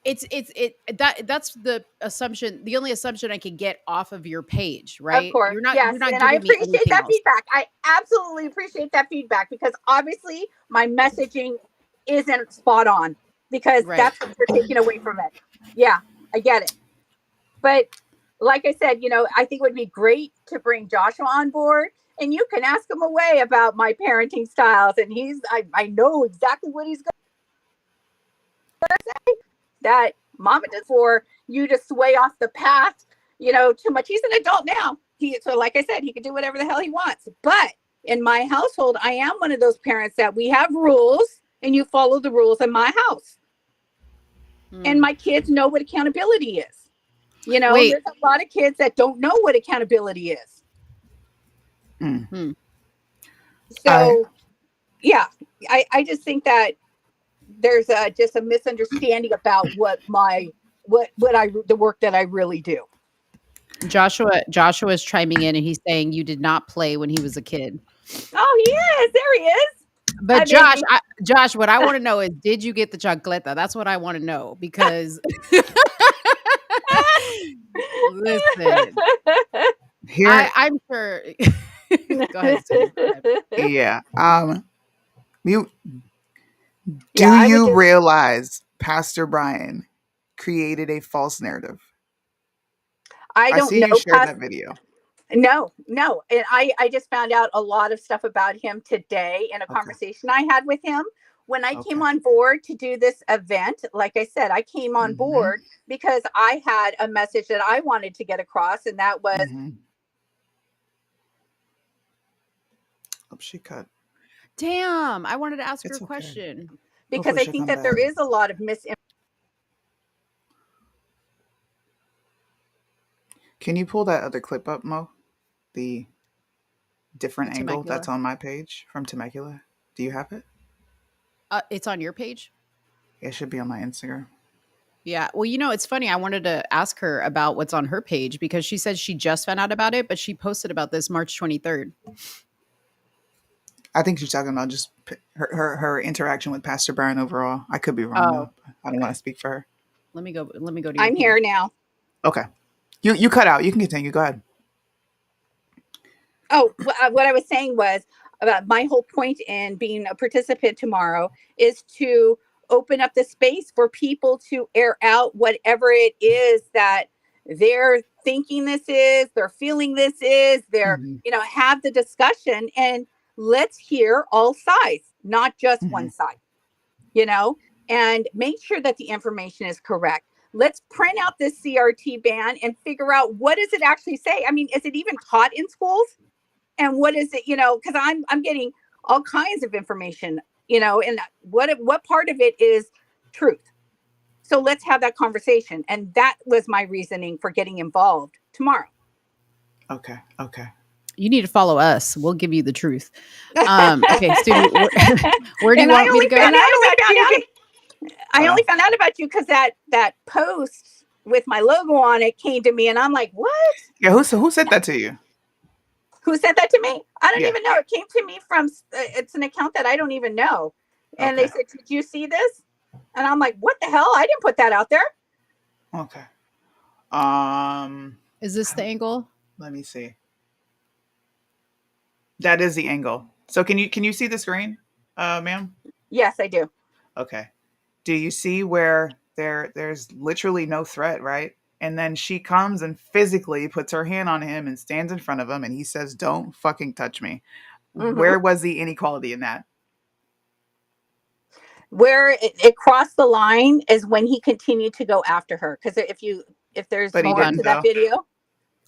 That's the assumption, the only assumption I can get off of your page, right? Of course. You're not Yes. giving And I me appreciate anything that else. feedback. I absolutely appreciate that feedback, because obviously my messaging isn't spot on, because that's what you're taking away from it. Yeah, I get it. But like I said, I think it would be great to bring Joshua on board, and you can ask him away about my parenting styles. And I know exactly what he's going to say, that mama does for you to sway off the path, too much. He's an adult now. So like I said, he can do whatever the hell he wants. But in my household, I am one of those parents that we have rules, and you follow the rules in my house. And my kids know what accountability is. There's a lot of kids that don't know what accountability is. So, yeah, I just think that there's just a misunderstanding about the work that I really do. Joshua is chiming in, and he's saying you did not play when he was a kid. Oh, he is. There he is. But Josh, what I want to know is, did you get the chancleta? That's what I want to know, because listen, I'm sure. Go ahead, Soonie. Yeah. Do you realize Pastor Brian created a false narrative? I don't see know. You shared that video. No. And I just found out a lot of stuff about him today in a conversation I had with him. When I came on board to do this event, like I said, I came on board because I had a message that I wanted to get across, and that was... Oh, she cut. Damn, I wanted to ask her a question. Because I think that there is a lot of misinformation. Can you pull that other clip up, Mo? The different angle that's on my page from Temecula. Do you have it? It's on your page? It should be on my Instagram. Yeah. Well, it's funny. I wanted to ask her about what's on her page, because she said she just found out about it, but she posted about this March 23rd. I think she's talking about just her interaction with Pastor Brian overall. I could be wrong, though. I don't want to speak for her. Let me go to I'm here now. Okay. You cut out. You can continue. Go ahead. Oh, what I was saying was, about my whole point in being a participant tomorrow is to open up the space for people to air out whatever it is that they're thinking this is, they're feeling this is, they're, have the discussion, and let's hear all sides, not just one side, and make sure that the information is correct. Let's print out this CRT ban and figure out, what does it actually say? I mean, is it even taught in schools? And what is it, because I'm getting all kinds of information, and what part of it is truth. So let's have that conversation. And that was my reasoning for getting involved tomorrow. Okay. You need to follow us. We'll give you the truth. Okay, Soonie, where do you want me to go? I only found out about you because that post with my logo on it came to me, and I'm like, what? Yeah, who said that to you? Who sent that to me? I don't even know. It came to me from, it's an account that I don't even know. And they said, did you see this? And I'm like, what the hell? I didn't put that out there. Okay. Is this the angle? Let me see. That is the angle. So can you see the screen, ma'am? Yes, I do. Okay. Do you see where there's literally no threat, right? And then she comes and physically puts her hand on him and stands in front of him and he says, "Don't fucking touch me." Hmm. Where was the inequality in that? Where it crossed the line is when he continued to go after her. Because if there's But he more Hold to on. didn't that though. video,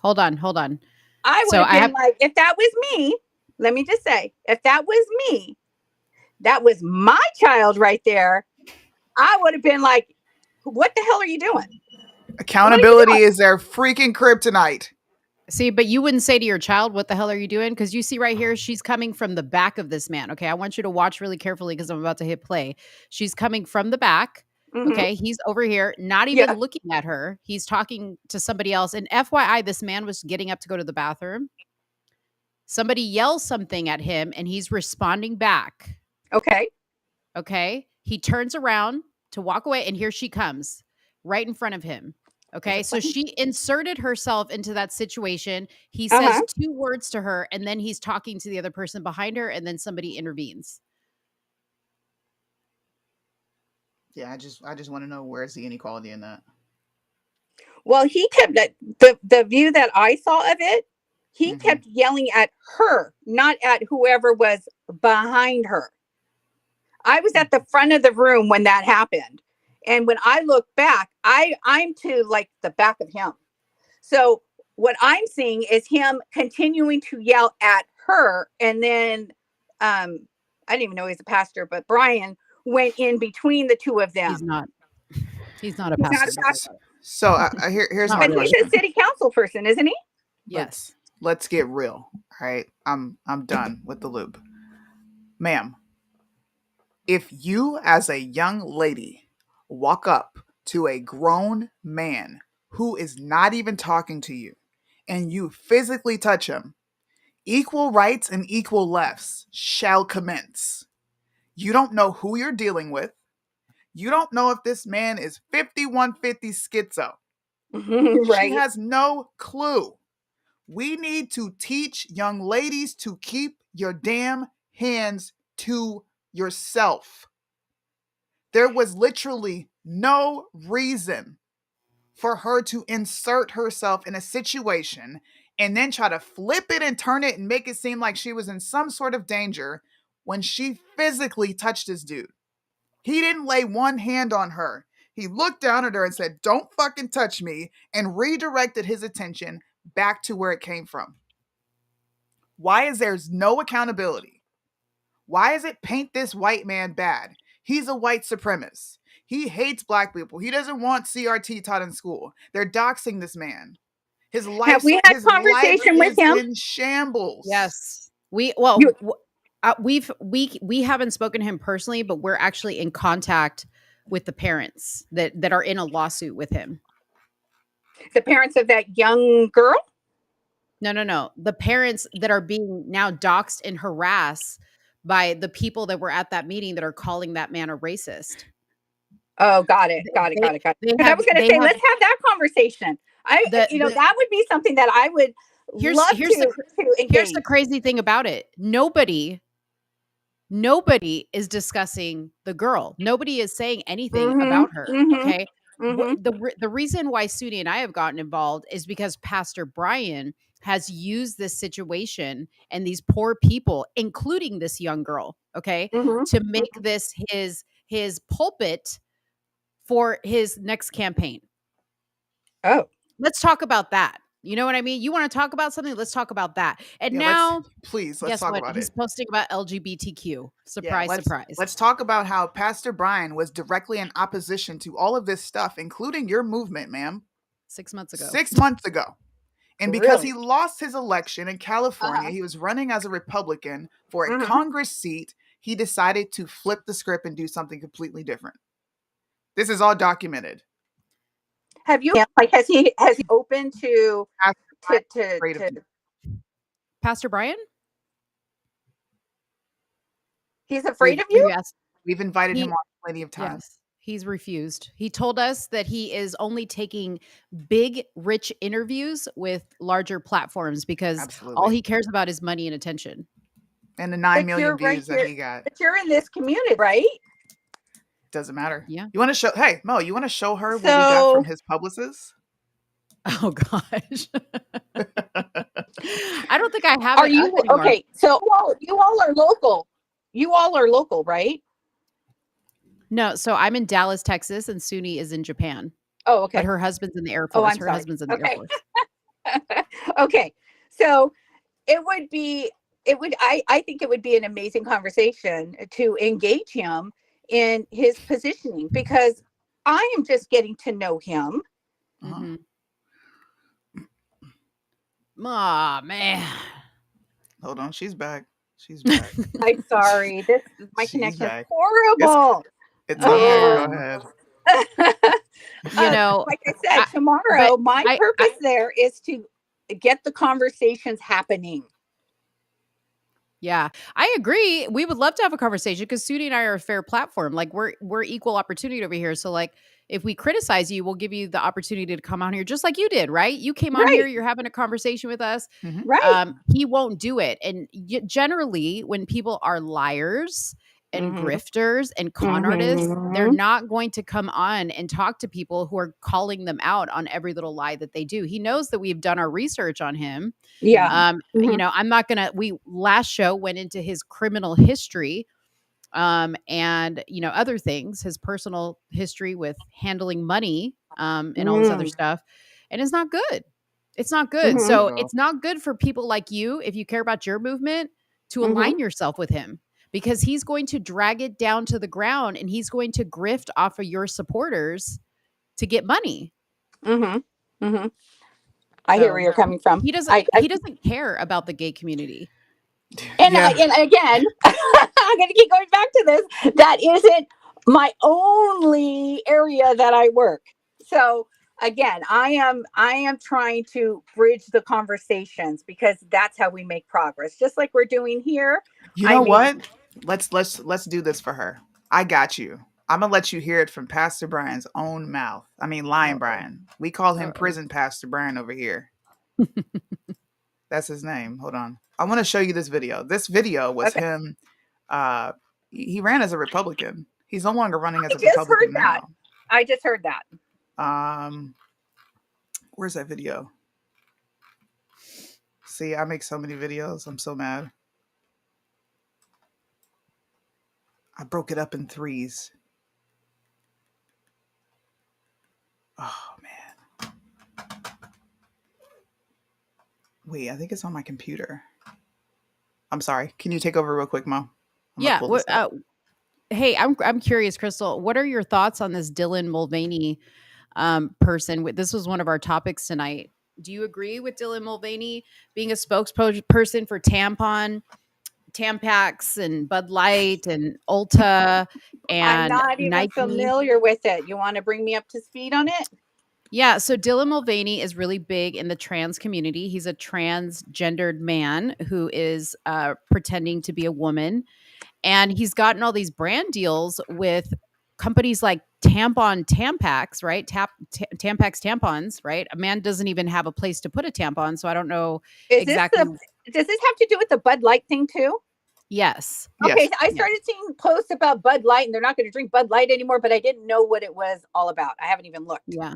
Hold on. Hold on. I would So have I been have like, if that was me, let me just say, if that was me, that was my child right there, I would have been like, what the hell are you doing? What are you Accountability doing? is their freaking kryptonite. See, but you wouldn't say to your child, "What the hell are you doing?" Because you see right here, she's coming from the back of this man. Okay. I want you to watch really carefully because I'm about to hit play. She's coming from the back. Hmm. Okay. He's over here, not even Yeah. looking at her. He's talking to somebody else. And FYI, this man was getting up to go to the bathroom. Somebody yells something at him and he's responding back. Okay. Okay. He turns around to walk away, and here she comes right in front of him. Is Okay. it So playing? she inserted herself into that situation. He Uh-huh. says two words to her, and then he's talking to the other person behind her, and then somebody intervenes. Yeah, I just want to know where's the inequality in that. Well, he kept the view that I saw of it, he Hmm. kept yelling at her, not at whoever was behind her. I was at the front of the room when that happened. And when I look back, I'm to like the back of him. So what I'm seeing is him continuing to yell at her. And then I didn't even know he's a pastor, but Brian went in between the two of He's them. not. He's not a He's not pastor. a pastor, So here's Not my but he's a really. question. city council person, isn't he? Yes. Let's get real. All right. I'm done with the loop. Ma'am, if you as a young lady walk up to a grown man who is not even talking to you and you physically touch him, equal rights and equal lefts shall commence. You don't know who you're dealing with. You don't know if this man is 5150 schizo. She Right. has no clue. We need to teach young ladies to keep your damn hands to yourself. There was literally no reason for her to insert herself in a situation and then try to flip it and turn it and make it seem like she was in some sort of danger when she physically touched this dude. He didn't lay one hand on her. He looked down at her and said, "Don't fucking touch me," and redirected his attention back to where it came from. Why is there's no accountability? Why is it paint this white man bad? He's a white supremacist. He hates black people. He doesn't want CRT taught in school. They're doxing this man. His Have life, we had his life conversation with is him? in shambles. Yes. You, We haven't spoken to him personally, but we're actually in contact with the parents that are in a lawsuit with him. the parents of that young girl? No. The parents that are being now doxxed and harassed by the people that were at that meeting that are calling that man a racist. Oh, got it. They Got it. they Because I have was going to they say, have let's have that conversation. the That would be something that I would here's love here's the to here's the engage. crazy thing about it. Nobody is discussing the girl. Nobody is saying anything Mm-hmm. about her. Mm-hmm. Okay. Mm-hmm. The reason why Soonie and I have gotten involved is because Pastor Brian has used this situation and these poor people, including this young girl, okay, Mm-hmm. to make this his pulpit for his next campaign. Oh, Let's talk about that. You know what I mean? You want to talk about something? Let's talk about that. And Yeah, now, let's guess talk what? about He's it. posting about LGBTQ. Yeah, Surprise, surprise. let's talk about how Pastor Brian was directly in opposition to all of this stuff, including your movement, ma'am, 6 months ago. 6 months ago. And because he really? lost his election in California, Uh-huh. he was running as a Republican for a Mm-hmm. Congress seat. He decided to flip the script and do something completely different. This is all documented. Have you has he open to Pastor Brian is to afraid of to people. Pastor Brian? he's afraid We've of we've you? You asked. we've invited him He on plenty of times. Yes. He's refused. He told us that he is only taking big, rich interviews with larger platforms because all Absolutely. he cares about is money and attention. And the 9 But you're million right views that here. he got. But you're in this community, right? Doesn't matter. Yeah. You want to show, hey, Mo, you want to show her what we got from So his publicist? Oh gosh. I don't think I have are it you up anymore. okay? So you all are local. You all are local, right? No, so I'm in Dallas, Texas, and Soonie is in Japan. Oh, okay. But her husband's in the Air Oh, Force. I'm Her sorry. husband's in the Air Okay. Force. Okay. So I think it would be an amazing conversation to engage him in his positioning because I am just getting to know him. Mhm. Aw, man. Hold on, she's back. She's back. I'm sorry. My She's connection is back. horrible. It's okay. Go Man. ahead. You know, Like I said, but tomorrow, my I purpose there is to get the conversations happening. yeah, I agree. We would love to have a conversation because Soonie and I are a fair platform. Like we're equal opportunity over here. So like if we criticize you, we'll give you the opportunity to come on here just like you did, right? You came on here, Right. you're having a conversation with us. Mhm. Right. He won't do it. And generally, when people are liars and Mhm. grifters and con artists, they're Mhm. not going to come on and talk to people who are calling them out on every little lie that they do. He knows that we've done our research on him. Yeah. You know, I'm not gonna. We last show went into his criminal history, and you know other things, his personal history with handling money, and all this other stuff, and it's not good. It's not good. Mhm. So No. it's not good for people like you, if you care about your movement, to Mhm. align yourself with him because he's going to drag it down to the ground and he's going to grift off of your supporters to get money. Mhm. Mhm. I hear where So you're coming from. he doesn't care about the gay community. And Yeah. and again, I'm going to keep going back to this. That isn't my only area that I work. So again, I am trying to bridge the conversations because that's how we make progress. Just like we're doing here. You I know mean, what? Let's do this for her. I got you. I'm gonna let you hear it from Pastor Brian's own mouth. I mean, Lion Uh-oh. Brian. We call him Uh-oh. Prison Pastor Brian over here. That's his name. Hold on. I want to show you this video. This video was Okay. him. He ran as a Republican. He's no longer running as I a just Republican heard that. now. I just heard that. Where's that video? See, I make so many videos. I'm so mad. I broke it up in threes. Oh man. Wait, I think it's on my computer. I'm sorry. Can you take over real quick, Mom? Yeah. Hey, I'm curious, Crystal. What are your thoughts on this Dylan Mulvaney person? This was one of our topics tonight. Do you agree with Dylan Mulvaney being a spokesperson for Tampax and Bud Light and Ulta I'm and not even Nike? familiar with it. You want to bring me up to speed on it? Yeah, so Dylan Mulvaney is really big in the trans community. He's a transgendered man who is pretending to be a woman. And he's gotten all these brand deals with companies like Tampax, right? Tampax tampons, right? A man doesn't even have a place to put a tampon, so I don't know exactly. Does this have to do with the Bud Light thing too? Yes. Okay, Yes. I started seeing posts about Bud Light and they're not going to drink Bud Light anymore, but I didn't know what it was all about. I haven't even looked. Yeah.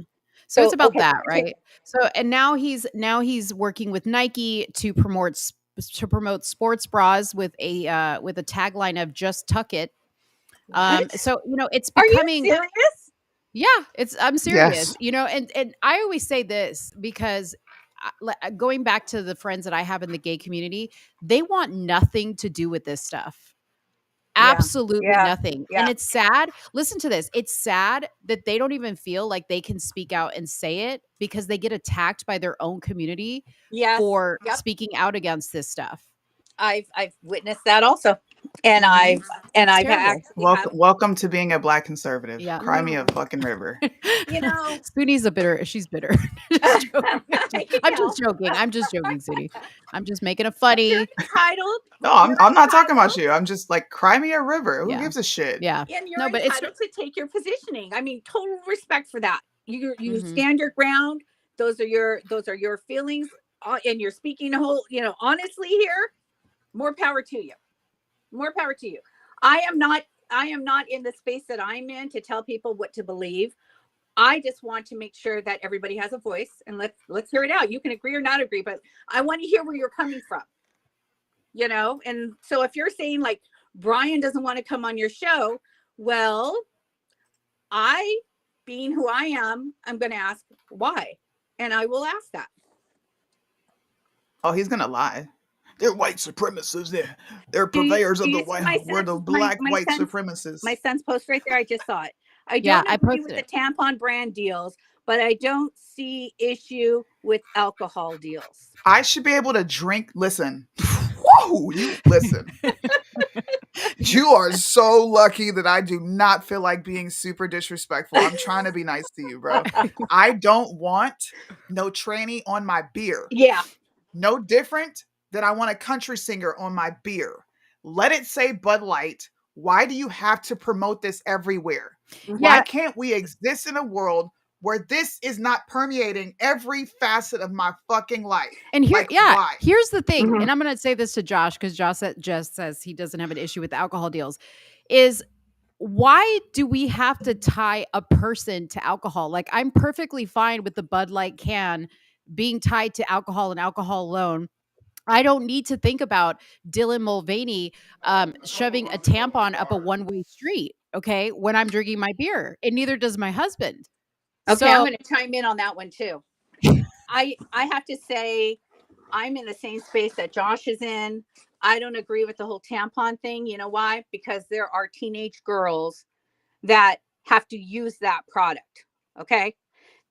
So it's about okay, that, right? So and now he's working with Nike to promote sports bras with a tagline of "Just Tuck It." So you know it's becoming. Are you serious? Yeah, I'm serious. Yes. You know, and I always say this because going back to the friends that I have in the gay community, they want nothing to do with this stuff. Absolutely nothing. Yeah. And it's sad. Listen to this. It's sad that they don't even feel like they can speak out and say it because they get attacked by their own community for speaking out against this stuff. I've witnessed that also. And I've Welcome to being a Black conservative. Yeah. Cry me a fucking river. You know, Sooney's she's bitter. Just joking. I'm just joking. I'm just joking, Soonie. I'm just making a funny. entitled. No, I'm not talking about you. I'm just like, cry me a river. Who Yeah. gives a shit? Yeah. And you're No, but it's entitled to take your positioning. I mean, total respect for that. You Mhm. stand your ground. Those are your feelings, and you're speaking honestly here. More power to you. More power to you. I am not in the space that I'm in to tell people what to believe. I just want to make sure that everybody has a voice, and let's hear it out. You can agree or not agree, but I want to hear where you're coming from. And so if you're saying like Brian doesn't want to come on your show, well, I, being who I am, I'm going to ask why, and I will ask that. Oh, he's gonna lie. They're white supremacists. They're purveyors of the white. We're the black white supremacists. My son's post right there. I just saw it. I Yeah, don't agree with the tampon brand deals, but I don't see issue with alcohol deals. I should be able to drink. Listen. Whoa, you listen. You are so lucky that I do not feel like being super disrespectful. I'm trying to be nice to you, bro. I don't want no tranny on my beer. Yeah. No different than I want a country singer on my beer. Let it say Bud Light. Why do you have to promote this everywhere? Yeah. Why can't we exist in a world where this is not permeating every facet of my fucking life? And here, why? Here's the thing, and I'm going to say this to Josh because Josh just says he doesn't have an issue with alcohol deals. Is why do we have to tie a person to alcohol? Like, I'm perfectly fine with the Bud Light can being tied to alcohol and alcohol alone. I don't need to think about Dylan Mulvaney shoving a tampon up a one-way street, okay, when I'm drinking my beer, and neither does my husband. Okay, I'm going to chime in on that one too. I have to say, I'm in the same space that Josh is in. I don't agree with the whole tampon thing. You know why? Because there are teenage girls that have to use that product. Okay,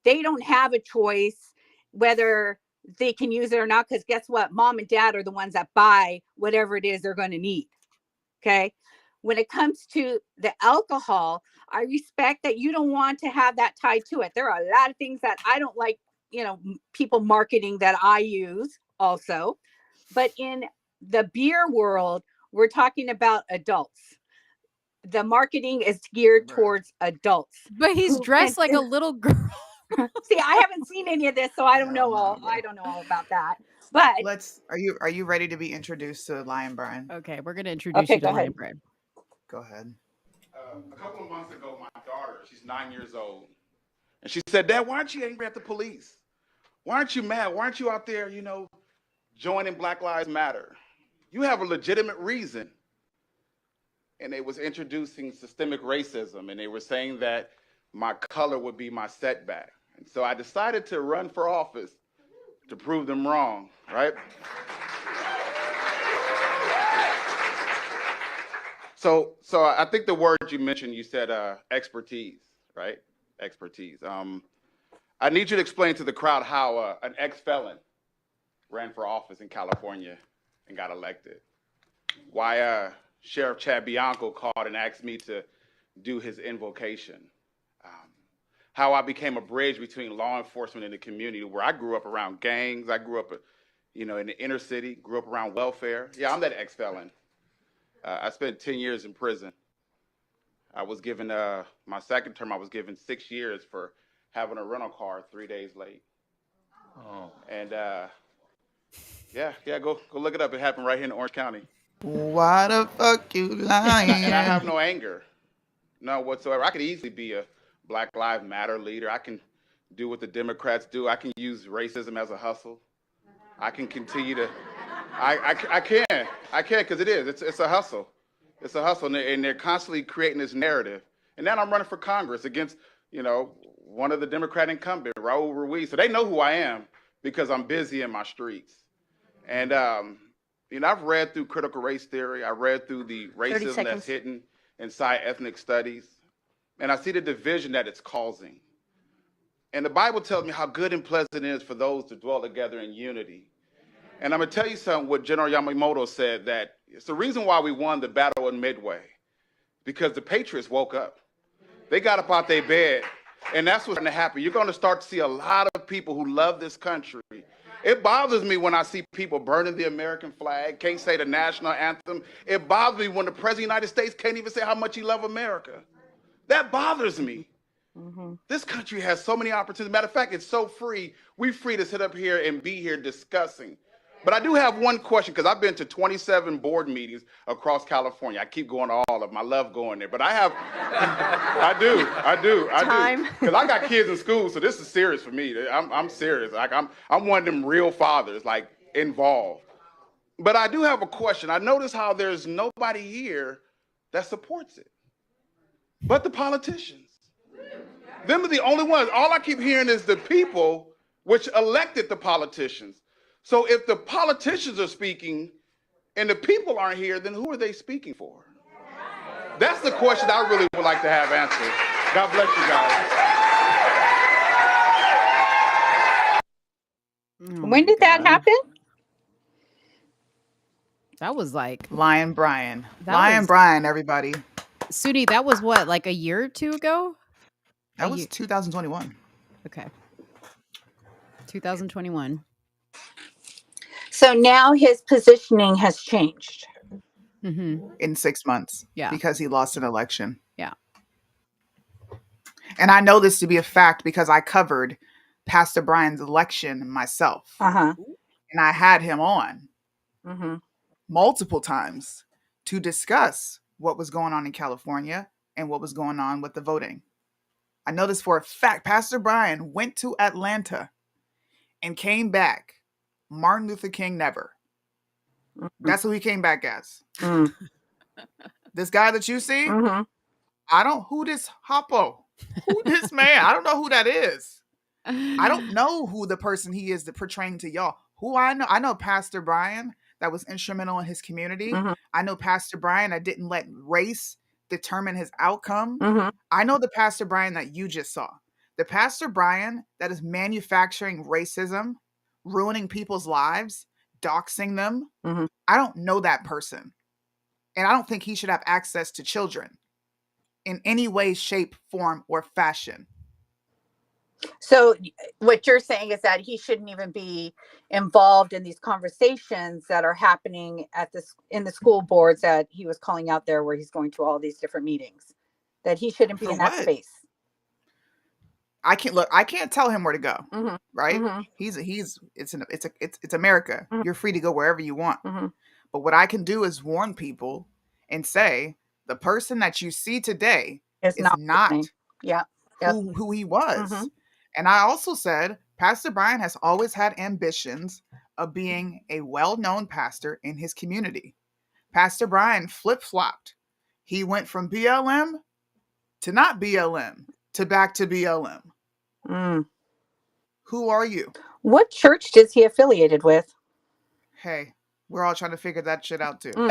they don't have a choice whether they can use it or not, because guess what? Mom and dad are the ones that buy whatever it is they're going to need. Okay. When it comes to the alcohol, I respect that you don't want to have that tied to it. There are a lot of things that I don't like, people marketing that I use also. But in the beer world, we're talking about adults. The marketing is geared towards adults. But he's dressed like a little girl. See, I haven't seen any of this, so I don't know all about that. But are you ready to be introduced to Lion Brian? Okay, we're gonna introduce you to Lion Brian. Go ahead. A couple of months ago, my daughter, she's 9 years old, and she said, "Dad, why aren't you angry at the police? Why aren't you mad? Why aren't you out there, joining Black Lives Matter? You have a legitimate reason." And they was introducing systemic racism, and they were saying that my color would be my setback. And so I decided to run for office to prove them wrong, right? So I think the word you mentioned, you said expertise, right? Expertise. I need you to explain to the crowd how an ex-felon ran for office in California and got elected. Why Sheriff Chad Bianco called and asked me to do his invocation. How I became a bridge between law enforcement and the community, where I grew up around gangs. I grew up, in the inner city, grew up around welfare. Yeah, I'm that ex-felon. I spent 10 years in prison. I was given, my second term, I was given 6 years for having a rental car 3 days late. Oh. And go look it up. It happened right here in Orange County. Why the fuck you lying? And I have no anger, none whatsoever. I could easily be a Black Lives Matter leader. I can do what the Democrats do. I can use racism as a hustle. I can continue to, I can, because it is. It's a hustle. It's a hustle, and they're constantly creating this narrative. And now I'm running for Congress against, one of the Democrat incumbent, Raul Ruiz. So they know who I am because I'm busy in my streets. And, I've read through critical race theory. I read through the racism that's hidden inside ethnic studies. And I see the division that it's causing. And the Bible tells me how good and pleasant it is for those to dwell together in unity. And I'm going to tell you something, what General Yamamoto said, that it's the reason why we won the battle in Midway, because the patriots woke up. They got up out their bed And that's what's going to happen. You're going to start to see a lot of people who love this country. It bothers me when I see people burning the American flag, can't say the national anthem. It bothers me when the President of the United States can't even say how much he loves America. That bothers me. This country has so many opportunities. Matter of fact, it's so free. We're free to sit up here and be here discussing. But I do have one question, because I've been to 27 board meetings across California. I keep going to all of them. I love going there. But I do. Because I got kids in school, so this is serious for me. I'm serious. Like I'm one of them real fathers, like involved. But I do have a question. I notice how there's nobody here that supports it, but the politicians. Them are the only ones. All I keep hearing is the people which elected the politicians. So if the politicians are speaking and the people aren't here, then who are they speaking for? That's the question I really would like to have answered. God bless you guys. When did that happen? That was like Lion Brian. That Brian, everybody. Soonie, that was what, like a year or two ago? That was 2021. Okay. 2021. So now his positioning has changed. In 6 months. Yeah. Because he lost an election. Yeah. And I know this to be a fact because I covered Pastor Brian's election myself. Uh-huh. And I had him on multiple times to discuss what was going on in California and what was going on with the voting. I know this for a fact. Pastor Brian went to Atlanta and came back. Martin Luther King never. That's who he came back as. This guy that you see, who this Hoppo? Who this man? I don't know who that is. I don't know who the person he is that portraying to y'all. Who I know Pastor Brian that was instrumental in his community. I know Pastor Brian that didn't let race determine his outcome. I know the Pastor Brian that you just saw. The Pastor Brian that is manufacturing racism, ruining people's lives, doxing them. I don't know that person. And I don't think he should have access to children in any way, shape, form, or fashion. So what you're saying is that he shouldn't even be involved in these conversations that are happening in the school boards that he was calling out there, where he's going to all these different meetings, that he shouldn't be in that space. I can't tell him where to go. Right. It's America. You're free to go wherever you want. But what I can do is warn people and say, the person that you see today is not who he was. And I also said, Pastor Brian has always had ambitions of being a well-known pastor in his community. Pastor Brian flip-flopped. He went from BLM to not BLM to back to BLM. Who are you? What church is he affiliated with? Hey, we're all trying to figure that shit out too. So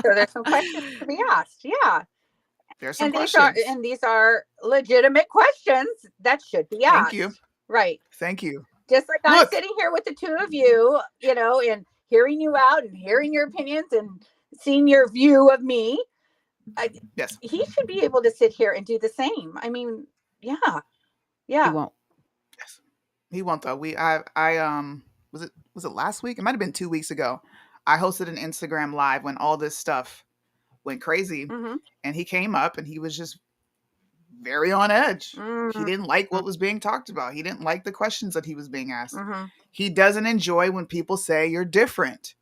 there's some questions to be asked. Yeah. There's some questions. These are legitimate questions that should be asked. Thank you. Right. Thank you. Just like I'm sitting here with the two of you, and hearing you out and hearing your opinions and seeing your view of me. Yes. He should be able to sit here and do the same. I mean, yeah. He won't. Yes. He won't though. Was it last week? It might have been 2 weeks ago. I hosted an Instagram live when all this stuff went crazy, and he came up and he was just very on edge. He didn't like what was being talked about. He didn't like the questions that he was being asked. He doesn't enjoy when people say you're different.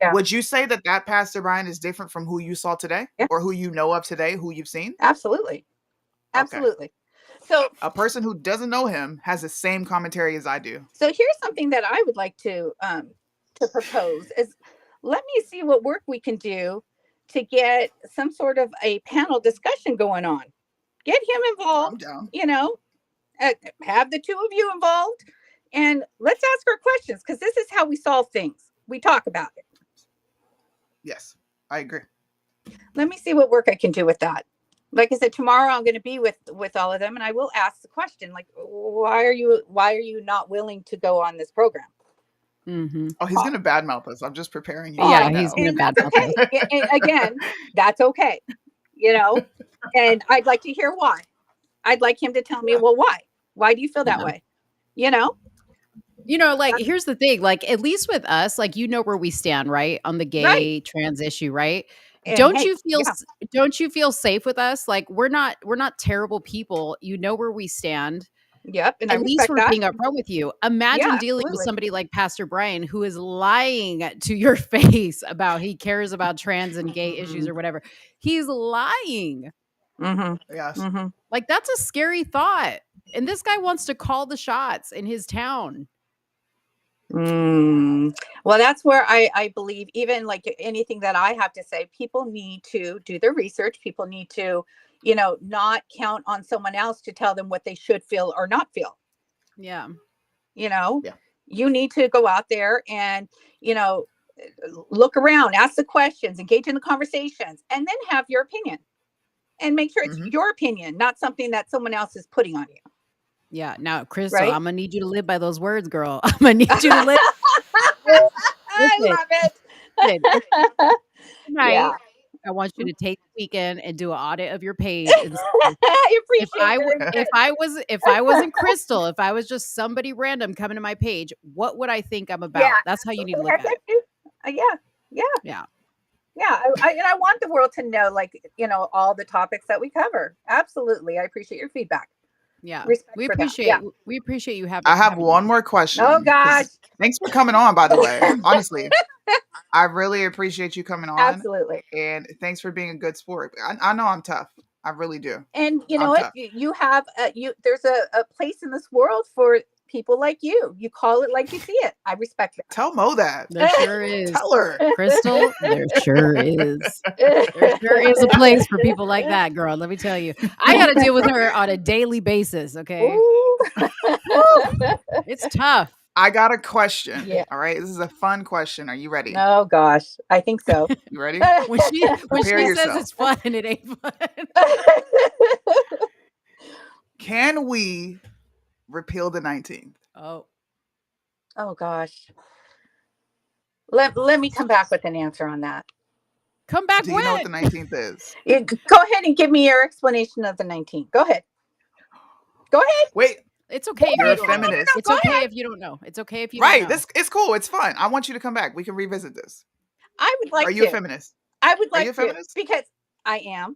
Yeah. Would you say that Pastor Brian is different from who you saw today, or who you know of today, who you've seen? Absolutely. Absolutely. Okay. So a person who doesn't know him has the same commentary as I do. So here's something that I would like to propose is, let me see what work we can do to get some sort of a panel discussion going on. Get him involved, have the two of you involved, and let's ask our questions, because this is how we solve things. We talk about it. Yes, I agree. Let me see what work I can do with that. Like I said, tomorrow I'm going to be with all of them, and I will ask the question, like, why are you not willing to go on this program? Oh, he's going to badmouth us. I'm just preparing you. Yeah, he's going to badmouth us. And again, that's okay, and I'd like to hear why. I'd like him to tell me, well, why? Why do you feel that Yeah. way? You know? Like, here's the thing, like, at least with us, like, where we stand, right? On the gay trans issue, right? And Don't hey, you feel yeah. don't you feel safe with us? Like, we're not terrible people. You know where we stand. Yep. And I At least respect we're that. being upfront with you. Imagine Yeah, dealing with absolutely. somebody like Pastor Brian, who is lying to your face about he cares about trans and gay issues or whatever. He's lying. Yes. Like, that's a scary thought. And this guy wants to call the shots in his town. Well, that's where I believe, even like anything that I have to say, people need to do their research. People need to, not count on someone else to tell them what they should feel or not feel. Yeah. You need to go out there and, look around, ask the questions, engage in the conversations, and then have your opinion and make sure it's your opinion, not something that someone else is putting on you. Yeah. Now, Crystal, Right? I'm gonna need you to live by those words, girl. I'm gonna need you to live. I love it. Tonight, Yeah. I want you to take the weekend and do an audit of your page. And I appreciate if I wasn't Crystal, if I was just somebody random coming to my page, what would I think I'm about? Yeah. That's how you need to look at it. Yeah. I want the world to know, like, all the topics that we cover. Absolutely. I appreciate your feedback. Yeah. Respect We for that. appreciate Yeah. we appreciate you having I have having one me. more question. Oh 'cause gosh. Thanks for coming on, by the way. Honestly, I really appreciate you coming on. Absolutely. And thanks for being a good sport. I know I'm tough. I really do. And you know I'm what? tough. You have there's a place in this world for people like you. You call it like you see it. I respect that. Tell Mo that. There sure is. Tell her. Crystal, there sure is. There sure is a place for people like that, girl. Let me tell you. I got to deal with her on a daily basis, okay? It's tough. I got a question. Yeah. All right. This is a fun question. Are you ready? Oh gosh. I think so. You ready? When she Prepare says yourself. it's fun, it ain't fun. Can we repeal the 19th? Oh gosh. Let me come back with an answer on that. Come back Do you when? know what the 19th is? Go ahead and give me your explanation of the 19th. Go ahead. Wait. It's okay if You're you a don't know. feminist. It's okay if you don't know. It's okay if you Right. don't know. It's cool. It's fun. I want you to come back. We can revisit this. I would like Are to. you a feminist? I would Are like you a to, feminist? because I am.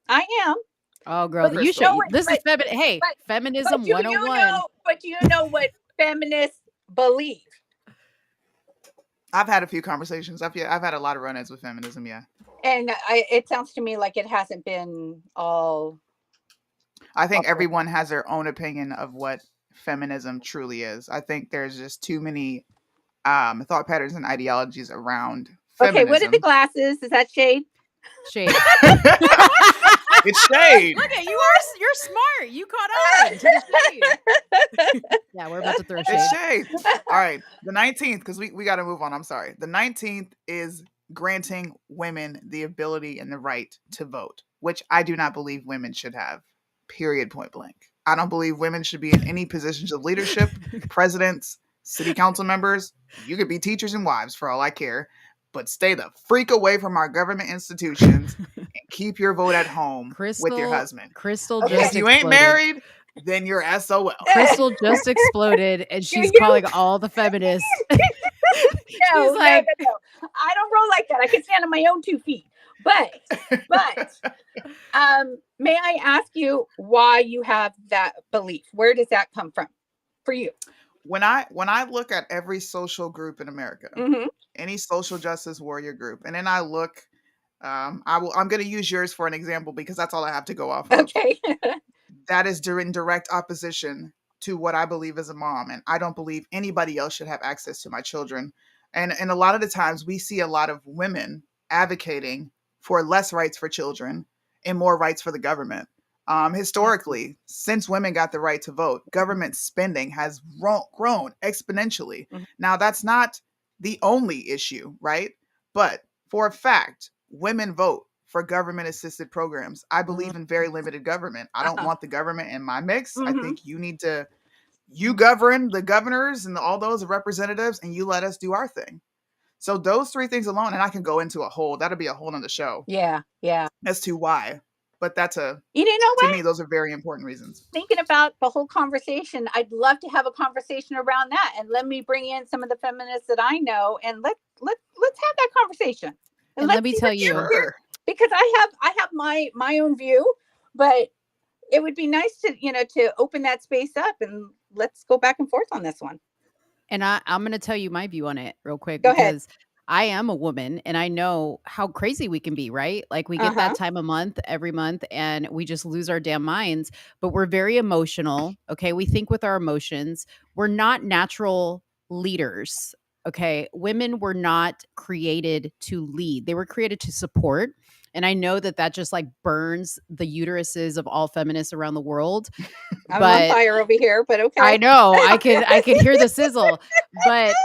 I am. Oh, girl, But you should. no, This is but- Hey, but- feminism But you 101. but you know what feminists believe. I've had a few conversations. I've had a lot of run-ins with feminism. Yeah. And it sounds to me like it hasn't been all. I think everyone has their own opinion of what feminism truly is. I think there's just too many thought patterns and ideologies around feminism. Okay, what are the glasses? Is that shade? Shade. It's shade. Look at you. You're smart. You caught on to the shade. Yeah, we're about to throw shade. It's shade. All right. The 19th, because we got to move on. I'm sorry. The 19th is granting women the ability and the right to vote, which I do not believe women should have. Period. Point blank. I don't believe women should be in any positions of leadership, presidents, city council members. You could be teachers and wives for all I care, but stay the freak away from our government institutions and keep your vote at home with your husband. Crystal And just if you ain't exploded. married, then you're SOL. Crystal just exploded, and she's calling all the feminists. No, She's like, no. I don't roll like that. I can stand on my own 2 feet. But may I ask you why you have that belief? Where does that come from for you? When I look at every social group in America, Mm-hmm. any social justice warrior group, and then I look, I'm going to use yours for an example because that's all I have to go off of. Okay. That is in direct opposition to what I believe as a mom, and I don't believe anybody else should have access to my children. And a lot of the times we see a lot of women advocating for less rights for children and more rights for the government. Historically, since women got the right to vote, government spending has grown exponentially. Mm-hmm. Now, that's not the only issue, right? But for a fact, women vote for government assisted programs. I believe in very limited government. I don't want the government in my mix. I think you govern the governors and all those representatives, and you let us do our thing. So those 3 things alone, and I can go into that'll be a whole nother show. Yeah. As to why. but that's know to what? me, those are very important reasons. Thinking about the whole conversation, I'd love to have a conversation around that, and let me bring in some of the feminists that I know, and let's have that conversation, And let's let me see tell what you, Sure. because I have my own view, but it would be nice to to open that space up, and let's go back and forth on this one. and I'm going to tell you my view on it real quick, Go ahead. because I am a woman and I know how crazy we can be, right? Like we get Uh-huh. that time of month every month and we just lose our damn minds, but we're very emotional. Okay. We think with our emotions. We're not natural leaders. Okay. Women were not created to lead, they were created to support. And I know that just like burns the uteruses of all feminists around the world. I'm on But fire over here, but okay. I know I could hear the sizzle, but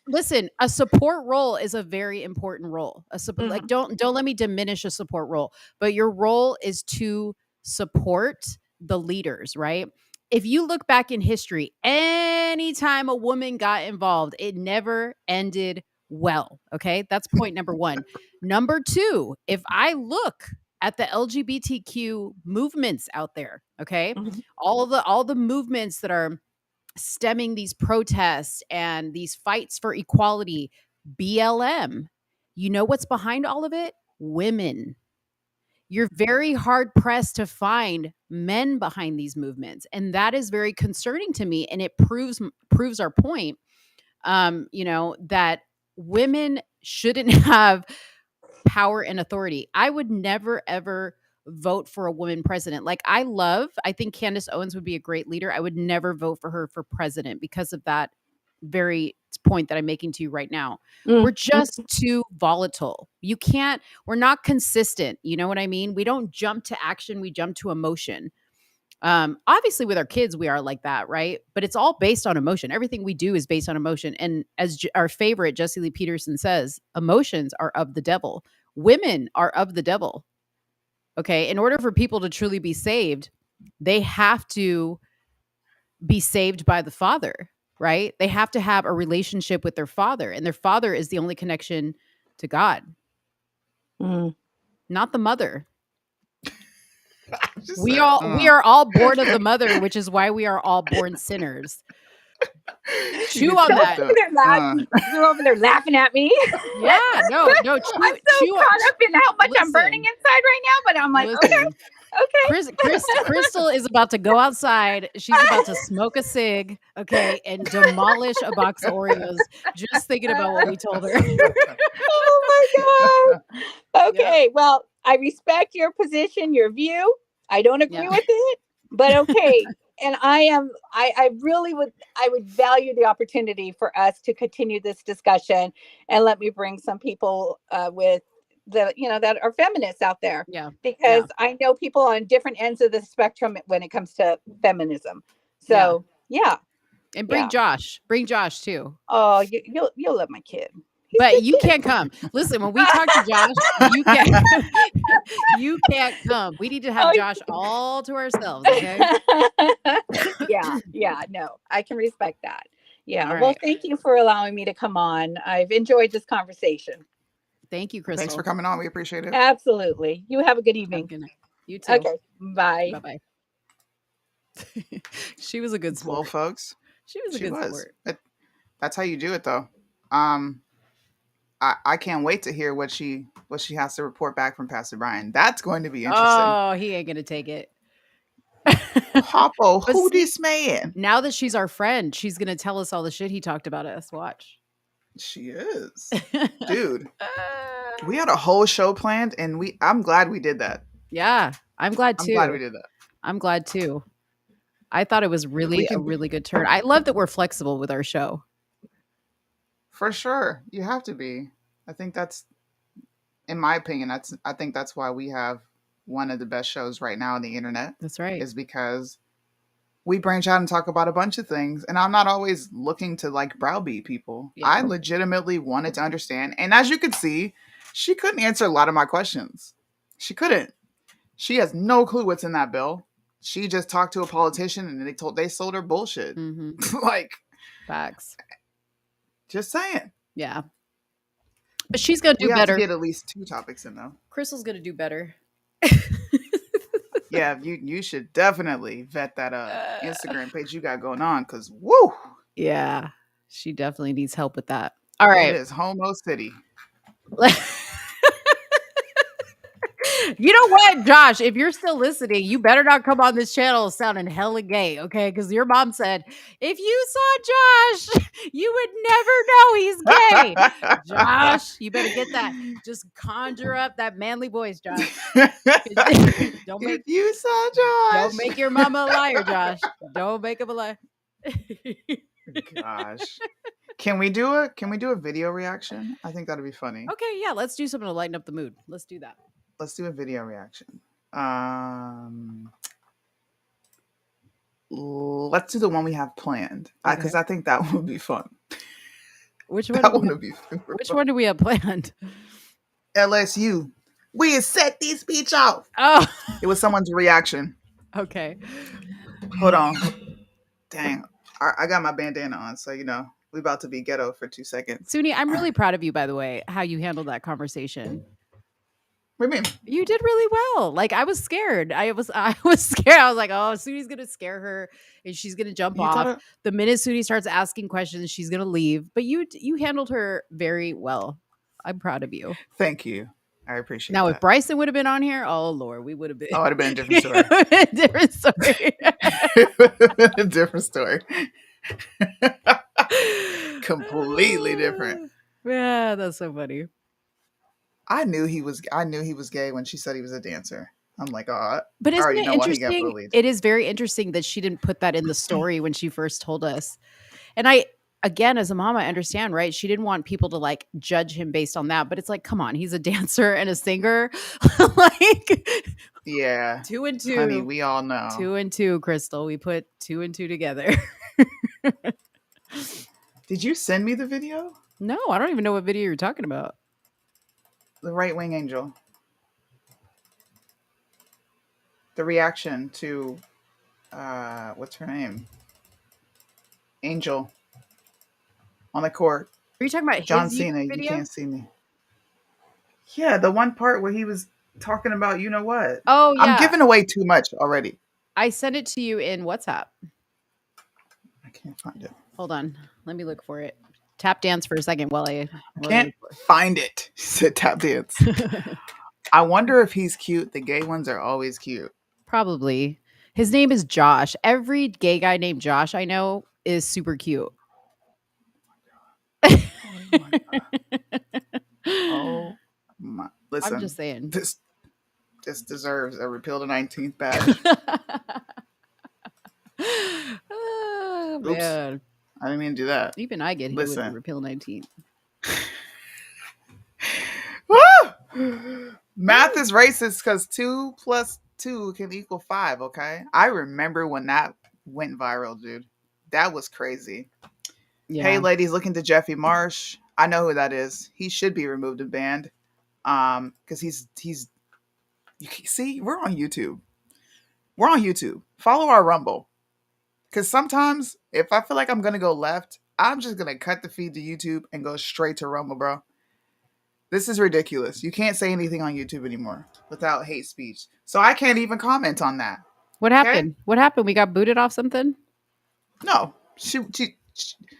listen, a support role is a very important role. Like don't let me diminish a support role, but your role is to support the leaders, right? If you look back in history, anytime a woman got involved, it never ended well. Okay. That's point number one. Number two, if I look at the LGBTQ movements out there, okay, all the movements that are stemming these protests and these fights for equality, BLM, you know what's behind all of it? Women. You're very hard pressed to find men behind these movements, and that is very concerning to me. And it proves our point. That women shouldn't have power and authority. I would never ever vote for a woman president. Like I think Candace Owens would be a great leader. I would never vote for her for president because of that very point that I'm making to you right now. We're just too volatile. We're not consistent. You know what I mean? We don't jump to action, we jump to emotion. Obviously with our kids we are like that, right? But it's all based on emotion. Everything we do is based on emotion. And as our favorite Jesse Lee Peterson says, emotions are of the devil. Women are of the devil. Okay, in order for people to truly be saved, they have to be saved by the Father, right? They have to have a relationship with their Father, and their Father is the only connection to God, not the mother. We are all born of the mother, which is why we are all born sinners. Chew on that. You're over there laughing at me. Yeah, no. I'm so caught up in how much I'm burning inside right now, but I'm like, okay. Crystal is about to go outside. She's about to smoke a cig, okay, and demolish a box of Oreos. Just thinking about what we told her. Oh my God. Okay, well, I respect your position, your view. I don't agree with it, but okay. And I would value the opportunity for us to continue this discussion, and let me bring some people with that are feminists out there. Yeah. Because I know people on different ends of the spectrum when it comes to feminism. So yeah. And bring Josh too. Oh, you'll love my kid. But you can't come. Listen, when we talk to Josh, you can't come. We need to have Josh all to ourselves, okay? Yeah, no, I can respect that. Yeah. Right. Well, thank you for allowing me to come on. I've enjoyed this conversation. Thank you, Crystal. Thanks for coming on. We appreciate it. Absolutely. You have a good evening. Good night. You too. Okay. Bye. Bye-bye. She was a good sport. Well, folks. She was a good sport. That's how you do it, though. I can't wait to hear what she has to report back from Pastor Brian. That's going to be interesting. Oh, he ain't gonna take it. Hoppo, who this man? Now that she's our friend, she's gonna tell us all the shit he talked about us. Watch. She is. Dude. We had a whole show planned, and I'm glad we did that. Yeah, I'm glad too. I'm glad we did that. I'm glad too. I thought it was a really good turn. I love that we're flexible with our show. For sure. You have to be. I think that's, in my opinion, I think that's why we have one of the best shows right now on the internet. That's right. Is because we branch out and talk about a bunch of things. And I'm not always looking to like browbeat people. Yeah. I legitimately wanted to understand. And as you could see, she couldn't answer a lot of my questions. She couldn't. She has no clue what's in that bill. She just talked to a politician and they sold her bullshit. Mm-hmm. Like facts. Just saying. Yeah. But she's going to do better. We have to get at least 2 topics in though. Crystal's going to do better. Yeah, you should definitely vet that Instagram page you got going on, because woo, Yeah, she definitely needs help with that. All it right. is Homo City. You know what, Josh? If you're still listening, you better not come on this channel sounding hella gay, okay? Because your mom said, if you saw Josh, you would never know he's gay. Josh, you better get that. Just conjure up that manly voice, Josh. If you saw Josh, Don't make your mama a liar, Josh. Don't make him a liar. Gosh. Can we do a video reaction? I think that'd be funny. Okay, yeah, let's do something to lighten up the mood. Let's do that. Let's do a video reaction. Let's do the one we have planned, because I think that would be fun. Which one? That one would be Which one do we have planned? LSU. We had set this bitch off. Oh, it was someone's reaction. Okay. Hold on. Dang, I got my bandana on, so we about to be ghetto for 2 seconds. Soonie, I'm really proud of you, by the way, how you handled that conversation. What do you mean? You did really well. Like, I was scared. I was scared. I was like, oh, Soonie's gonna scare her and she's gonna jump off. The minute Soonie starts asking questions, she's gonna leave. But you handled her very well. I'm proud of you. Thank you. I appreciate now, that. if Bryson would have been on here, oh Lord, we would have been. Oh, it would have been a different story. Different story. A different story. Completely different. Yeah, that's so funny. I knew he was gay when she said he was a dancer. I'm like, oh, but I already know why he got interesting? bullied. It is very interesting that she didn't put that in the story when she first told us. And again, as a mom, I understand, right? She didn't want people to like judge him based on that. But it's like, come on, he's a dancer and a singer. Like, yeah, 2 and 2. Honey, we all know 2 and 2, Crystal. We put 2 and 2 together. Did you send me the video? No, I don't even know what video you're talking about. The right wing angel. The reaction to what's her name? Angel on the court. Are you talking about John his Cena? video? You can't see me. Yeah, the one part where he was talking about you know what. Oh, yeah. I'm giving away too much already. I sent it to you in WhatsApp. I can't find it. Hold on. Let me look for it. Tap dance for a second while I can't find it. She said tap dance. I wonder if he's cute. The gay ones are always cute. Probably. His name is Josh. Every gay guy named Josh I know is super cute. Oh my! Listen, I'm just saying. This deserves a repeal the 19th badge. Oh, Oops. man. I didn't mean to do that. Even I get hit with repeal 19. Woo! Math is racist because 2 + 2 can equal 5. Okay, I remember when that went viral, dude. That was crazy. Yeah. Hey, ladies, looking to Jeffrey Marsh. I know who that is. He should be removed and banned. Because he's. You see, we're on YouTube. We're on YouTube. Follow our Rumble. Because sometimes, if I feel like I'm gonna go left, I'm just gonna cut the feed to YouTube and go straight to Rumble, bro. This is ridiculous. You can't say anything on YouTube anymore without hate speech. So I can't even comment on that. What happened? Okay? What happened? We got booted off something? No.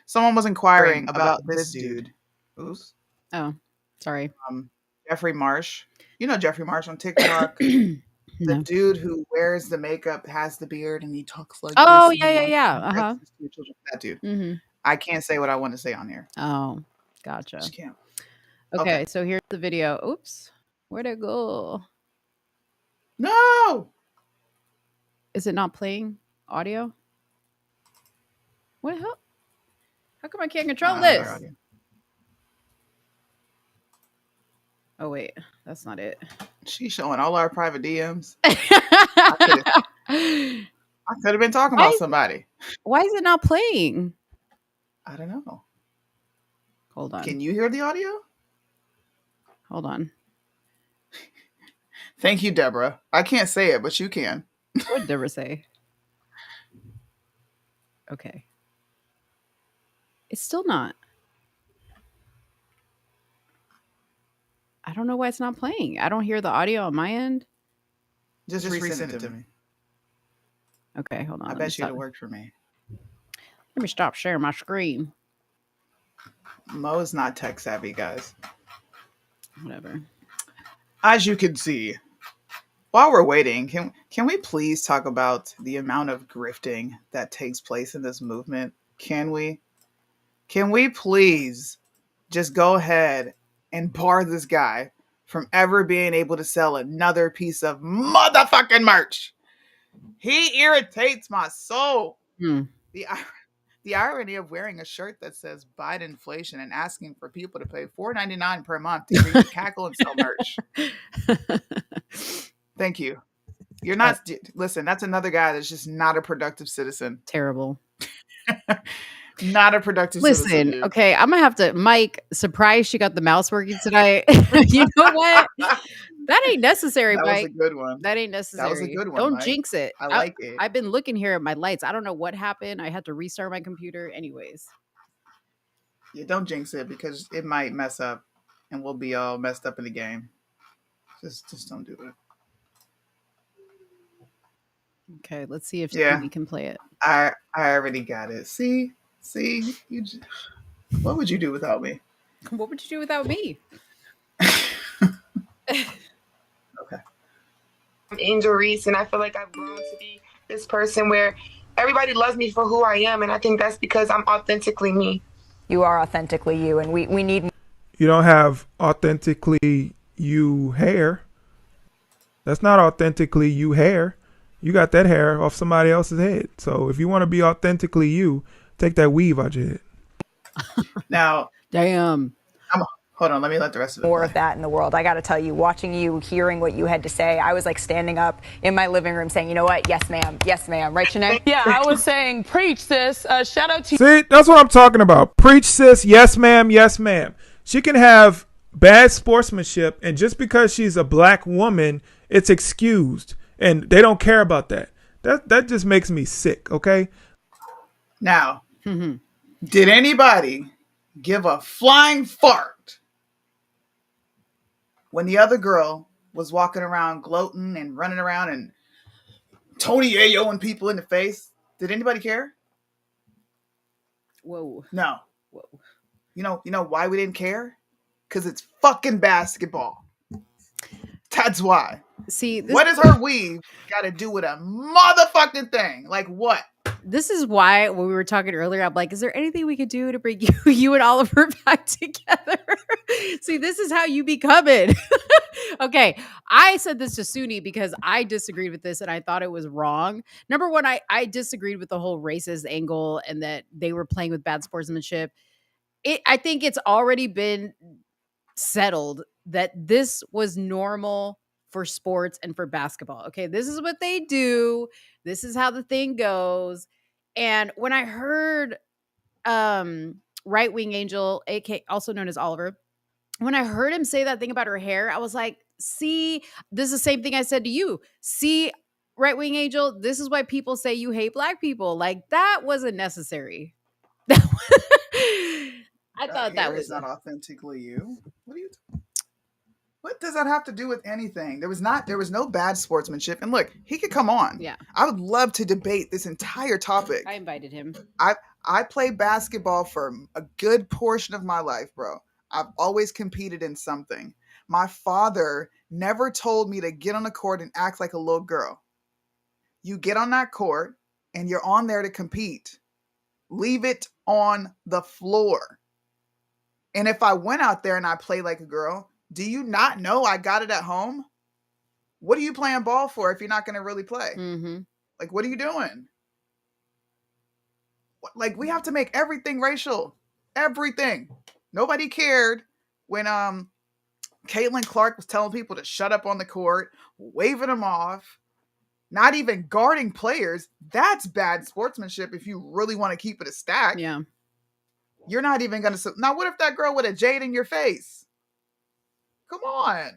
Someone was inquiring about this dude. Oops. Oh, sorry. Jeffrey Marsh. You know Jeffrey Marsh on TikTok. The dude who wears the makeup, has the beard, and he talks like oh, this. Yeah. Uh-huh. That dude. Mm-hmm. I can't say what I want to say on here. Oh, gotcha. Just can't. Okay, so here's the video. Oops. Where'd it go? No! Is it not playing audio? What the hell? How come I can't control this? Oh, wait. That's not it. She's showing all our private DMs. I could have been talking about somebody. Why is it not playing? I don't know. Hold on. Can you hear the audio? Hold on. Thank you, Deborah. I can't say it, but you can. What did Deborah say? Okay. It's still not. I don't know why it's not playing. I don't hear the audio on my end. Just resend it to me. Okay, hold on. I bet you it'll work for me. Let me stop sharing my screen. Mo is not tech savvy, guys. Whatever. As you can see, while we're waiting, can we please talk about the amount of grifting that takes place in this movement? Can we? Can we please just go ahead and bar this guy from ever being able to sell another piece of motherfucking merch? He irritates my soul. The irony of wearing a shirt that says "Biden inflation" and asking for people to pay $4.99 per month to hear you cackle and sell merch. Thank you. You're not. Listen, that's another guy that's just not a productive citizen. Terrible. Not a productive citizen. Listen, Dude. okay, I'm gonna have to. Mike, surprised she got the mouse working tonight. You know what? That ain't necessary, That Mike. was a good one. That ain't necessary. That was a good one. Don't Mike. jinx it. I like it. I've been looking here at my lights. I don't know what happened. I had to restart my computer. Anyways. Yeah, don't jinx it because it might mess up and we'll be all messed up in the game. Just don't do it. Okay, let's see if we can play it. I already got it. See, what would you do without me? What would you do without me? Okay. I'm Angel Reese, and I feel like I've grown to be this person where everybody loves me for who I am, and I think that's because I'm authentically me. You are authentically you, and we need. You don't have authentically you hair. That's not authentically you hair. You got that hair off somebody else's head. So if you want to be authentically you, take that weave out your head. Now, damn. Hold on, let me let the rest of it more play. of that in the world. I got to tell you, watching you, hearing what you had to say, I was like standing up in my living room saying, you know what? Yes, ma'am. Yes, ma'am. Right, Sinead? Yeah, I was saying, preach, sis. Shout out to See, that's what I'm talking about. Preach, sis. Yes, ma'am. Yes, ma'am. She can have bad sportsmanship, and just because she's a black woman, it's excused, and they don't care about that. That just makes me sick. Okay. Now, did anybody give a flying fart when the other girl was walking around gloating and running around and Tony Ayoing people in the face? Did anybody care? Whoa. No. Whoa. You know why we didn't care? Because it's fucking basketball. That's why. See, what does her weave got to do with a motherfucking thing? Like what? This is why when we were talking earlier, I'm like, is there anything we could do to bring you and Oliver back together? See, this is how you become it. Okay. I said this to Soonie because I disagreed with this and I thought it was wrong. Number one, I disagreed with the whole racist angle and that they were playing with bad sportsmanship. I think it's already been settled that this was normal for sports and for basketball. Okay, this is what they do. This is how the thing goes. And when I heard Right Wing Angel, AK, also known as Oliver, when I heard him say that thing about her hair, I was like, see, this is the same thing I said to you. See, Right Wing Angel, this is why people say you hate black people. Like, that wasn't necessary. I thought that was not authentically you. What does that have to do with anything? There was no bad sportsmanship. And look, he could come on. Yeah. I would love to debate this entire topic. I invited him. I played basketball for a good portion of my life, bro. I've always competed in something. My father never told me to get on the court and act like a little girl. You get on that court and you're on there to compete. Leave it on the floor. And if I went out there and I played like a girl, do you not know I got it at home? What are you playing ball for if you're not going to really play? Mm-hmm. Like, what are you doing? Like, we have to make everything racial. Everything. Nobody cared when Caitlin Clark was telling people to shut up on the court, waving them off, not even guarding players. That's bad sportsmanship if you really want to keep it a stack. Yeah. You're not even going to... Now, what if that girl would have jade in your face? Come on.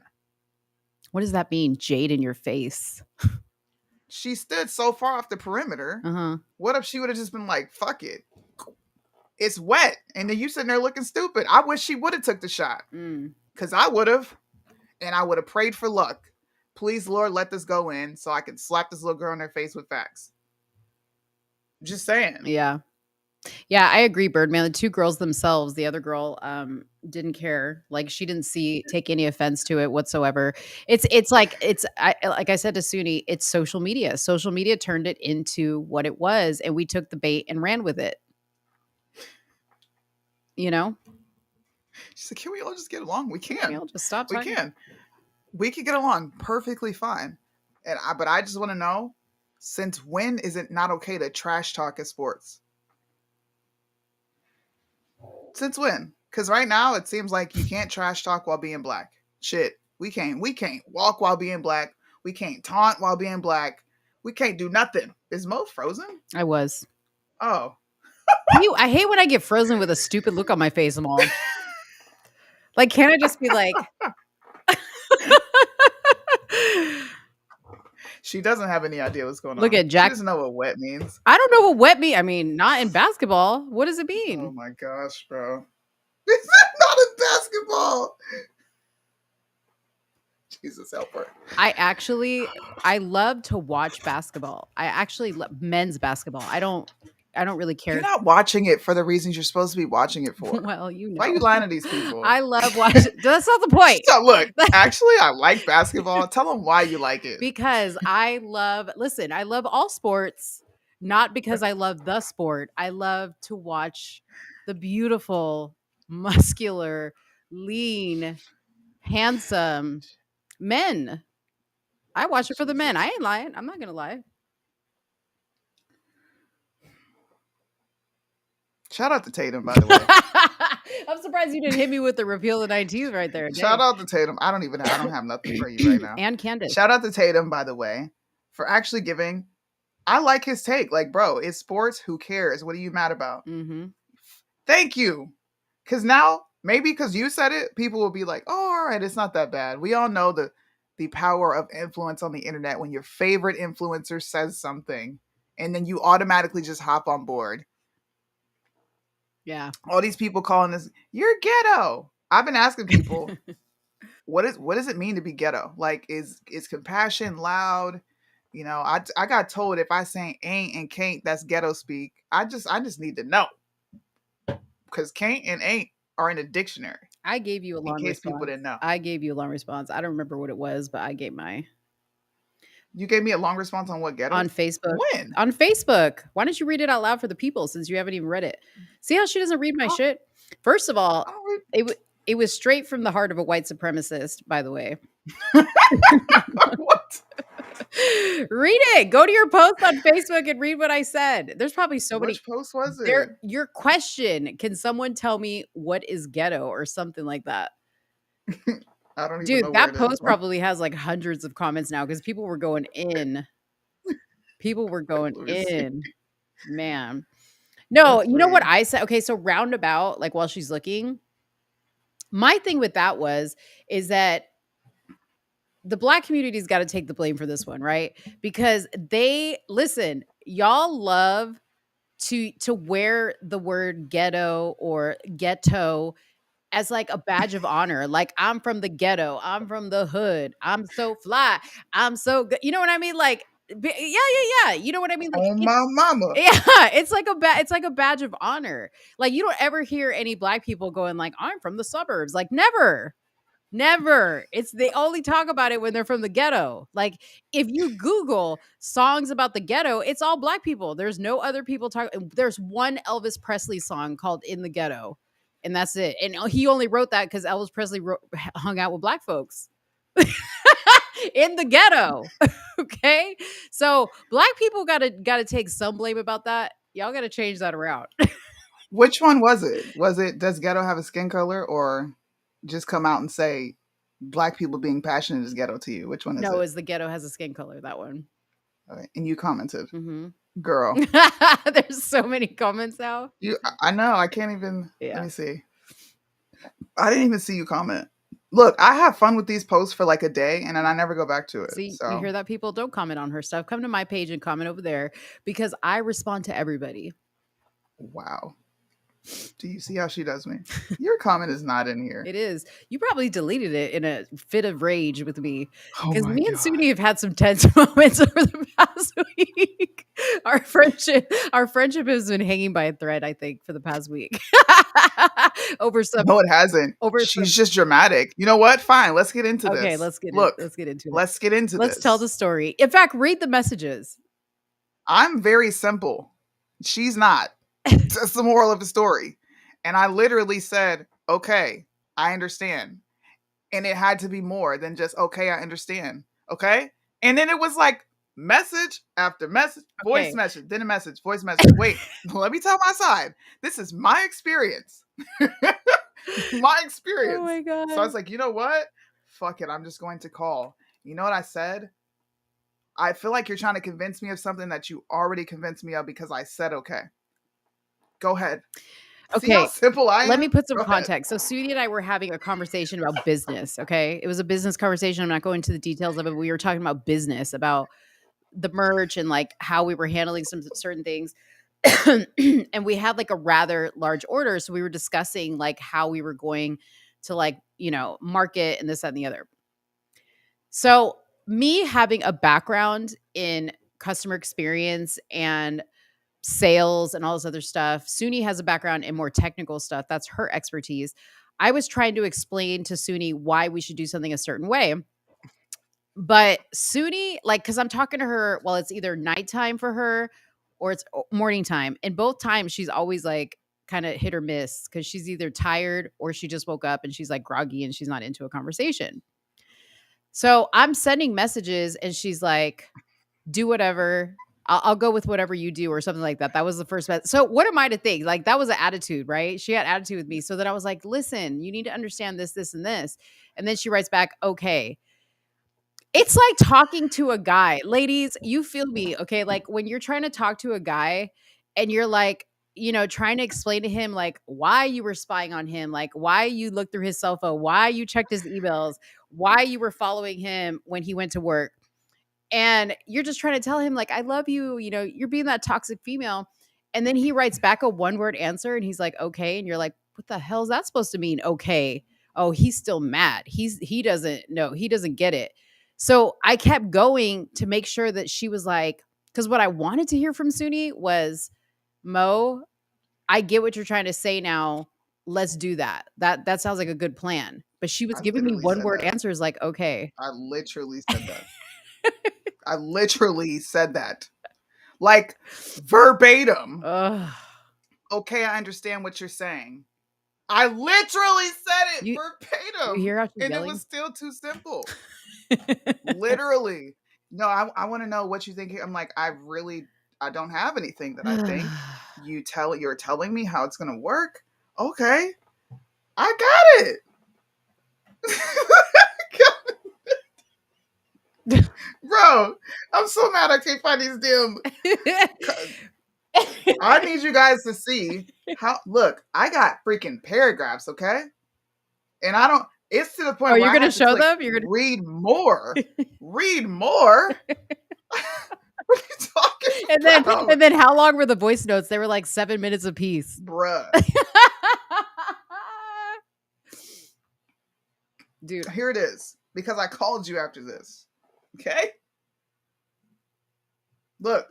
What does that mean? Jade in your face. She stood so far off the perimeter. Uh-huh. What if she would have just been like, fuck it. It's wet. And then you sitting there looking stupid. I wish she would have took the shot. Because I would have. And I would have prayed for luck. please, Lord, let this go in so I can slap this little girl in her face with facts. Just saying. Yeah. Yeah, I agree, Birdman. The two girls themselves, the other girl didn't care. Like she didn't take any offense to it whatsoever. Like I said to Soonie, it's social media. Social media turned it into what it was, and we took the bait and ran with it. You know? She said, can we all just get along? We can. Can we all just stop talking? We can. We can get along perfectly fine. But I just want to know, since when is it not okay to trash talk at sports? Since when? Because right now it seems like you can't trash talk while being black. Shit, we can't walk while being black. We can't taunt while being black. We can't do nothing. Is Mo frozen? I was. Oh. I hate when I get frozen with a stupid look on my face. I'm all like, can't I just be like? She doesn't have any idea what's going on. Look at Jack. She doesn't know what wet means. I don't know what wet means. I mean, not in basketball. What does it mean? Oh my gosh, bro. It's not in basketball. Jesus help her. I love to watch basketball. I actually love men's basketball. I don't really care. You're not watching it for the reasons you're supposed to be watching it for. Well, you know. Why are you lying to these people? I love watching. That's not the point. So look, actually, I like basketball. Tell them why you like it. Because I love all sports, not because I love the sport. I love to watch the beautiful, muscular, lean, handsome men. I watch it for the men. I ain't lying. I'm not going to lie. Shout out to Tatum, by the way. I'm surprised you didn't hit me with the repeal the 19s right there. Shout out to Tatum. I don't have nothing for you right now. And Candace. Shout out to Tatum, by the way, for actually giving. I like his take. Like, bro, it's sports. Who cares? What are you mad about? Mm-hmm. Thank you. Because now, maybe because you said it, people will be like, oh, all right, it's not that bad. We all know the power of influence on the internet when your favorite influencer says something and then you automatically just hop on board. Yeah. All these people calling this, you're ghetto. I've been asking people, what does it mean to be ghetto? Like, is compassion loud? You know, I got told if I say ain't and can't, that's ghetto speak. I just need to know. Because can't and ain't are in a dictionary. I gave you a long response. In case people didn't know. I gave you a long response. I don't remember what it was, but I gave my. You gave me a long response on what ghetto? On Facebook. When? On Facebook. Why don't you read it out loud for the people since you haven't even read it? See how she doesn't read my shit? First of all, it was straight from the heart of a white supremacist, by the way. What? Read it. Go to your post on Facebook and read what I said. There's probably so many. Which post was it? Your question, can someone tell me what is ghetto or something like that? I don't even know. Dude, that post probably has like hundreds of comments now because people were going in. People were going in. Man. No, that's you know what I said? Okay, so roundabout, like while she's looking, my thing with that is that the Black community's got to take the blame for this one, right? Because y'all love to wear the word ghetto or ghetto as like a badge of honor. Like, I'm from the ghetto. I'm from the hood. I'm so fly. I'm so good. You know what I mean? Like, yeah. You know what I mean? Like, oh, my mama. Yeah, it's like a badge of honor. Like, you don't ever hear any Black people going like, I'm from the suburbs. Like, never. They only talk about it when they're from the ghetto. Like, if you Google songs about the ghetto, it's all Black people. There's no other people talking. There's one Elvis Presley song called In the Ghetto. And that's it. And he only wrote that because Elvis Presley hung out with Black folks in the ghetto. Okay, so Black people gotta take some blame about that. Y'all gotta change that around. Which one was it? Was it does ghetto have a skin color, or just come out and say Black people being passionate is ghetto to you? Which one is it? No, is the ghetto has a skin color. That one. Okay. And you commented. Mm-hmm. Girl. There's so many comments now. I know. I can't even. Yeah. Let me see. I didn't even see you comment. Look, I have fun with these posts for like a day and then I never go back to it. See, you hear that, people? Don't comment on her stuff. Come to my page and comment over there because I respond to everybody. Wow. Do you see how she does me? Your comment is not in here. It is. You probably deleted it in a fit of rage with me Oh because my me and God. Soonie have had some tense moments over the past week. Our friendship has been hanging by a thread, I think, for the past week. over some No, it hasn't. over some She's just dramatic. You know what? Fine. Let's get into Okay, this. let's get Look, into it. let's get into Let's this. tell the story. In fact, read the messages. I'm very simple. She's not. That's the moral of the story. And I literally said, okay, I understand. And it had to be more than just, okay, I understand. Okay. And then it was like message after message, voice Okay. message, then a message, voice message. Wait, let me tell my side. This is my experience. My experience. Oh my God. So I was like, you know what? Fuck it. I'm just going to call. You know what I said? I feel like you're trying to convince me of something that you already convinced me of because I said okay. Go ahead. See how Okay, simple I am? let me put some Go ahead. context. So Soonie and I were having a conversation about business, okay? It was a business conversation. I'm not going into the details of it, but we were talking about business, about the merch and like how we were handling some certain things. And we had like a rather large order. So we were discussing like how we were going to like, market and this, that, and the other. So me having a background in customer experience and sales and all this other stuff. Soonie has a background in more technical stuff. That's her expertise. I was trying to explain to Soonie why we should do something a certain way. But Soonie, like, because I'm talking to her, well, it's either nighttime for her or it's morning time. And both times she's always like kind of hit or miss because she's either tired or she just woke up and she's like groggy and she's not into a conversation. So I'm sending messages and she's like, do whatever. I'll go with whatever you do or something like that. That was the first message. So what am I to think? Like that was an attitude, right? She had attitude with me. So then I was like, listen, you need to understand this, this, and this. And then she writes back, okay. It's like talking to a guy. Ladies, you feel me, okay? Like when you're trying to talk to a guy and you're like, trying to explain to him like why you were spying on him, like why you looked through his cell phone, why you checked his emails, why you were following him when he went to work. And you're just trying to tell him like, I love you, you're being that toxic female. And then he writes back a one-word answer and he's like, okay. And you're like, what the hell is that supposed to mean? Okay. Oh, he's still mad. He doesn't know. He doesn't get it. So I kept going to make sure that she was like, because what I wanted to hear from Soonie was, Mo, I get what you're trying to say now. Let's do that. That sounds like a good plan. But she was giving me one-word answers like, okay. I literally said that. I literally said that. Like verbatim. Okay, I understand what you're saying. I literally said it verbatim. You hear how she's and yelling? It was still too simple. Literally. No, I want to know what you think. I'm like, I don't have anything that I think. You're telling me how it's gonna work. Okay. I got it. Bro, I'm so mad I can't find these damn. I need you guys to see how. Look, I got freaking paragraphs, okay? And I don't. It's to the point. Oh, where you're I gonna have to show click, them? You're gonna read more. Read more. What are you talking about? And then how long were the voice notes? They were like 7 minutes apiece. Bruh. Dude. Here it is. Because I called you after this. Okay? Look.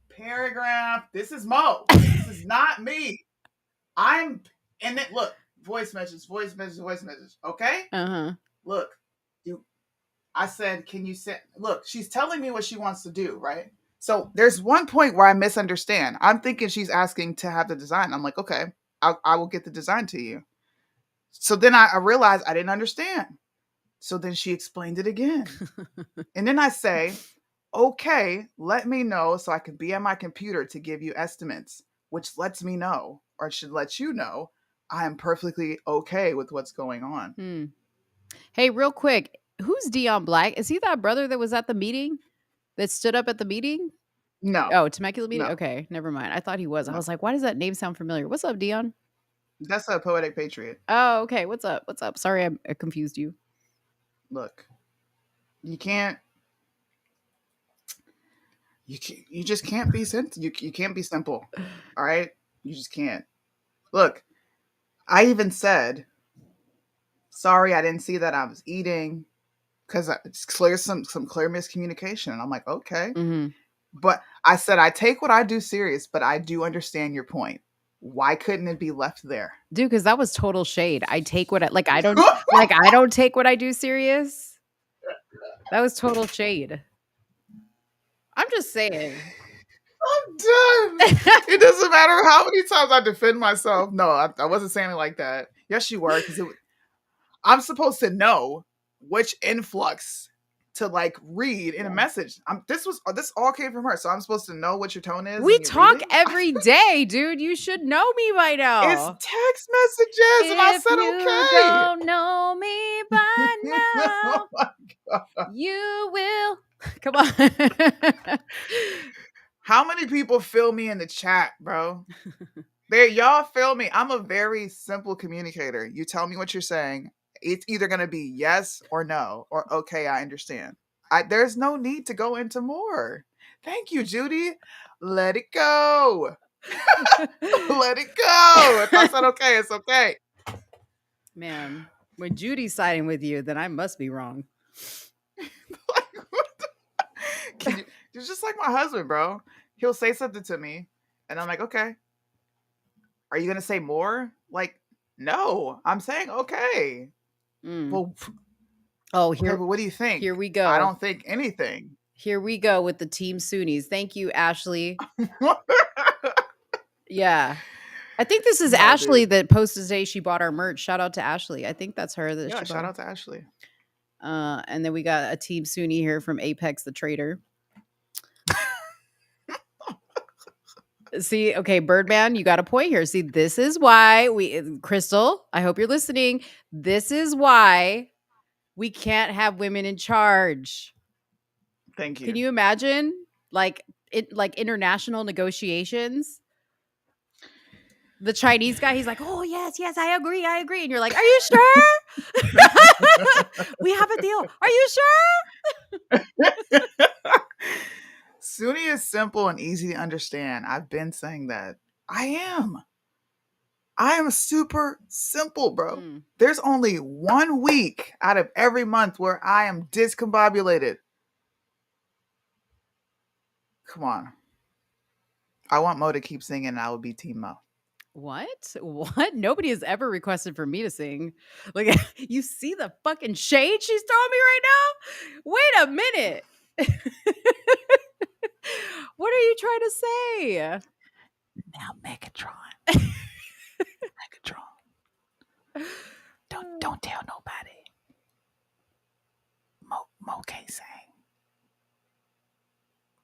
Paragraph. This is Mo. This is not me. And then look. Voice message. Okay? Uh-huh. Look. I said, can you send... Look, she's telling me what she wants to do, right? So there's one point where I misunderstand. I'm thinking she's asking to have the design. I'm like, okay, I will get the design to you. So then I realized I didn't understand. So then she explained it again. And then I say, okay, let me know so I can be at my computer to give you estimates, which lets me know, or should let you know, I am perfectly okay with what's going on. Hey, real quick, who's Dion Black? Is he that brother that was at the meeting? That stood up at the meeting? No. Oh, Temecula meeting? No. Okay, never mind. I thought he was. No. I was like, why does that name sound familiar? What's up, Dion? That's a Poetic Patriot. Oh, okay. What's up? What's up? Sorry, I confused you. Look, you just can't be simple. You can't be simple. All right. You just can't. Look, I even said, sorry, I didn't see that I was eating, because it's clear some clear miscommunication. And I'm like, okay. But I said, I take what I do serious, but I do understand your point. Why couldn't it be left there? Dude, because that was total shade. I take what I don't take what I do serious. That was total shade. I'm just saying. I'm done. It doesn't matter how many times I defend myself. No, I wasn't saying it like that. Yes, you were, because I'm supposed to know which influx to like read in a message. This all came from her, so I'm supposed to know what your tone is. We talk every day, dude. You should know me by now. It's text messages, and I said If okay. you don't know me by now, Oh my God. you will. Come on. How many people feel me in the chat, bro? Y'all feel me. I'm a very simple communicator. You tell me what you're saying. It's either going to be yes or no, or okay, I understand. There's no need to go into more. Thank you, Judy. Let it go. Let it go. If I said okay, it's okay. Man, when Judy's siding with you, then I must be wrong. It's just like my husband, bro. He'll say something to me, and I'm like, okay. Are you going to say more? Like, no, I'm saying okay. Well, here. But what do you think? Here we go. I don't think anything. Here we go with the Team Soonies. Thank you, Ashley. Yeah. I think this is Ashley that posted today. She bought our merch. Shout out to Ashley. I think that's her. Yeah, shout out to Ashley. And then we got a Team Soonie here from Apex the Trader. See, okay, Birdman, you got a point here. See, this is why Crystal, I hope you're listening. This is why we can't have women in charge. Thank you. Can you imagine like international negotiations? The Chinese guy, he's like, oh, yes, I agree. And you're like, are you sure? We have a deal. Are you sure? Soonie is simple and easy to understand. I've been saying that. I am super simple, bro. There's only 1 week out of every month where I am discombobulated. Come on. I want Mo to keep singing, and I will be Team Mo. What? Nobody has ever requested for me to sing. Like, you see the fucking shade she's throwing me right now? Wait a minute. What are you trying to say? Now, Megatron. Don't tell nobody. Mo can't sing.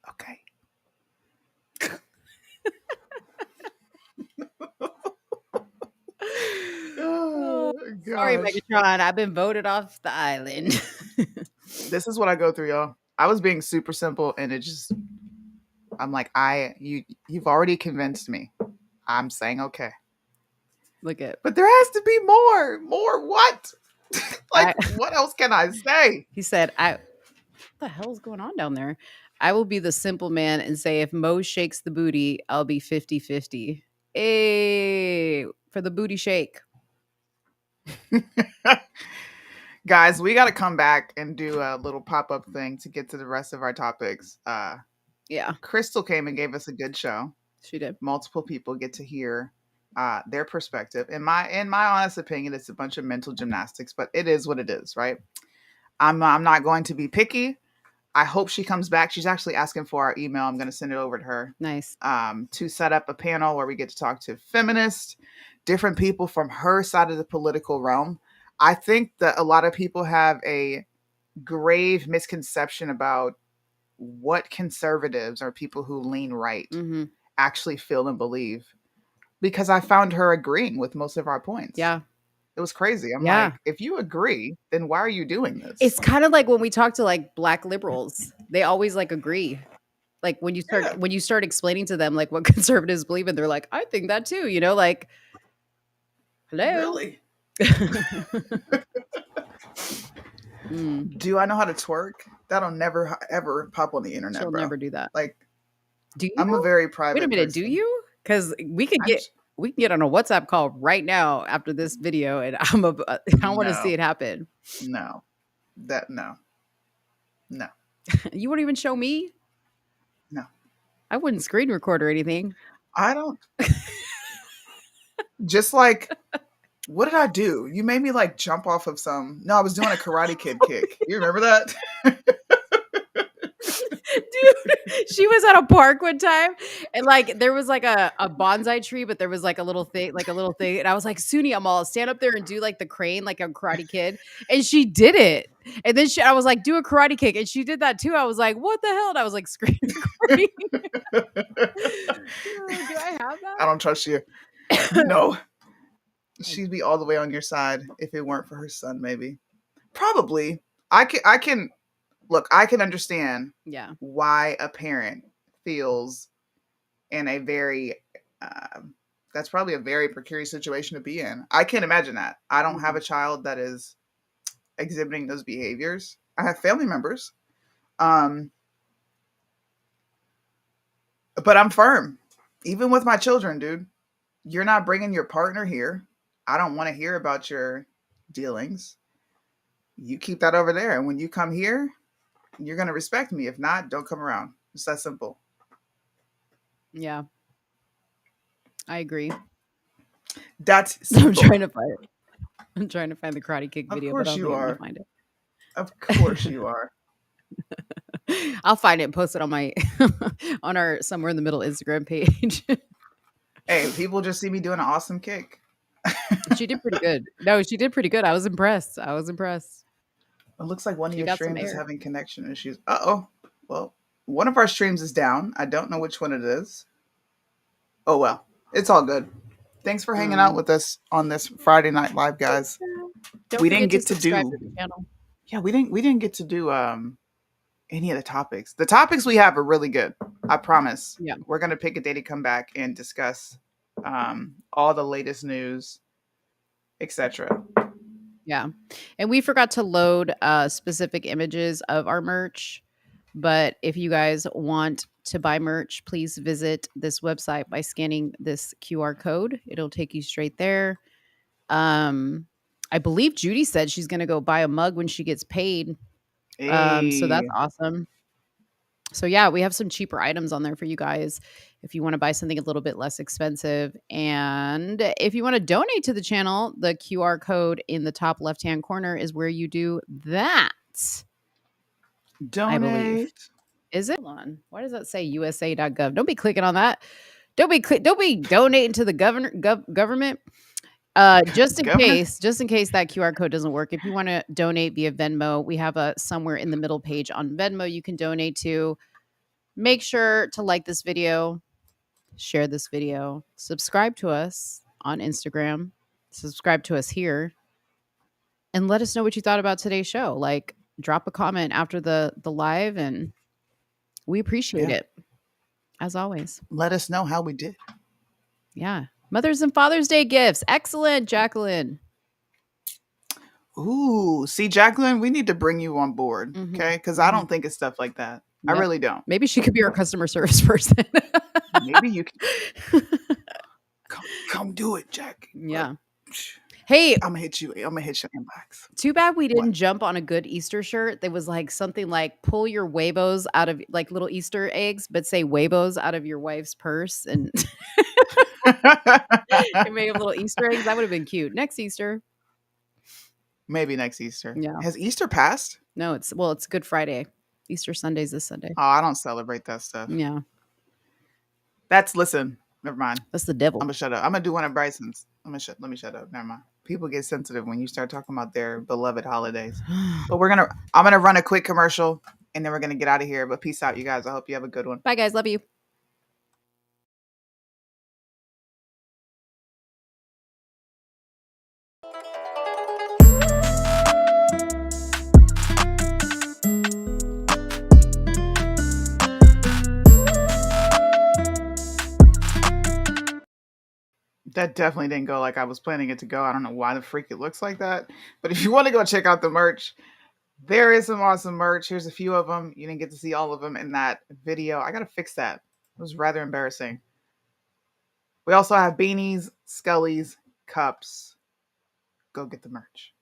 Okay. Oh, sorry, Megatron. I've been voted off the island. This is what I go through, y'all. I was being super simple, and I'm like, you've already convinced me. I'm saying okay. Look at, but there has to be more. More what? What else can I say? He said, what the hell is going on down there? I will be the simple man and say, if Mo shakes the booty, I'll be 50-50. Hey, for the booty shake. Guys, we got to come back and do a little pop-up thing to get to the rest of our topics. Yeah. Crystal came and gave us a good show. She did. Multiple people get to hear their perspective. In my honest opinion, it's a bunch of mental gymnastics, but it is what it is, right? I'm not going to be picky. I hope she comes back. She's actually asking for our email. I'm going to send it over to her. Nice. To set up a panel where we get to talk to feminists, different people from her side of the political realm. I think that a lot of people have a grave misconception about what conservatives or people who lean right actually feel and believe, because I found her agreeing with most of our points. Yeah. It was crazy. I'm like, if you agree, then why are you doing this? It's kind of like when we talk to like black liberals, they always like agree. Like when you start explaining to them like what conservatives believe in, they're like, I think that too, you know, like, hello. Really? Do I know how to twerk? That'll never ever pop on the internet. She'll bro. never do that. Like, do you? I'm a very private. Wait a minute, person. do you? Because we can get on a WhatsApp call right now after this video, and I want to see it happen. No. No. You won't even show me? No. I wouldn't screen record or anything. I don't. Just like, what did I do? You made me like jump off of some. No, I was doing a Karate Kid kick. You remember that? Dude, she was at a park one time, and like there was like a bonsai tree, but there was like a little thing, and I was like, Soonie, I'm all stand up there and do like the crane, like a Karate Kid, and she did it. And then I was like, do a karate kick, and she did that too. I was like, what the hell? And I was like, screen recording. Do I have that? I don't trust you. No. She'd be all the way on your side if it weren't for her son, maybe. Probably. I can look, I can understand why a parent feels in a very that's probably a very precarious situation to be in. I can't imagine that. I don't have a child that is exhibiting those behaviors. I have family members. But I'm firm. Even with my children, dude. You're not bringing your partner here. I don't want to hear about your dealings. You keep that over there. And when you come here, you're going to respect me. If not, don't come around. It's that simple. Yeah. I agree. That's simple. I'm trying to find the Karate Kick video. Of course but I don't you think I'm are. gonna find it. Of course you are. I'll find it and post it on my on our somewhere in the middle Instagram page. Hey, people just see me doing an awesome kick. She did pretty good. No, she did pretty good. I was impressed. It looks like one of She your got some streams is air. having connection issues. Uh-oh. Well, one of our streams is down. I don't know which one it is. Oh, well. It's all good. Thanks for hanging out with us on this Friday Night Live, guys. Don't we forget didn't get to subscribe do to the channel. Yeah, we didn't get to do any of the topics. The topics we have are really good. I promise. Yeah. We're gonna pick a day to come back and discuss all the latest news, etc. Yeah. And we forgot to load specific images of our merch. But if you guys want to buy merch, please visit this website by scanning this QR code. It'll take you straight there. I believe Judy said she's going to go buy a mug when she gets paid. So that's awesome. So yeah, we have some cheaper items on there for you guys if you want to buy something a little bit less expensive. And if you want to donate to the channel, the QR code in the top left-hand corner is where you do that. Donate. I believe. Is it? Hold on. Why does that say USA.gov? Don't be clicking on that. Don't be donating to the government. Just in case that QR code doesn't work, if you want to donate via Venmo, we have a somewhere in the middle page on Venmo you can donate to. Make sure to like this video, share this video, subscribe to us on Instagram, subscribe to us here, and let us know what you thought about today's show. Like, drop a comment after the live, and we appreciate it as always. Let us know how we did. Yeah. Mother's and Father's Day gifts. Excellent, Jacqueline. Ooh, see, Jacqueline, we need to bring you on board, okay? Because I don't think it's stuff like that. Yep. I really don't. Maybe she could be our customer service person. Maybe you can. Come do it, Jack. Yeah. Hey, I'm gonna hit your inbox. Too bad we didn't jump on a good Easter shirt. That was like something like pull your huevos out of like little Easter eggs, but say huevos out of your wife's purse and make them little Easter eggs. That would have been cute. Next Easter. Maybe next Easter. Yeah. Has Easter passed? No, it's Good Friday. Easter Sunday's this Sunday. Oh, I don't celebrate that stuff. Yeah. Listen, never mind. That's the devil. I'm gonna shut up. I'm gonna do one of Bryson's. Let me shut up. Never mind. People get sensitive when you start talking about their beloved holidays. But I'm gonna run a quick commercial and then we're gonna get out of here. But peace out, you guys. I hope you have a good one. Bye guys, love you. That definitely didn't go like I was planning it to go. I don't know why the freak it looks like that. But if you want to go check out the merch, there is some awesome merch. Here's a few of them. You didn't get to see all of them in that video. I got to fix that. It was rather embarrassing. We also have beanies, skellies, cups. Go get the merch.